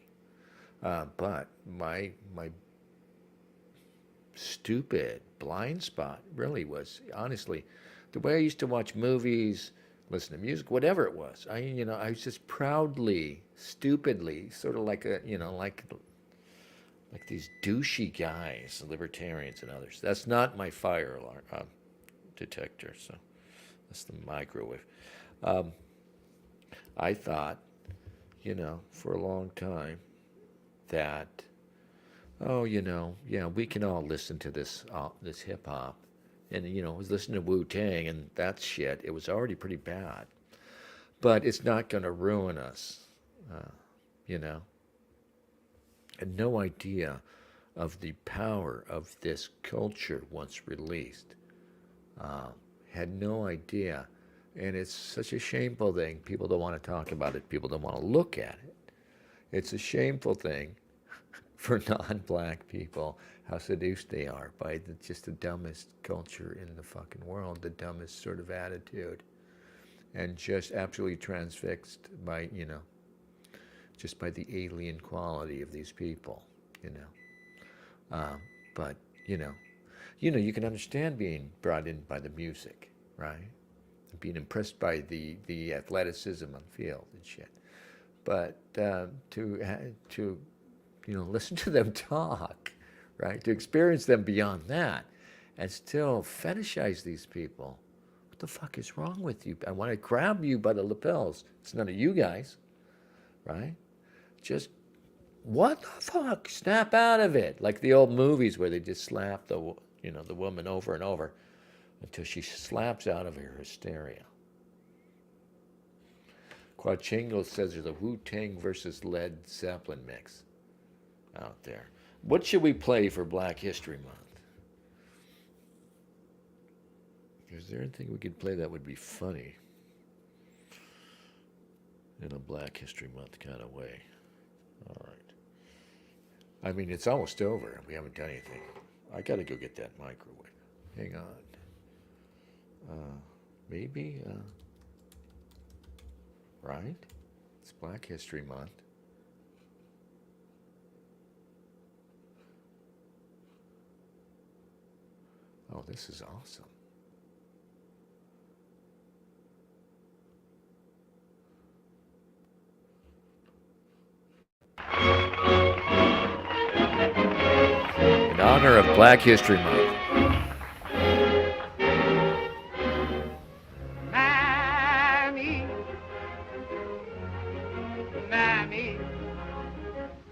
But my stupid blind spot really was, honestly, the way I used to watch movies, listen to music, whatever it was. I was just proudly, stupidly, sort of like like these douchey guys, libertarians and others. That's not my fire alarm detector, so that's the microwave. I thought, for a long time that, yeah, we can all listen to this hip hop, and I was listening to Wu-Tang and that shit. It was already pretty bad, but it's not going to ruin us, And no idea of the power of this culture once released. Had no idea. And it's such a shameful thing. People don't want to talk about it. People don't want to look at it. It's a shameful thing for non-black people, how seduced they are by just the dumbest culture in the fucking world, the dumbest sort of attitude, and just absolutely transfixed by, just by the alien quality of these people, But, you can understand being brought in by the music, right? Being impressed by the athleticism on the field and shit. But to listen to them talk, right? To experience them beyond that, and still fetishize these people. What the fuck is wrong with you? I want to grab you by the lapels. It's none of you guys, right? Just, what the fuck? Snap out of it. Like the old movies where they just slap the woman over and over until she slaps out of her hysteria. Quachingo says there's a Wu-Tang versus Led Zeppelin mix out there. What should we play for Black History Month? Is there anything we could play that would be funny in a Black History Month kind of way? All right. I mean, it's almost over. We haven't done anything. I got to go get that microwave. Hang on. Maybe, right? It's Black History Month. Oh, this is awesome. In honor of Black History Month. Mammy, Mammy,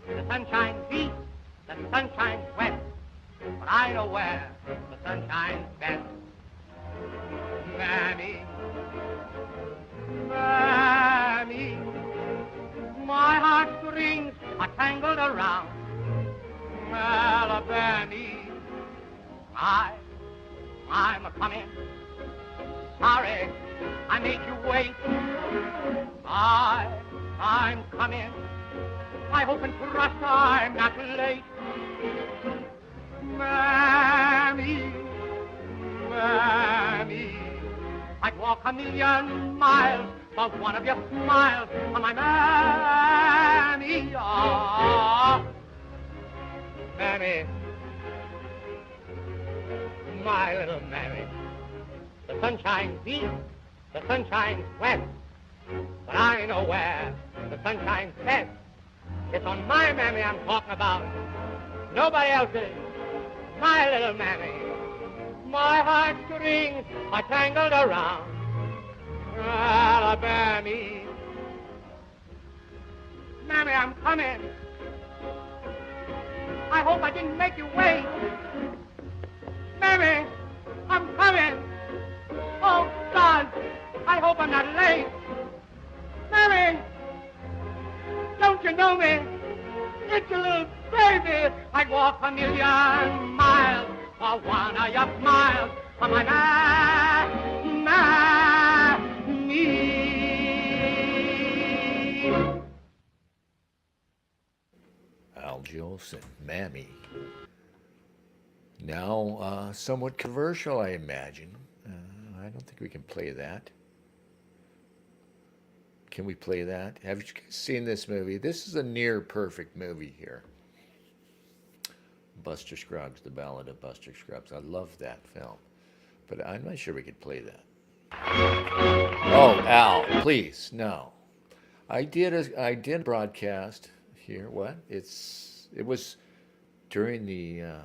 the sun shines east, the sun shines west, but I know where the sun shines best. Mammy, Mammy, my heartstrings are tangled around Alabama. I'm a-coming. Sorry, I made you wait. I'm coming. I hope and trust I'm not late. Mammy, Mammy, I'd walk 1,000,000 miles for one of your smiles. Oh, my Mammy, oh, Mammy, my little Mammy. The sun shines east, the sun shines west, but I know where the sun shines best. It's on my Mammy I'm talking about, nobody else's. My little Mammy, my heartstrings are tangled around Alabama. Mammy, I'm coming. I hope I didn't make you wait. Mammy, I'm coming. Oh, God, I hope I'm not late. Mammy, don't you know me? It's a little baby. I'd walk 1,000,000 miles for one of your smiles. For my Mammy. Al Jolson, Mammy. Now, somewhat controversial, I imagine. I don't think we can play that. Can we play that? Have you guys seen this movie? This is a near perfect movie here. Buster Scruggs, The Ballad of Buster Scruggs. I love that film. But I'm not sure we could play that. Oh, Al, please, no. I did a broadcast here. What? It was during the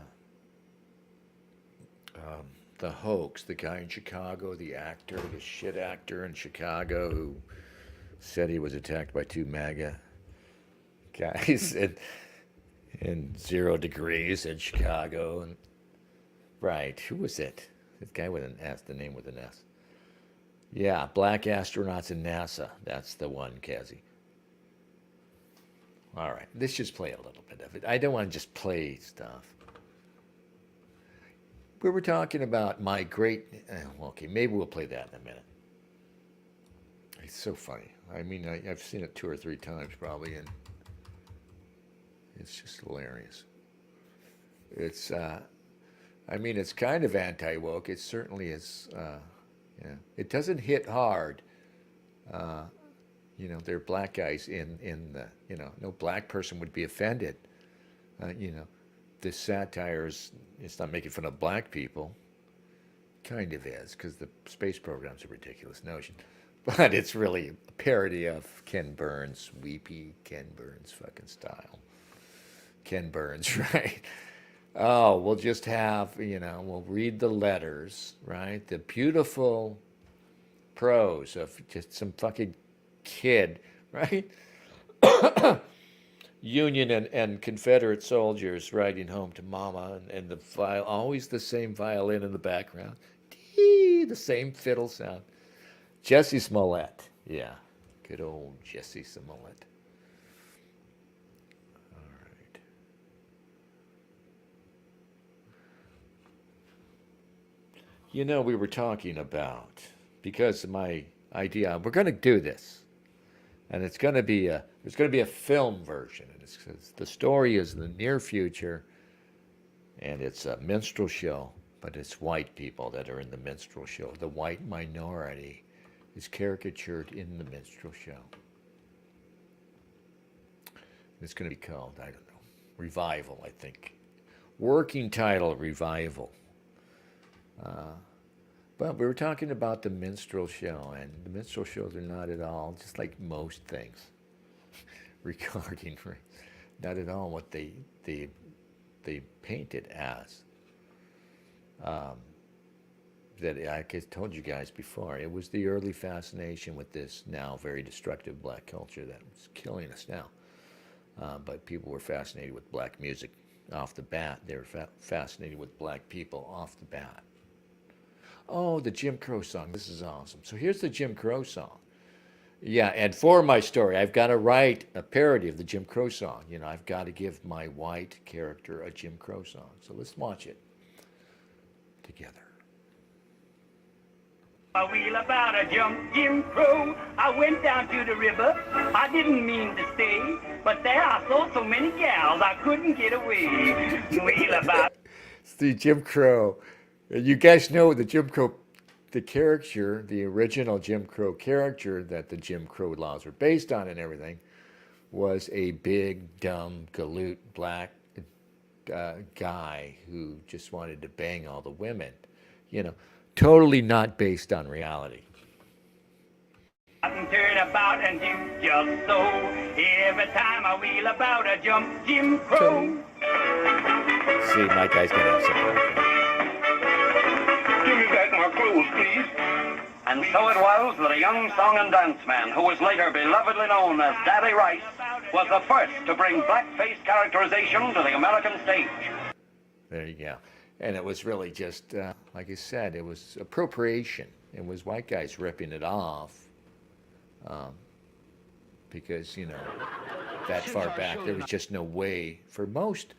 hoax. The guy in Chicago, the actor, the shit actor in Chicago who said he was attacked by 2 MAGA guys in 0 degrees in Chicago. And right, who was it? This guy with an S, the name with an S. Yeah, black astronauts in NASA. That's the one, Kazi. All right, let's just play a little bit of it. I don't want to just play stuff. We were talking about my great... okay, maybe we'll play that in a minute. It's so funny. I mean, I've seen it 2 or 3 times probably, and It's just hilarious. It's, I mean, it's kind of anti-woke. It certainly is, yeah. It doesn't hit hard. You know, there are black guys in the, you know, no black person would be offended. You know, this satire is, it's not making fun of black people. Kind of is, because the space program's a ridiculous notion. But it's really a parody of Ken Burns, weepy Ken Burns fucking style. Ken Burns, right? Oh, we'll just have, you know, we'll read the letters, right? The beautiful prose of just some fucking kid, right? Union and Confederate soldiers riding home to mama, and the always the same violin in the background. Dee, the same fiddle sound. Jesse Smollett. Yeah, good old Jesse Smollett. All right. You know, we were talking about, because of my idea, we're going to do this. And it's going to be there's going to be a film version. And the story is in the near future, and it's a minstrel show, but it's white people that are in the minstrel show. The white minority is caricatured in the minstrel show. It's going to be called, I don't know, Revival, I think. Working title, Revival. But we were talking about the minstrel show, and the minstrel shows are not at all, just like most things regarding race, not at all what they paint it as. That I told you guys before, it was the early fascination with this now very destructive black culture that was killing us now. But people were fascinated with black music off the bat. They were fascinated with black people off the bat. Oh, the Jim Crow song. This is awesome. So here's the Jim Crow song. Yeah, and for my story, I've got to write a parody of the Jim Crow song. You know, I've got to give my white character a Jim Crow song. So let's watch it together. A wheel about a Jim Crow. I went down to the river. I didn't mean to stay, but there I saw so many gals I couldn't get away. Wheel about. It's the Jim Crow. You guys know the Jim Crow, the character, the original Jim Crow character that the Jim Crow laws were based on and everything, was a big, dumb, galoot, black guy who just wanted to bang all the women. You know, totally not based on reality. Turn about and do just so. Every time I wheel about a Jim Crow. See, my guy's going to have something. Give me back my clothes, please. And so it was that a young song and dance man, who was later belovedly known as Daddy Rice, was the first to bring blackface characterization to the American stage. There you go. And it was really just, like I said, it was appropriation. It was white guys ripping it off. Because, you know, that far back, there was just no way for most.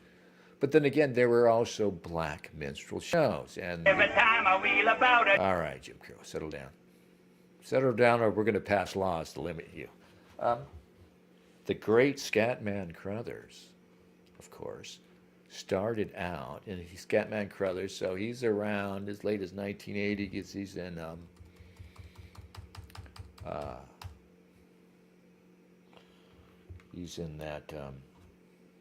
But then again, there were also black minstrel shows. And every time I wheel about it. All right, Jim Crow, settle down. Settle down, or we're going to pass laws to limit you. The great Scatman Crothers, of course, started out, and he's Scatman Crothers, so he's around as late as 1980 because he's in that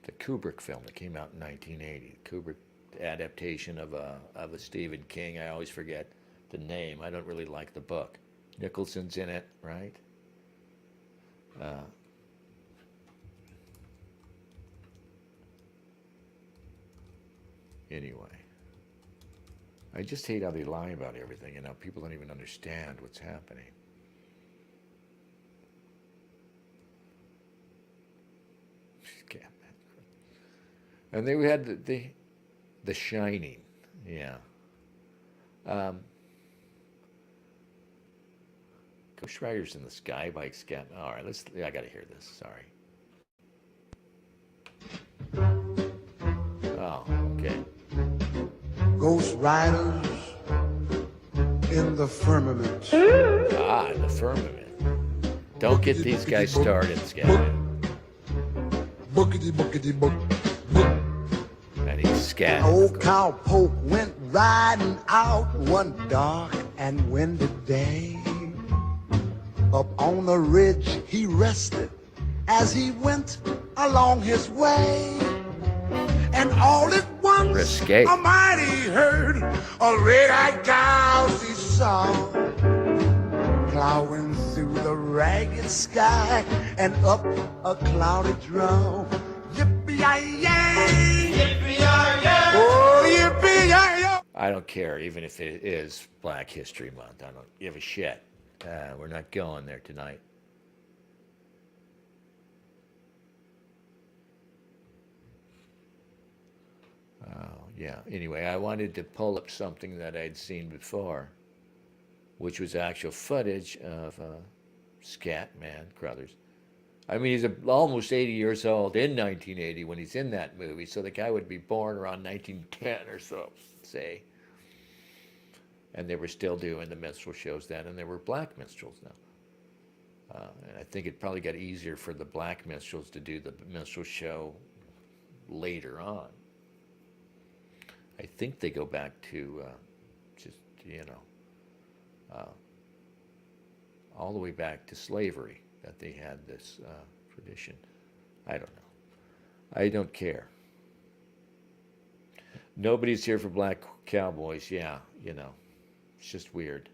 the Kubrick film that came out in 1980. The Kubrick adaptation of a Stephen King. I always forget the name. I don't really like the book. Nicholson's in it, right? Anyway, I just hate how they lie about everything, and how people don't even understand what's happening. And then we had the Shining, yeah. Ghost Riders in the Sky by Scat. All right, I got to hear this. Sorry. Oh, okay. Ghost riders in the firmament. Ah, in the firmament. Don't get these guys started, Scat. bookity bookity book, book. And he's scat. Old cowpoke went riding out one dark and windy day. Up on the ridge he rested as he went along his way. And all at once Risque. a mighty herd of red-eyed cows he saw, plowing through the ragged sky and up a cloudy draw. Yippee-yi-yay! Yippee-yi-yay! Oh, yippee-yi-yay! I don't care, even if it is Black History Month. I don't give a shit. We're not going there tonight. Oh, yeah. Anyway, I wanted to pull up something that I'd seen before, which was actual footage of Scat Man Crothers. I mean, he's almost 80 years old in 1980 when he's in that movie, so the guy would be born around 1910 or so, say. And they were still doing the minstrel shows then, and there were black minstrels now. And I think it probably got easier for the black minstrels to do the minstrel show later on. I think they go back to all the way back to slavery, that they had this tradition. I don't know. I don't care. Nobody's here for black cowboys. Yeah, it's just weird.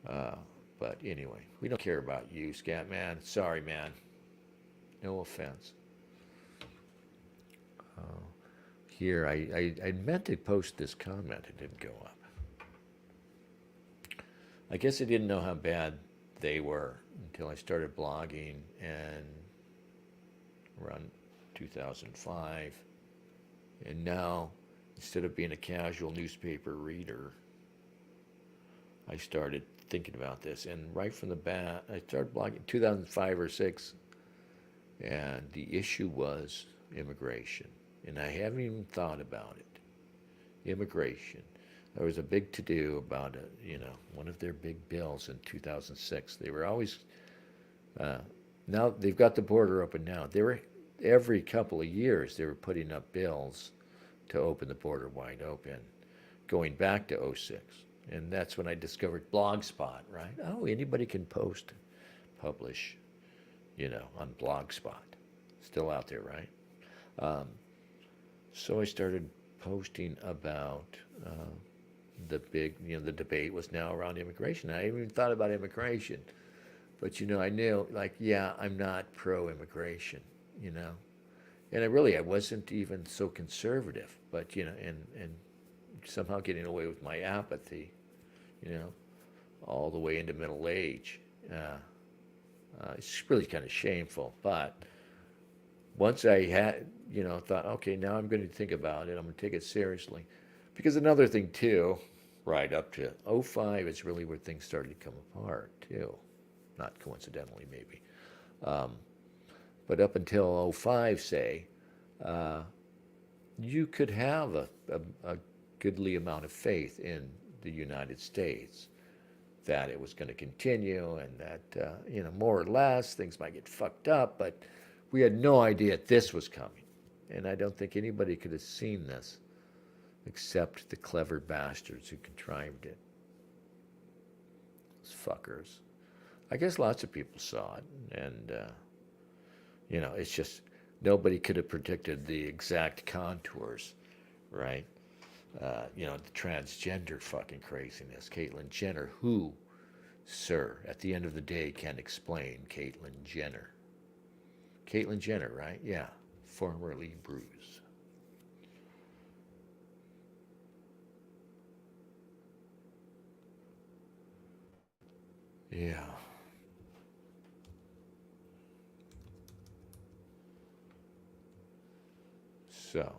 But anyway, we don't care about you, Scat Man. Sorry, man. No offense. Here, I meant to post this comment. It didn't go up. I guess I didn't know how bad they were until I started blogging and around 2005. And now, instead of being a casual newspaper reader, I started thinking about this. And right from the bat, I started blogging in 2005 or 6, and the issue was immigration. And I haven't even thought about it. Immigration. There was a big to-do about it, one of their big bills in 2006. They were always, now they've got the border open now. They were, every couple of years, they were putting up bills to open the border wide open, going back to 06. And that's when I discovered Blogspot, right? Oh, anybody can publish, on Blogspot. Still out there, right? So I started posting about the big, the debate was now around immigration. I haven't even thought about immigration. But, I knew, I'm not pro-immigration, And I wasn't even so conservative. But, and somehow getting away with my apathy, all the way into middle age. It's really kind of shameful. But once I had, thought, okay, now I'm going to think about it. I'm going to take it seriously. Because another thing, too, right up to 05 is really where things started to come apart, too. Not coincidentally, maybe. But up until 05, say, you could have a goodly amount of faith in the United States that it was going to continue and that, more or less things might get fucked up, but we had no idea this was coming. And I don't think anybody could have seen this except the clever bastards who contrived it. Those fuckers. I guess lots of people saw it, and, it's just nobody could have predicted the exact contours, right? The transgender fucking craziness. Caitlyn Jenner, who, sir, at the end of the day, can explain Caitlyn Jenner. Caitlyn Jenner, right? Yeah, formerly Bruce. Yeah. So,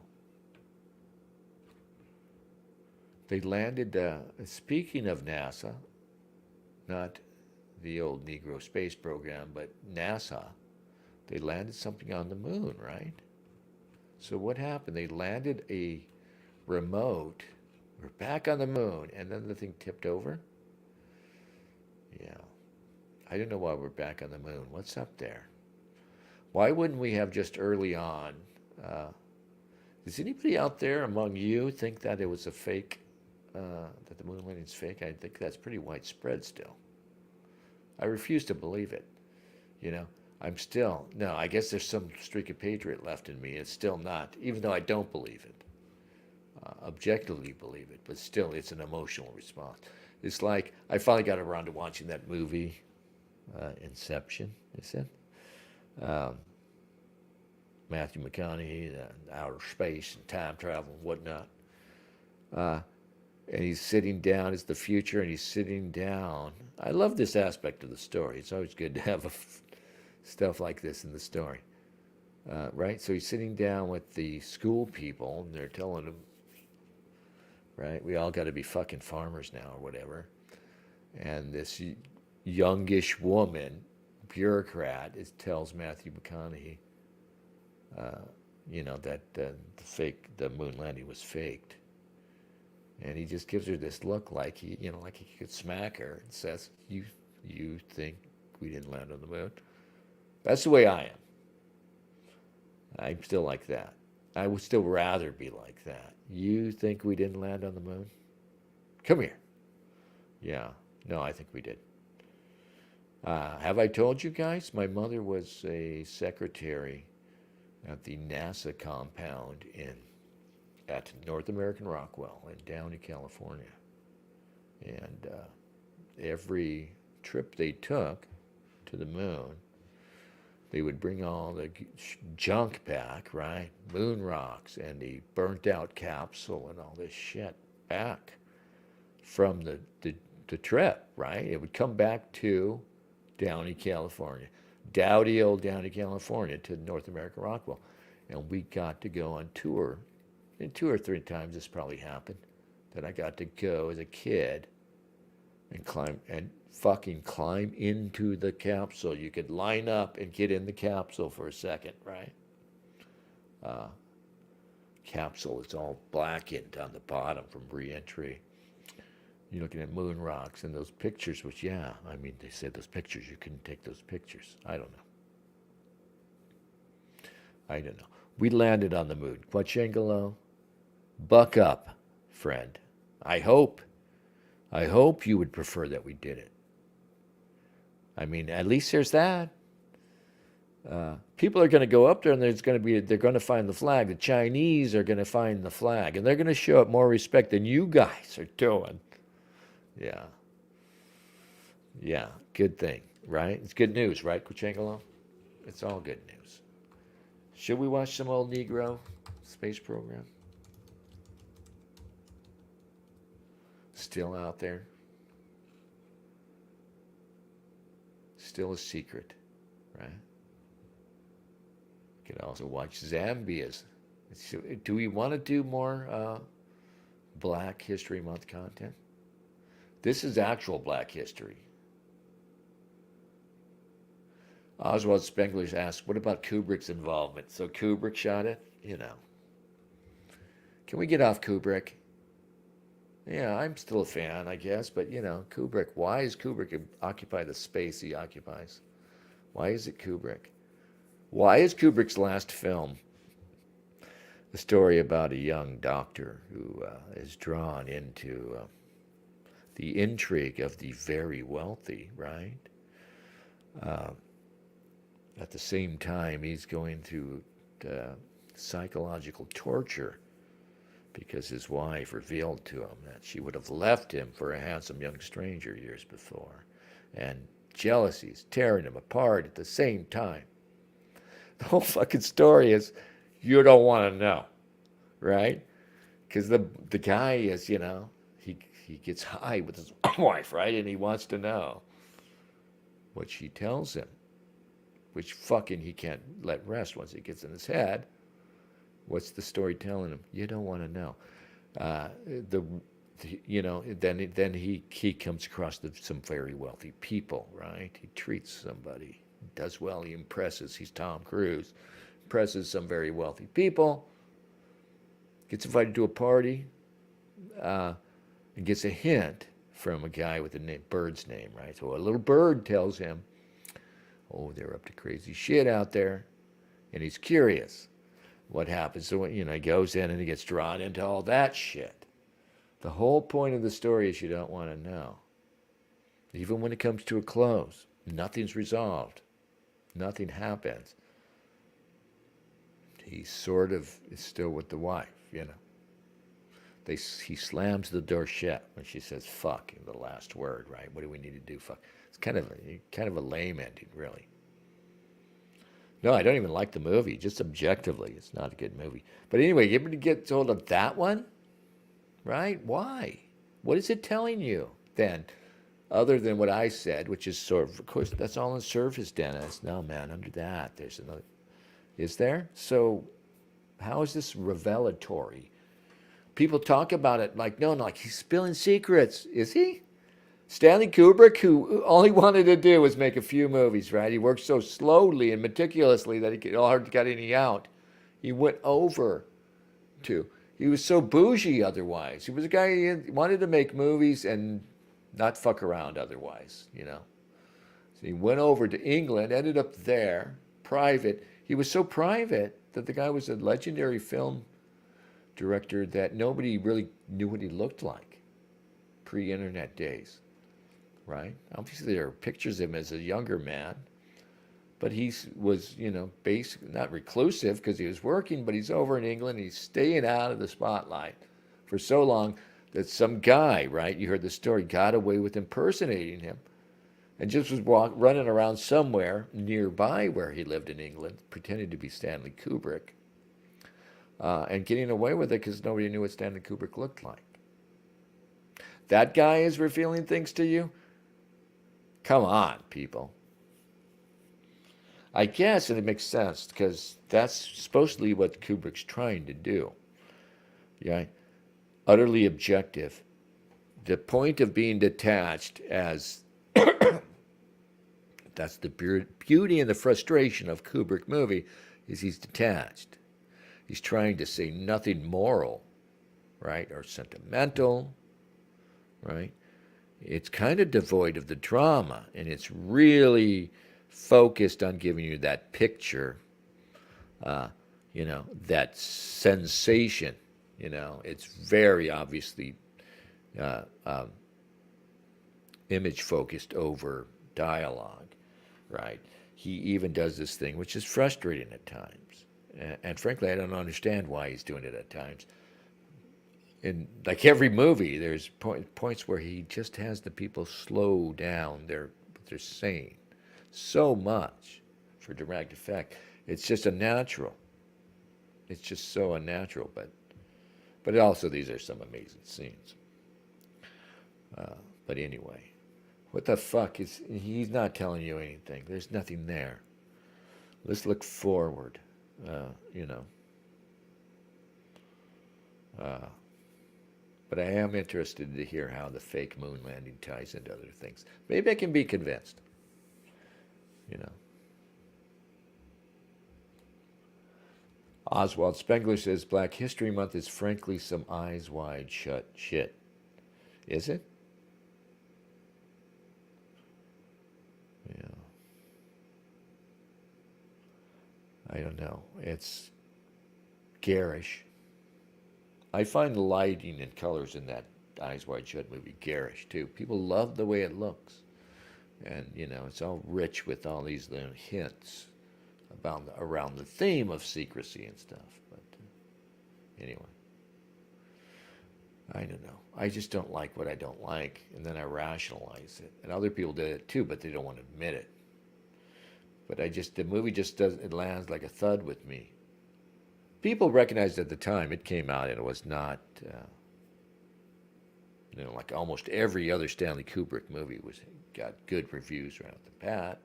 they landed, speaking of NASA, not the old Negro space program, but NASA, they landed something on the moon, right? So what happened? They landed a remote, we're back on the moon, and then the thing tipped over? Yeah. I don't know why we're back on the moon. What's up there? Why wouldn't we have just early on? Does anybody out there among you think that it was a fake, that the moon landing's fake? I think that's pretty widespread still. I refuse to believe it. You know, no, I guess there's some streak of patriot left in me. It's still not, even though I don't believe it, objectively believe it, but still it's an emotional response. It's like, I finally got around to watching that movie, Inception, is it? Matthew McConaughey, outer space and time travel and whatnot. And he's sitting down, it's the future, and he's sitting down. I love this aspect of the story. It's always good to have stuff like this in the story, right? So he's sitting down with the school people, and they're telling him, right, we all got to be fucking farmers now or whatever. And this youngish woman, bureaucrat, tells Matthew McConaughey, you know, that the moon landing was faked. And he just gives her this look like like he could smack her and says, you think we didn't land on the moon? That's the way I am. I'm still like that. I would still rather be like that. You think we didn't land on the moon? Come here. Yeah. No, I think we did. Have I told you guys? My mother was a secretary at the NASA compound at North American Rockwell in Downey, California. And every trip they took to the moon, they would bring all the junk back, right? Moon rocks and the burnt out capsule and all this shit back from the trip, right? It would come back to Downey, California. Dowdy old Downey, California to North American Rockwell. And we got to go on tour. And 2 or 3 times this probably happened, that I got to go as a kid and fucking climb into the capsule. You could line up and get in the capsule for a second, right? Capsule, it's all blackened on the bottom from re-entry. You're looking at moon rocks and those pictures, which, yeah, I mean, they said those pictures, you couldn't take those pictures. I don't know. We landed on the moon. Quachangalo, buck up, friend. I hope you would prefer that we did it. I mean, at least there's that. People are going to go up there and they're going to find the flag. The Chinese are going to find the flag, and they're going to show it more respect than you guys are doing. Yeah, good thing, right? It's good news, right, Quachangalo? It's all good news. Should we watch some old Negro space program? Still out there. Still a secret, right? You can also watch Zambia's. Do we want to do more Black History Month content? This is actual Black history. Oswald Spengler's asked, what about Kubrick's involvement? So Kubrick shot it? Can we get off Kubrick? Yeah, I'm still a fan, I guess, but Kubrick, why is Kubrick occupy the space he occupies? Why is it Kubrick? Why is Kubrick's last film a story about a young doctor who is drawn into the intrigue of the very wealthy, right? At the same time, he's going through psychological torture because his wife revealed to him that she would have left him for a handsome young stranger years before. And jealousy's tearing him apart at the same time. The whole fucking story is, you don't want to know, right? Because the guy is, he gets high with his wife, right? And he wants to know what she tells him, which fucking he can't let rest once it gets in his head. What's the story telling him? You don't want to know. Then he comes across some very wealthy people, right? He treats somebody, does well, he impresses. He's Tom Cruise, impresses some very wealthy people, gets invited to a party, and gets a hint from a guy with a bird's name, right? So a little bird tells him, oh, they're up to crazy shit out there. and he's curious what happens. So, he goes in and he gets drawn into all that shit. The whole point of the story is you don't want to know. Even when it comes to a close, nothing's resolved. Nothing happens. He sort of is still with the wife, He slams the door shut when she says fuck in the last word, right? What do we need to do? Fuck. It's kind of a lame ending, really. No, I don't even like the movie. Just objectively, it's not a good movie. But anyway, you ever get hold of that one? Right? Why? What is it telling you then? Other than what I said, which is sort of course, that's all on surface, Dennis. No, man, under that, there's another. Is there? So how is this revelatory? People talk about it like, no, like he's spilling secrets. Is he? Stanley Kubrick, who all he wanted to do was make a few movies, right? He worked so slowly and meticulously that he hardly got any out. He went over to. He was so bougie otherwise. He was a guy who wanted to make movies and not fuck around otherwise, So he went over to England, ended up there, private. He was so private that the guy was a legendary film director that nobody really knew what he looked like pre-internet days, right? Obviously there are pictures of him as a younger man, but he was, basically not reclusive because he was working, but he's over in England. He's staying out of the spotlight for so long that some guy, right, you heard the story, got away with impersonating him and just was running around somewhere nearby where he lived in England, pretending to be Stanley Kubrick, and getting away with it because nobody knew what Stanley Kubrick looked like. That guy is revealing things to you? Come on, people. I guess, and it makes sense, because that's supposedly what Kubrick's trying to do. Yeah, utterly objective. The point of being detached as that's the beauty and the frustration of Kubrick movie is he's detached. He's trying to say nothing moral, right, or sentimental, right? It's kind of devoid of the drama, and it's really focused on giving you that picture, that sensation. It's very obviously image focused over dialogue, right? He even does this thing, which is frustrating at times. And frankly, I don't understand why he's doing it at times. In like every movie, there's points where he just has the people slow down what they're saying so much for dramatic effect. It's just unnatural. It's just so unnatural, but also these are some amazing scenes. But anyway, what the fuck he's not telling you anything. There's nothing there. Let's look forward, but I am interested to hear how the fake moon landing ties into other things. Maybe I can be convinced. Oswald Spengler says Black History Month is frankly some eyes wide shut shit. Is it? Yeah. I don't know. It's garish. I find the lighting and colors in that Eyes Wide Shut movie garish too. People love the way it looks. And, it's all rich with all these little hints around the theme of secrecy and stuff. But anyway, I don't know. I just don't like what I don't like, and then I rationalize it. And other people did it too, but they don't want to admit it. But the movie just doesn't, it lands like a thud with me. People recognized at the time it came out, and it was not, like almost every other Stanley Kubrick movie got good reviews right off the bat.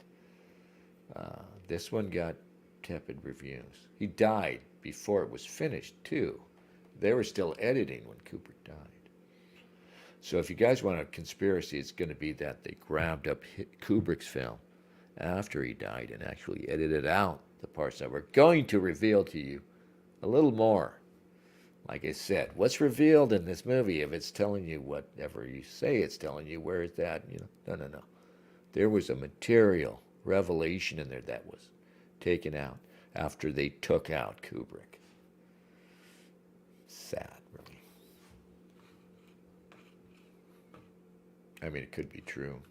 This one got tepid reviews. He died before it was finished, too. They were still editing when Kubrick died. So if you guys want a conspiracy, it's going to be that they grabbed up Kubrick's film after he died and actually edited out the parts that were going to reveal to you a little more. Like I said, what's revealed in this movie, if it's telling you whatever you say it's telling you, where is that? No. There was a material revelation in there that was taken out. after they took out Kubrick. Sad, really. I mean, it could be true.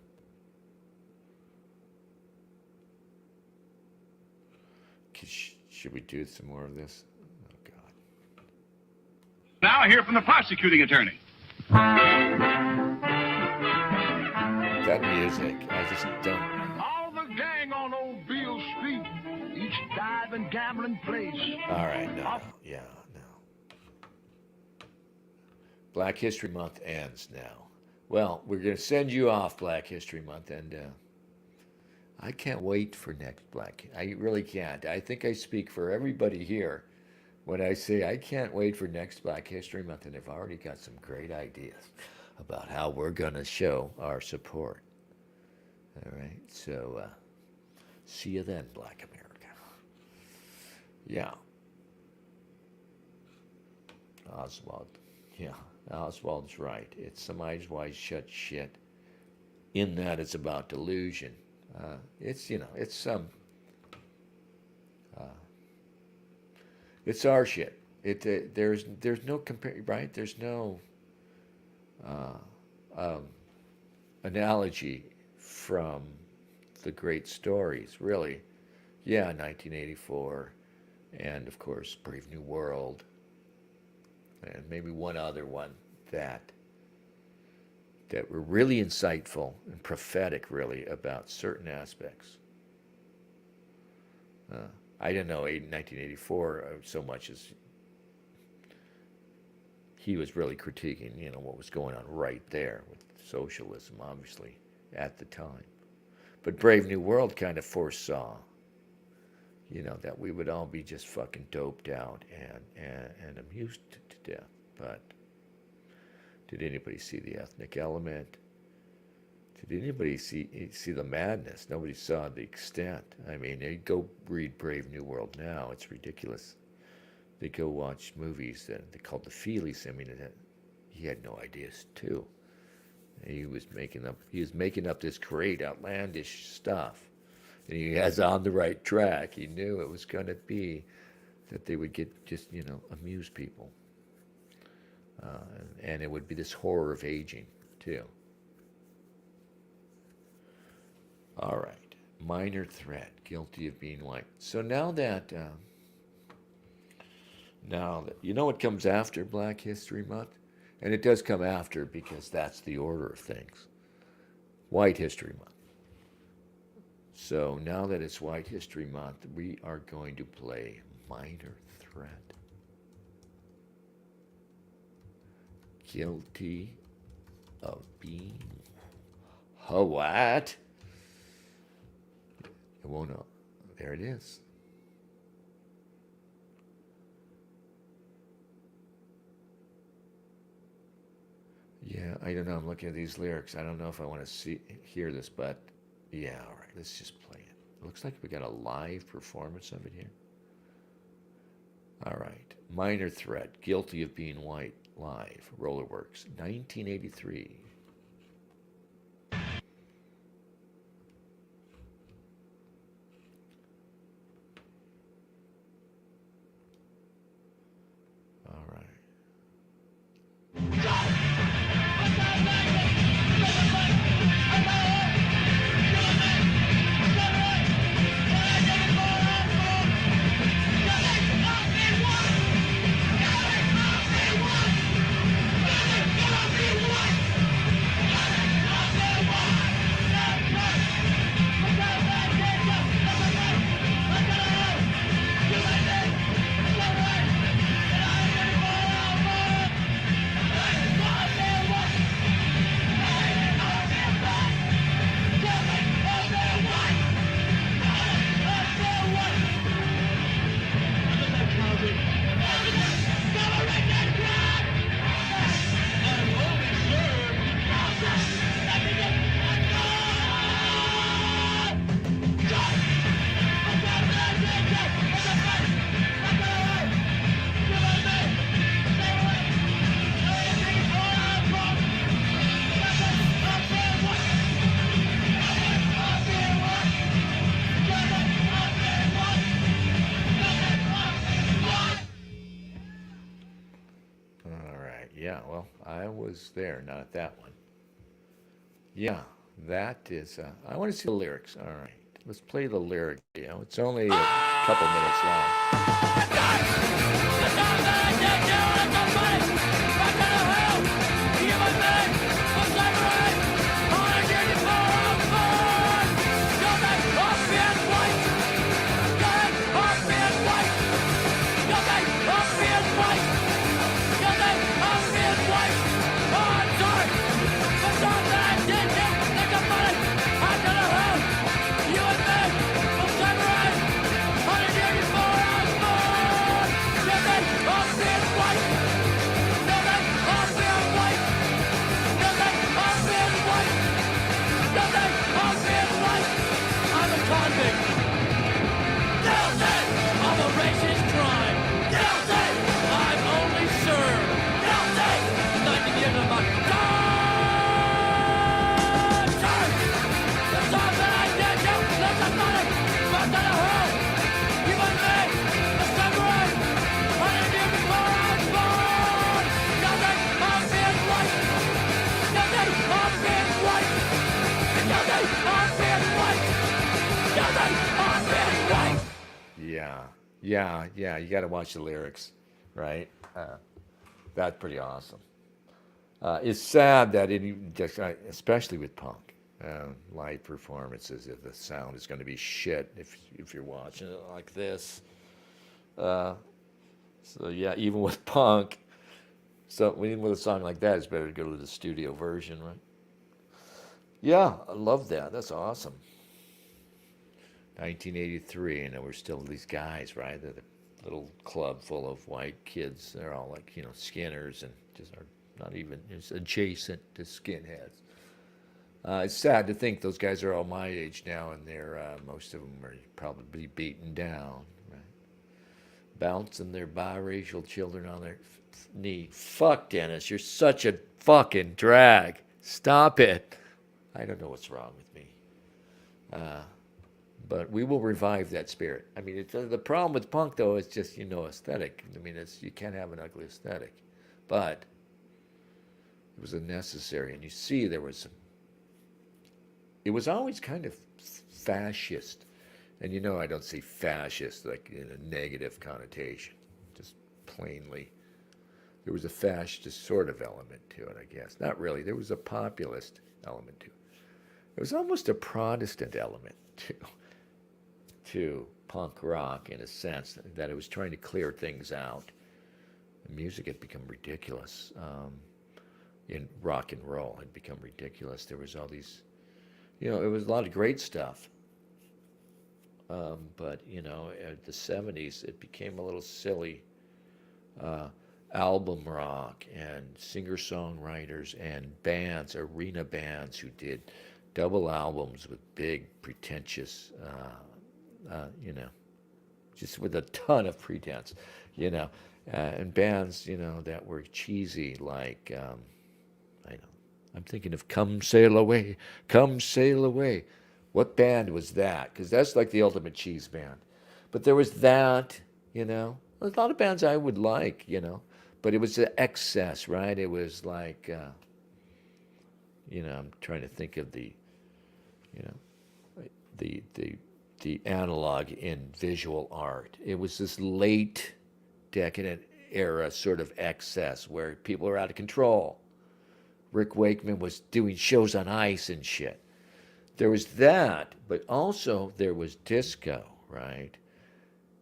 Should we do some more of this? Oh, God. Now I hear from the prosecuting attorney. That music, I just don't... All the gang on old Beale Street, each diving, gambling place. All right, no. Black History Month ends now. Well, we're going to send you off, Black History Month, and I can't wait for next Black. I really can't. I think I speak for everybody here when I say I can't wait for next Black History Month, and I've already got some great ideas about how we're going to show our support. All right, so see you then, Black America. Yeah. Oswald's right. It's some eyes wide shut shit. In that it's about delusion. It's it's our shit. There's no compare, right? There's no analogy from the great stories, really. Yeah, 1984, and of course Brave New World, and maybe one other one that were really insightful and prophetic, really, about certain aspects. I didn't know 1984 so much as he was really critiquing, what was going on right there with socialism, obviously, at the time. But Brave New World kind of foresaw, that we would all be just fucking doped out and amused to death. But did anybody see the ethnic element? Did anybody see the madness? Nobody saw the extent. I mean, they go read Brave New World now. It's ridiculous. They go watch movies that they called the Feelies. I mean, he had no ideas too. He was making up this great outlandish stuff, and he was on the right track. He knew it was going to be that they would get just amuse people, and it would be this horror of aging too. All right, minor threat, guilty of being white. So now that you know what comes after Black History Month, and it does come after because that's the order of things. White History Month. So now that it's White History Month, we are going to play Minor Threat. Guilty of being what? It won't know. There it is. Yeah, I don't know. I'm looking at these lyrics. I don't know if I want to hear this, but yeah, all right. Let's just play it. It looks like we got a live performance of it here. All right. Minor Threat, Guilty of Being White, live, Rollerworks, 1983. All right. Yeah, well, I was there, not at that one. Yeah, that is. I want to see the lyrics. All right, let's play the lyric. It's only a couple minutes long. Yeah. You got to watch the lyrics, right? That's pretty awesome. It's sad that especially with punk, live performances, if the sound is going to be shit if you're watching it like this. So yeah, even with punk, even with a song like that, it's better to go to the studio version, right? Yeah, I love that. That's awesome. 1983, and there were still these guys, right? The little club full of white kids. They're all like, skinners and just are not even just adjacent to skinheads. It's sad to think those guys are all my age now, and most of them are probably beaten down, right? Bouncing their biracial children on their knee. Fuck, Dennis, you're such a fucking drag. Stop it. I don't know what's wrong with me. But we will revive that spirit. I mean, the problem with punk, though, is just, aesthetic. I mean, you can't have an ugly aesthetic. But it was unnecessary. And you see it was always kind of fascist. And I don't say fascist like in a negative connotation. Just plainly. There was a fascist sort of element to it, I guess. Not really. There was a populist element to it. There was almost a Protestant element to punk rock, in a sense, that it was trying to clear things out. The music had become ridiculous. In rock and roll had become ridiculous. There was all these, it was a lot of great stuff. But, at the 70s, it became a little silly. Album rock and singer-songwriters and bands, arena bands who did double albums with big, pretentious, just with a ton of pretense, and bands, that were cheesy, like, I'm thinking of Come Sail Away, Come Sail Away. What band was that? Because that's like the ultimate cheese band. But there was that, a lot of bands I would like, but it was the excess, right? It was like, I'm trying to think of the analog in visual art. It was this late decadent era sort of excess where people are out of control. Rick Wakeman was doing shows on ice and shit. There was that, but also there was disco, right?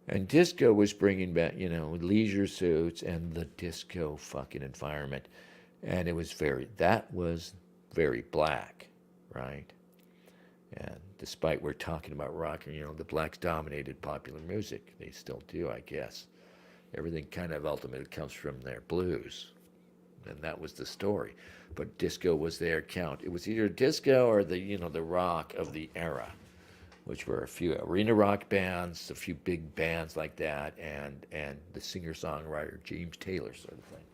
And disco was bringing back, leisure suits and the disco fucking environment. And that was very black, right? And despite we're talking about rock, the blacks dominated popular music. They still do, I guess. Everything kind of ultimately comes from their blues. And that was the story. But disco was their count. It was either disco or the rock of the era, which were a few arena rock bands, a few big bands like that, and the singer-songwriter James Taylor sort of thing.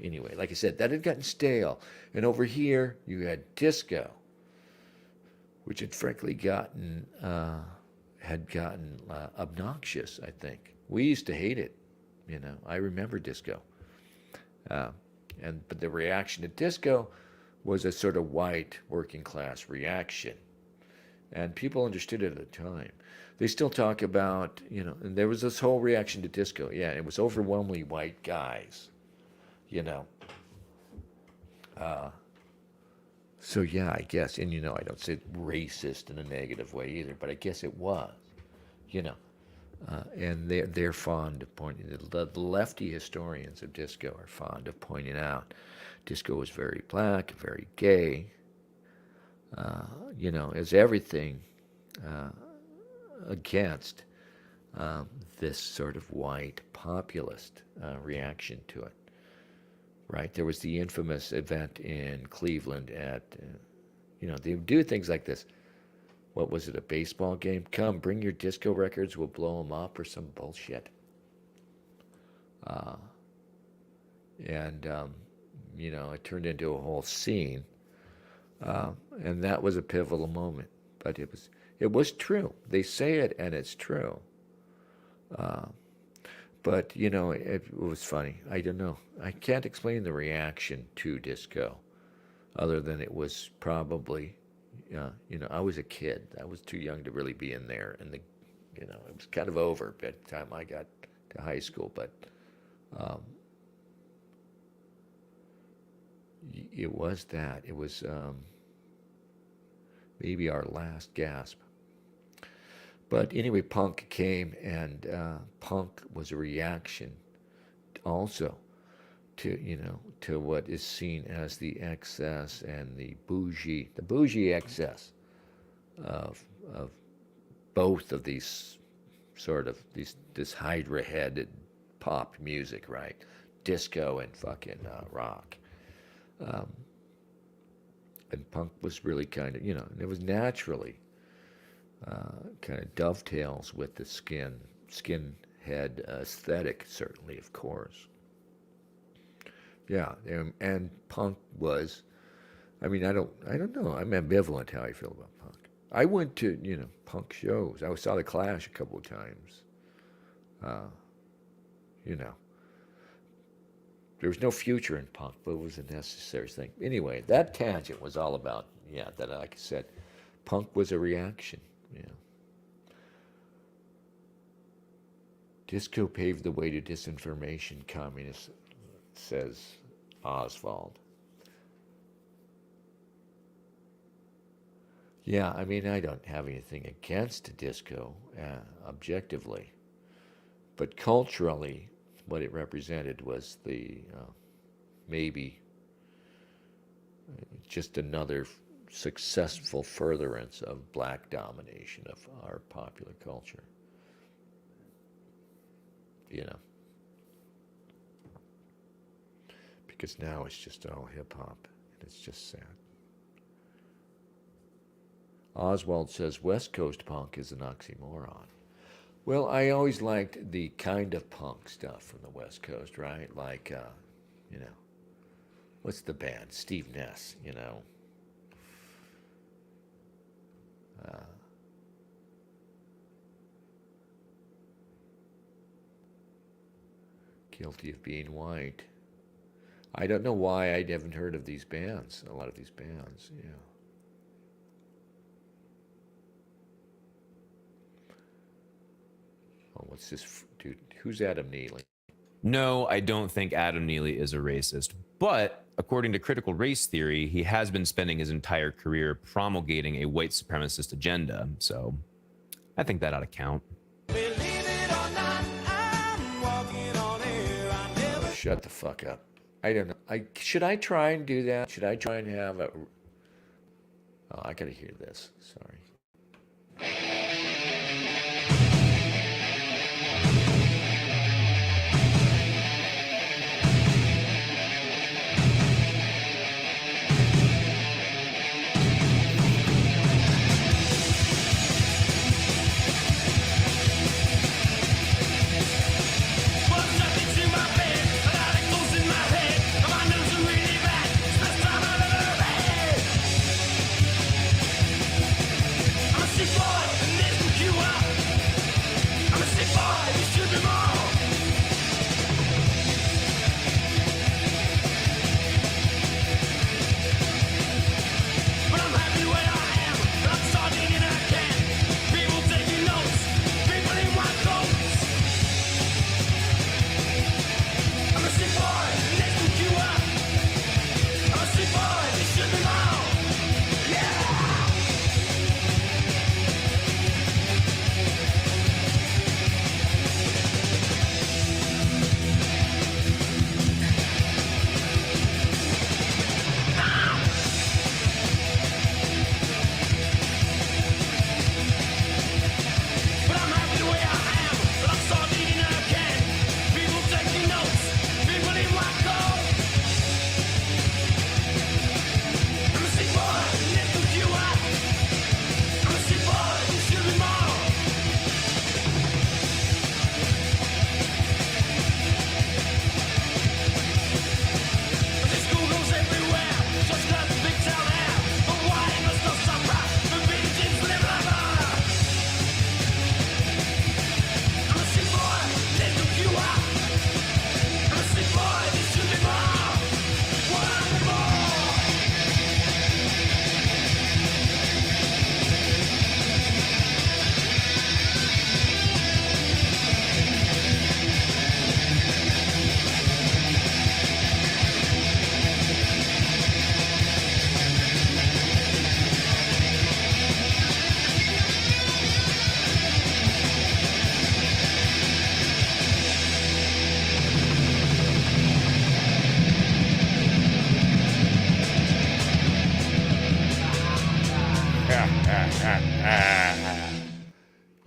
Anyway, like I said, that had gotten stale. And over here, you had disco, which had frankly gotten obnoxious, I think. We used to hate it, I remember disco. But the reaction to disco was a sort of white working class reaction, and people understood it at the time. They still talk about, and there was this whole reaction to disco. Yeah, it was overwhelmingly white guys, So yeah, I guess, and I don't say racist in a negative way either, but I guess it was, and they're fond of pointing. The lefty historians of disco are fond of pointing out, disco was very black, very gay. As everything against this sort of white populist reaction to it. Right, there was the infamous event in Cleveland at, they would do things like this. What was it, a baseball game? Come, bring your disco records, we'll blow them up, or some bullshit. It turned into a whole scene, and that was a pivotal moment. But it was true. They say it, and it's true. But, it was funny. I don't know. I can't explain the reaction to disco other than it was probably, I was a kid. I was too young to really be in there. And, it was kind of over by the time I got to high school. But it was that. It was maybe our last gasp. But anyway, punk came, and punk was a reaction also to what is seen as the excess and the bougie excess of both of these sort of this hydra-headed pop music, right? Disco and fucking rock. And punk was really kind of, it was naturally kind of dovetails with the skinhead aesthetic, certainly, of course. Yeah, and punk was, I don't know. I'm ambivalent how I feel about punk. I went to, punk shows. I saw the Clash a couple of times. There was no future in punk, but it was a necessary thing. Anyway, that tangent was all about, that, like I said, punk was a reaction. Disco paved the way to disinformation, communist, says Oswald. Yeah, I don't have anything against disco, objectively. But culturally, what it represented was the, maybe, just another successful furtherance of black domination of our popular culture. Because now it's just all hip-hop, and it's just sad. Oswald says West Coast punk is an oxymoron. Well, I always liked the kind of punk stuff from the West Coast, right? Like, what's the band? Steve Ness, Guilty of Being White. I don't know why I haven't heard of these bands, a lot of these bands, Oh, what's this dude? Who's Adam Neely? No, I don't think Adam Neely is a racist. But according to critical race theory, he has been spending his entire career promulgating a white supremacist agenda. So I think that ought to count. Shut the fuck up. I don't know. Should I try and do that? Should I try and have a... Oh, I gotta hear this. Sorry.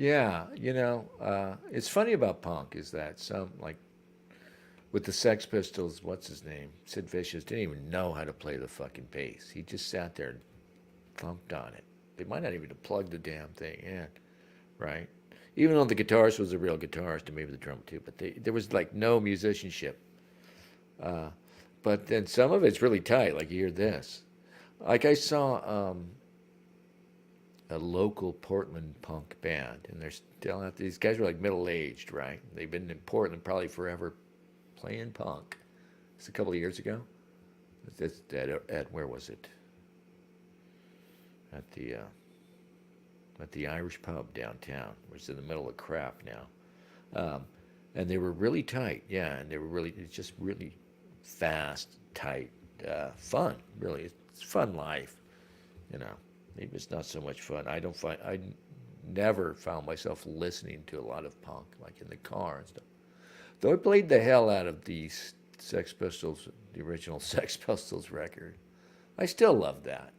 Yeah, it's funny about punk is that some, like, with the Sex Pistols, what's his name? Sid Vicious didn't even know how to play the fucking bass. He just sat there and thumped on it. They might not even have plugged the damn thing in, right? Even though the guitarist was a real guitarist and maybe the drummer too, but there was like no musicianship. But then some of it's really tight, like you hear this. Like I saw a local Portland punk band, and they're still out. These guys are like middle-aged, right? They've been in Portland probably forever playing punk. It's a couple of years ago. At where was it? At the Irish pub downtown, which is in the middle of crap now. And they were really tight, yeah, and they were really, it's just really fast, tight, fun, really. It's fun life, Maybe it's not so much fun. I never found myself listening to a lot of punk, like in the car and stuff. Though I played the hell out of the Sex Pistols, the original Sex Pistols record. I still love that.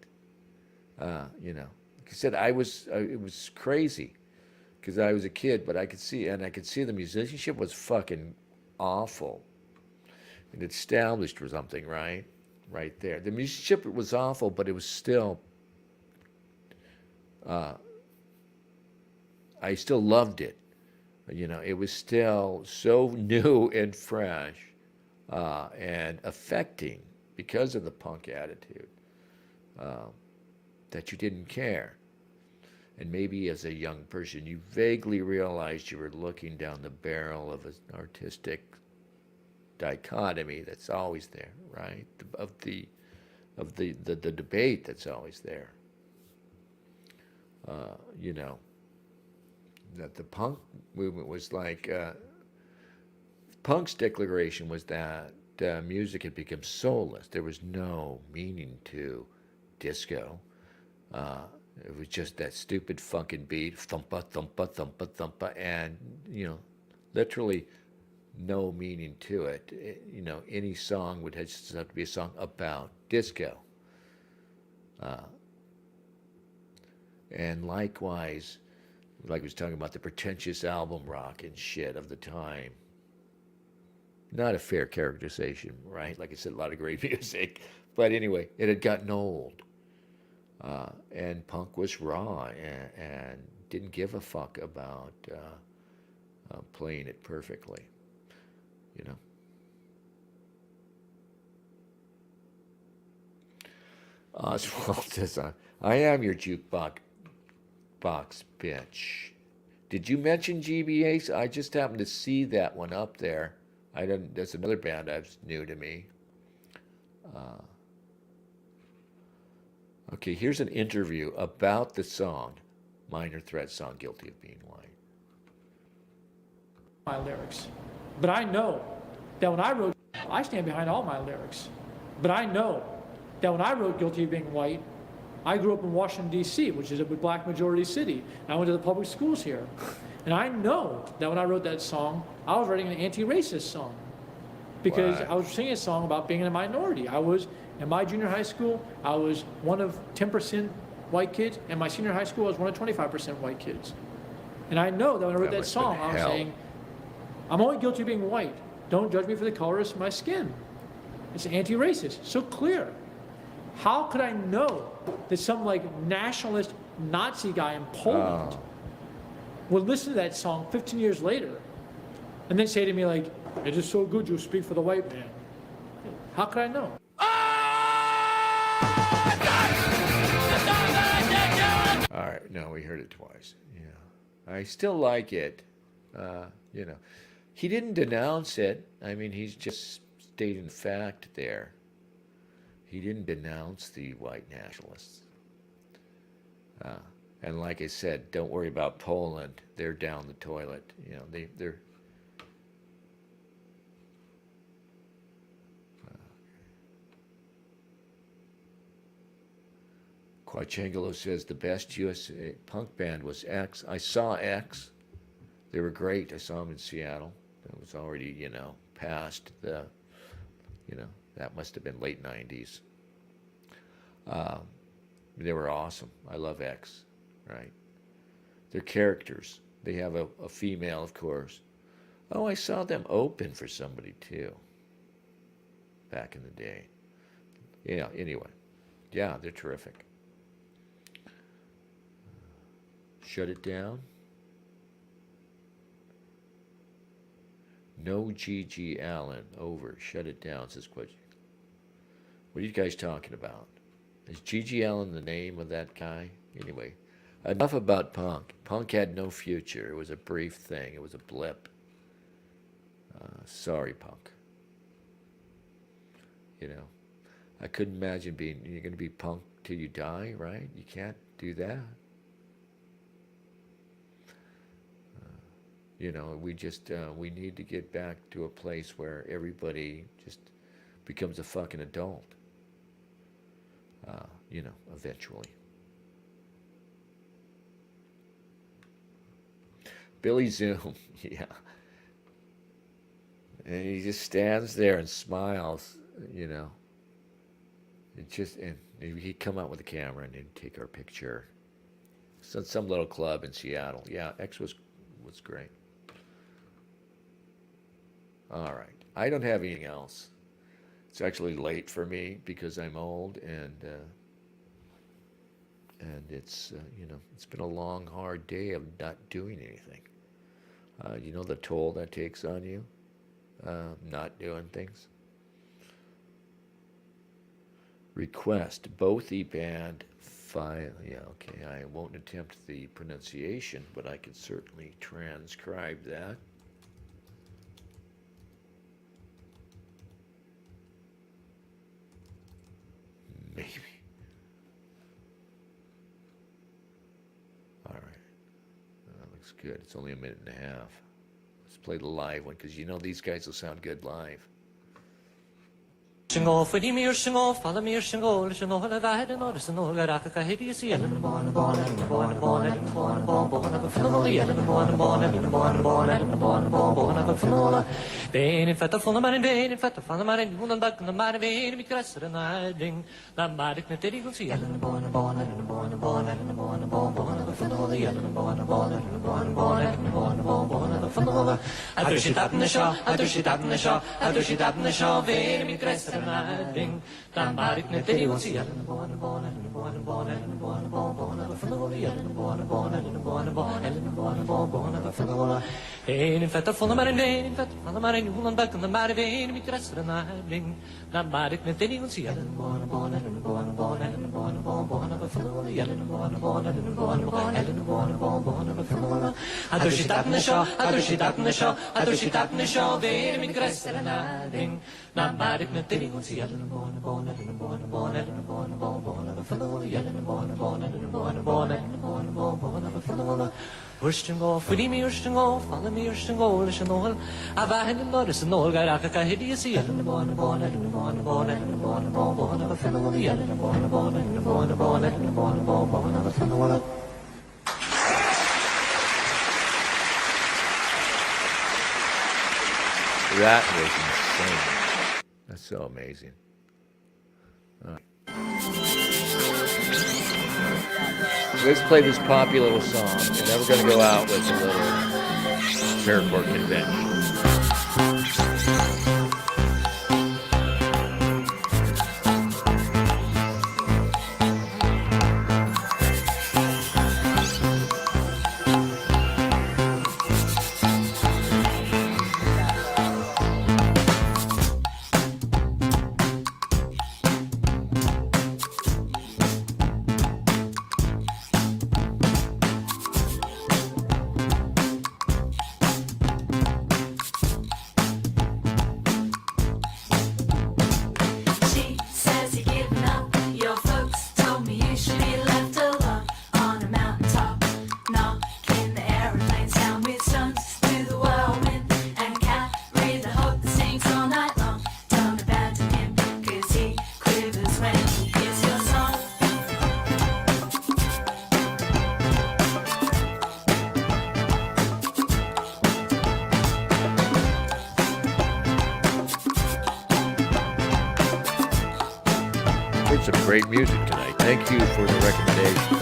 Like I said, it was crazy because I was a kid, but I could see the musicianship was fucking awful. It established or something, right? Right there. The musicianship was awful, but it was still, I still loved it. It was still so new and fresh and affecting because of the punk attitude that you didn't care. And maybe as a young person, you vaguely realized you were looking down the barrel of an artistic dichotomy that's always there, right? Of the debate that's always there. That the punk movement was like, punk's declaration was that music had become soulless. There was no meaning to disco. It was just that stupid fucking beat, thumpa, thumpa, thumpa, thumpa, and, literally no meaning to it. Any song would just have to be a song about disco. And likewise, like I was talking about the pretentious album rock and shit of the time. Not a fair characterization, right? Like I said, a lot of great music. But anyway, it had gotten old. And punk was raw and didn't give a fuck about playing it perfectly, Oswald says, I am your jukebox bitch. Did you mention GBAs? I just happened to see that one up there. There's another band that's new to me. Okay, here's an interview about the song, Minor Threat song, Guilty of Being White. My lyrics. But I know that when I wrote, I stand behind all my lyrics. But I know that when I wrote Guilty of Being White, I grew up in Washington, D.C., which is a black majority city. And I went to the public schools here. And I know that when I wrote that song, I was writing an anti-racist song. Because I was singing a song about being in a minority. In my junior high school, I was one of 10% white kids. In my senior high school, I was one of 25% white kids. And I know that when I wrote that song, I was saying, I'm only guilty of being white. Don't judge me for the color of my skin. It's anti-racist, so clear. How could I know that some nationalist Nazi guy in Poland would listen to that song 15 years later and then say to me it is so good you speak for the white man? How could I know? All right, no, we heard it twice. Yeah, I still like it. He didn't denounce it. I mean, he's just stating fact there. He didn't denounce the white nationalists. And like I said, don't worry about Poland. They're down the toilet. They're. Quachangelo says the best U.S. punk band was X. I saw X. They were great. I saw them in Seattle. It was already, past the, that must have been late 90s. They were awesome. I love X, right? They're characters. They have a female, of course. Oh, I saw them open for somebody too. Back in the day. Yeah, anyway. Yeah, they're terrific. Shut it down. No G.G. Allen. Over. Shut it down, says question. What are you guys talking about? Is G.G. Allen the name of that guy? Anyway, enough about punk. Punk had no future. It was a brief thing. It was a blip. Sorry, punk. You know, I couldn't imagine you're going to be punk till you die, right? You can't do that. You know, we need to get back to a place where everybody just becomes a fucking adult. You know, eventually. Billy Zoom, yeah. And he just stands there and smiles, you know. And he'd come out with a camera and he'd take our picture. So some little club in Seattle. Yeah, X was great. All right. I don't have anything else. It's actually late for me because I'm old and it's, you know, it's been a long, hard day of not doing anything. You know the toll that takes on you, not doing things. Request both band file. Yeah, okay. I won't attempt the pronunciation, but I can certainly transcribe that. Maybe. All right. That looks good. It's only a minute and a half. Let's play the live one because you know these guys will sound good live. Shingo, Freddy Mir Shingo, Father Mir Shingo, Shingo, Halaga, and Otis, and Olga, Hidis, and the born, and the born, and the born, of a family, and the born, and the born, and the born, of a family. Vain in fat of Fulman and Vain in fat of Fulman and Hunanbuck and the man of Vain, and Cressor and I ding, the Matic Natty will see, and the born, and the born, and the born, of a family, and the born, and the born, of a family. I do she tap in the shaw, I do she tap in the shaw, I do she tap in the shaw, Vain, and Cressor. Ding, Dan Barik Netty will see it in the born, and the born, and the born, of a family, and the born, and the born, and the born, of a family. Vain in fat of Fulman and Vain in fat of Fulman and Hunanbuck and the Mary Vain, and Cressor and I ding, Dan Barik Netty will see it in the born, and the born, and the born, of a family, and the born, and the born, and the born, of a family. I do she tap in the shaw, I do she tap in the shaw, I do she tap in the shaw, Vain, and Cressor and I ding, Dan Barik Netty. See it in the born, and the born, and the born, of a family, and the born, and the born, of a family. Urstingo, Fudi me Urstingo, follow me Urstingo, Lishanol. I've had him notice and all Garaka Hidi, see it in the born, and the born, and the born, of a family, and the born, and the born, of a family. That was insane. That's so amazing. Let's play this popular little song, and then we're going to go out with a little paracord convention. Some great music tonight. Thank you for the recommendation.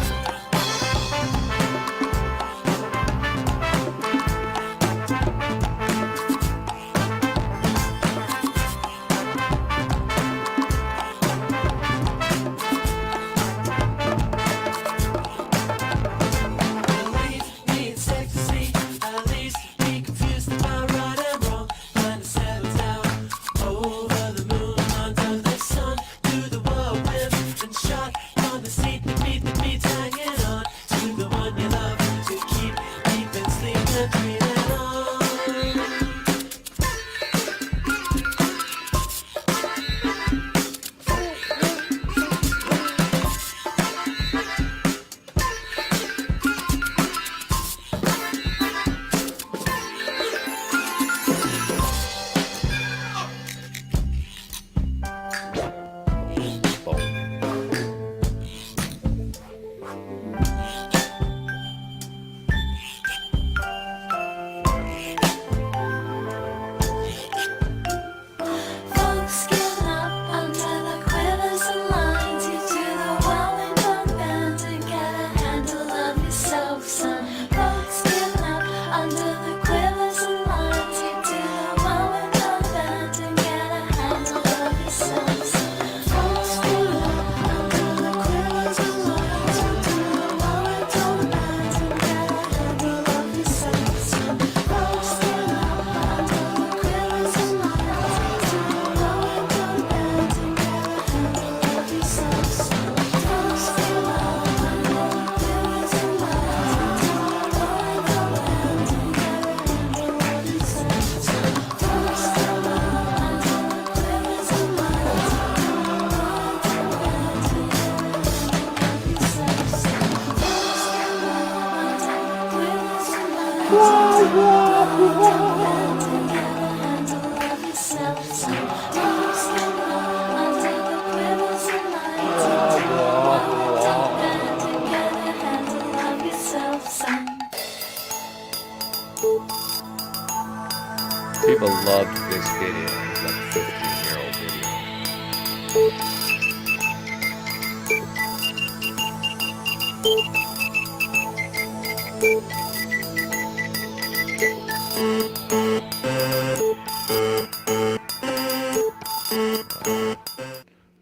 People loved this video. It's like a 15-year-old video.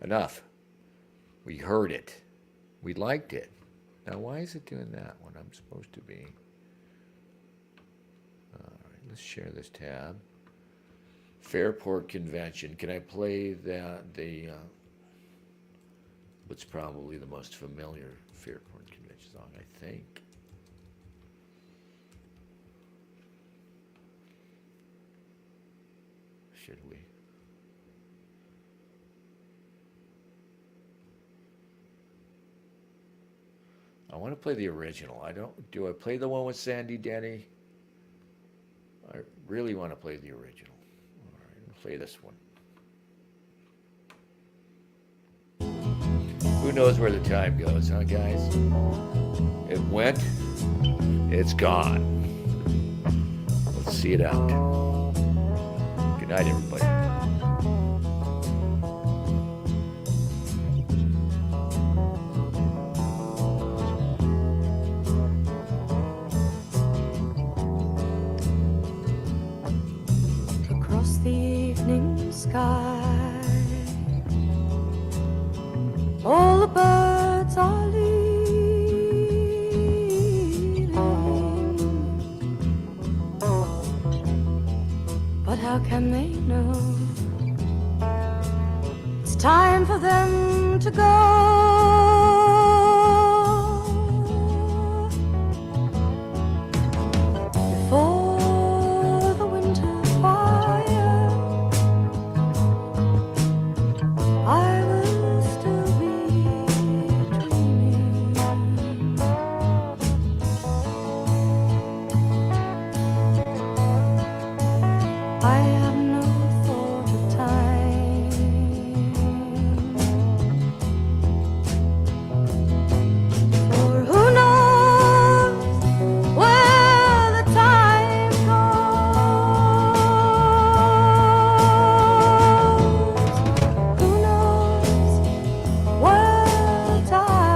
Enough. We heard it. We liked it. Now, why is it doing that when I'm supposed to be? All right, let's share this tab. Fairport Convention. Can I play what's probably the most familiar Fairport Convention song, I think. Should we? I want to play the original. Do I play the one with Sandy Denny? I really want to play the original. All right, I'll play this one. Who knows where the time goes, huh, guys? It went, it's gone. Let's see it out. Good night, everybody. Across the evening sky, all the birds are leaving, but how can they know it's time for them to go? Before the winter fire, I will still be dreaming. I have no thought of time, for who knows where the time goes? Who knows where the time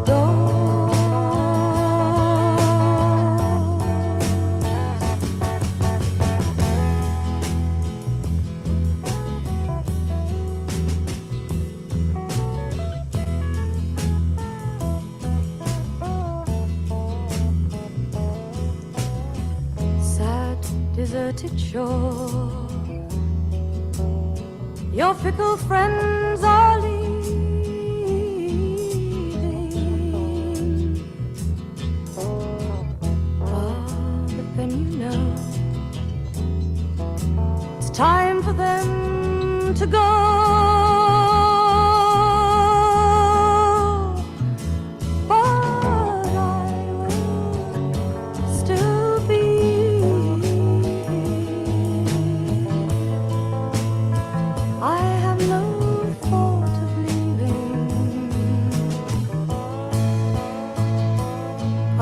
goes? Sad, deserted shore, your fickle friends are leaving. But then you know it's time for them to go. But I will still be. I have no thought of leaving. I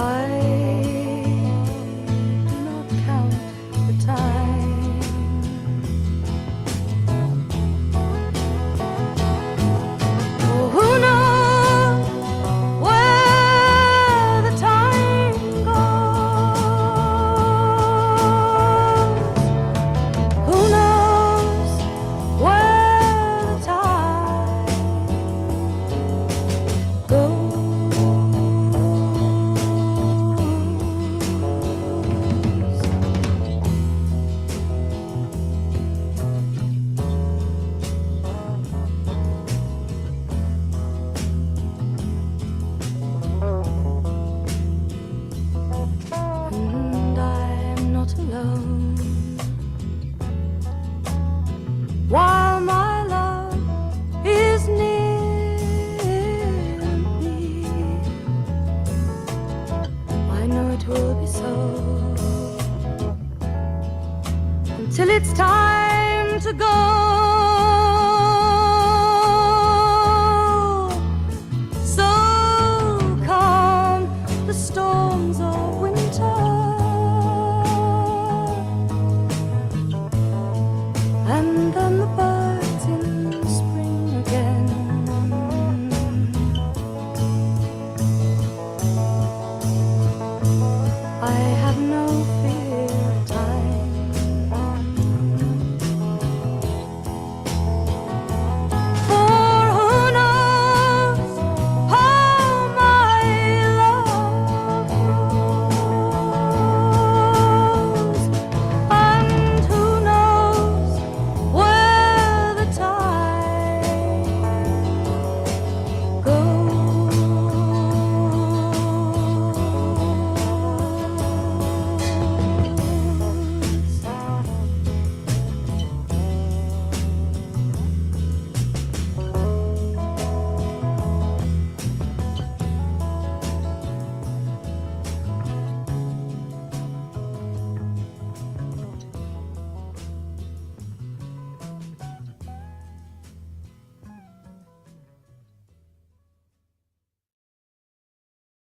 do not count the time. me so. Until it's time to go.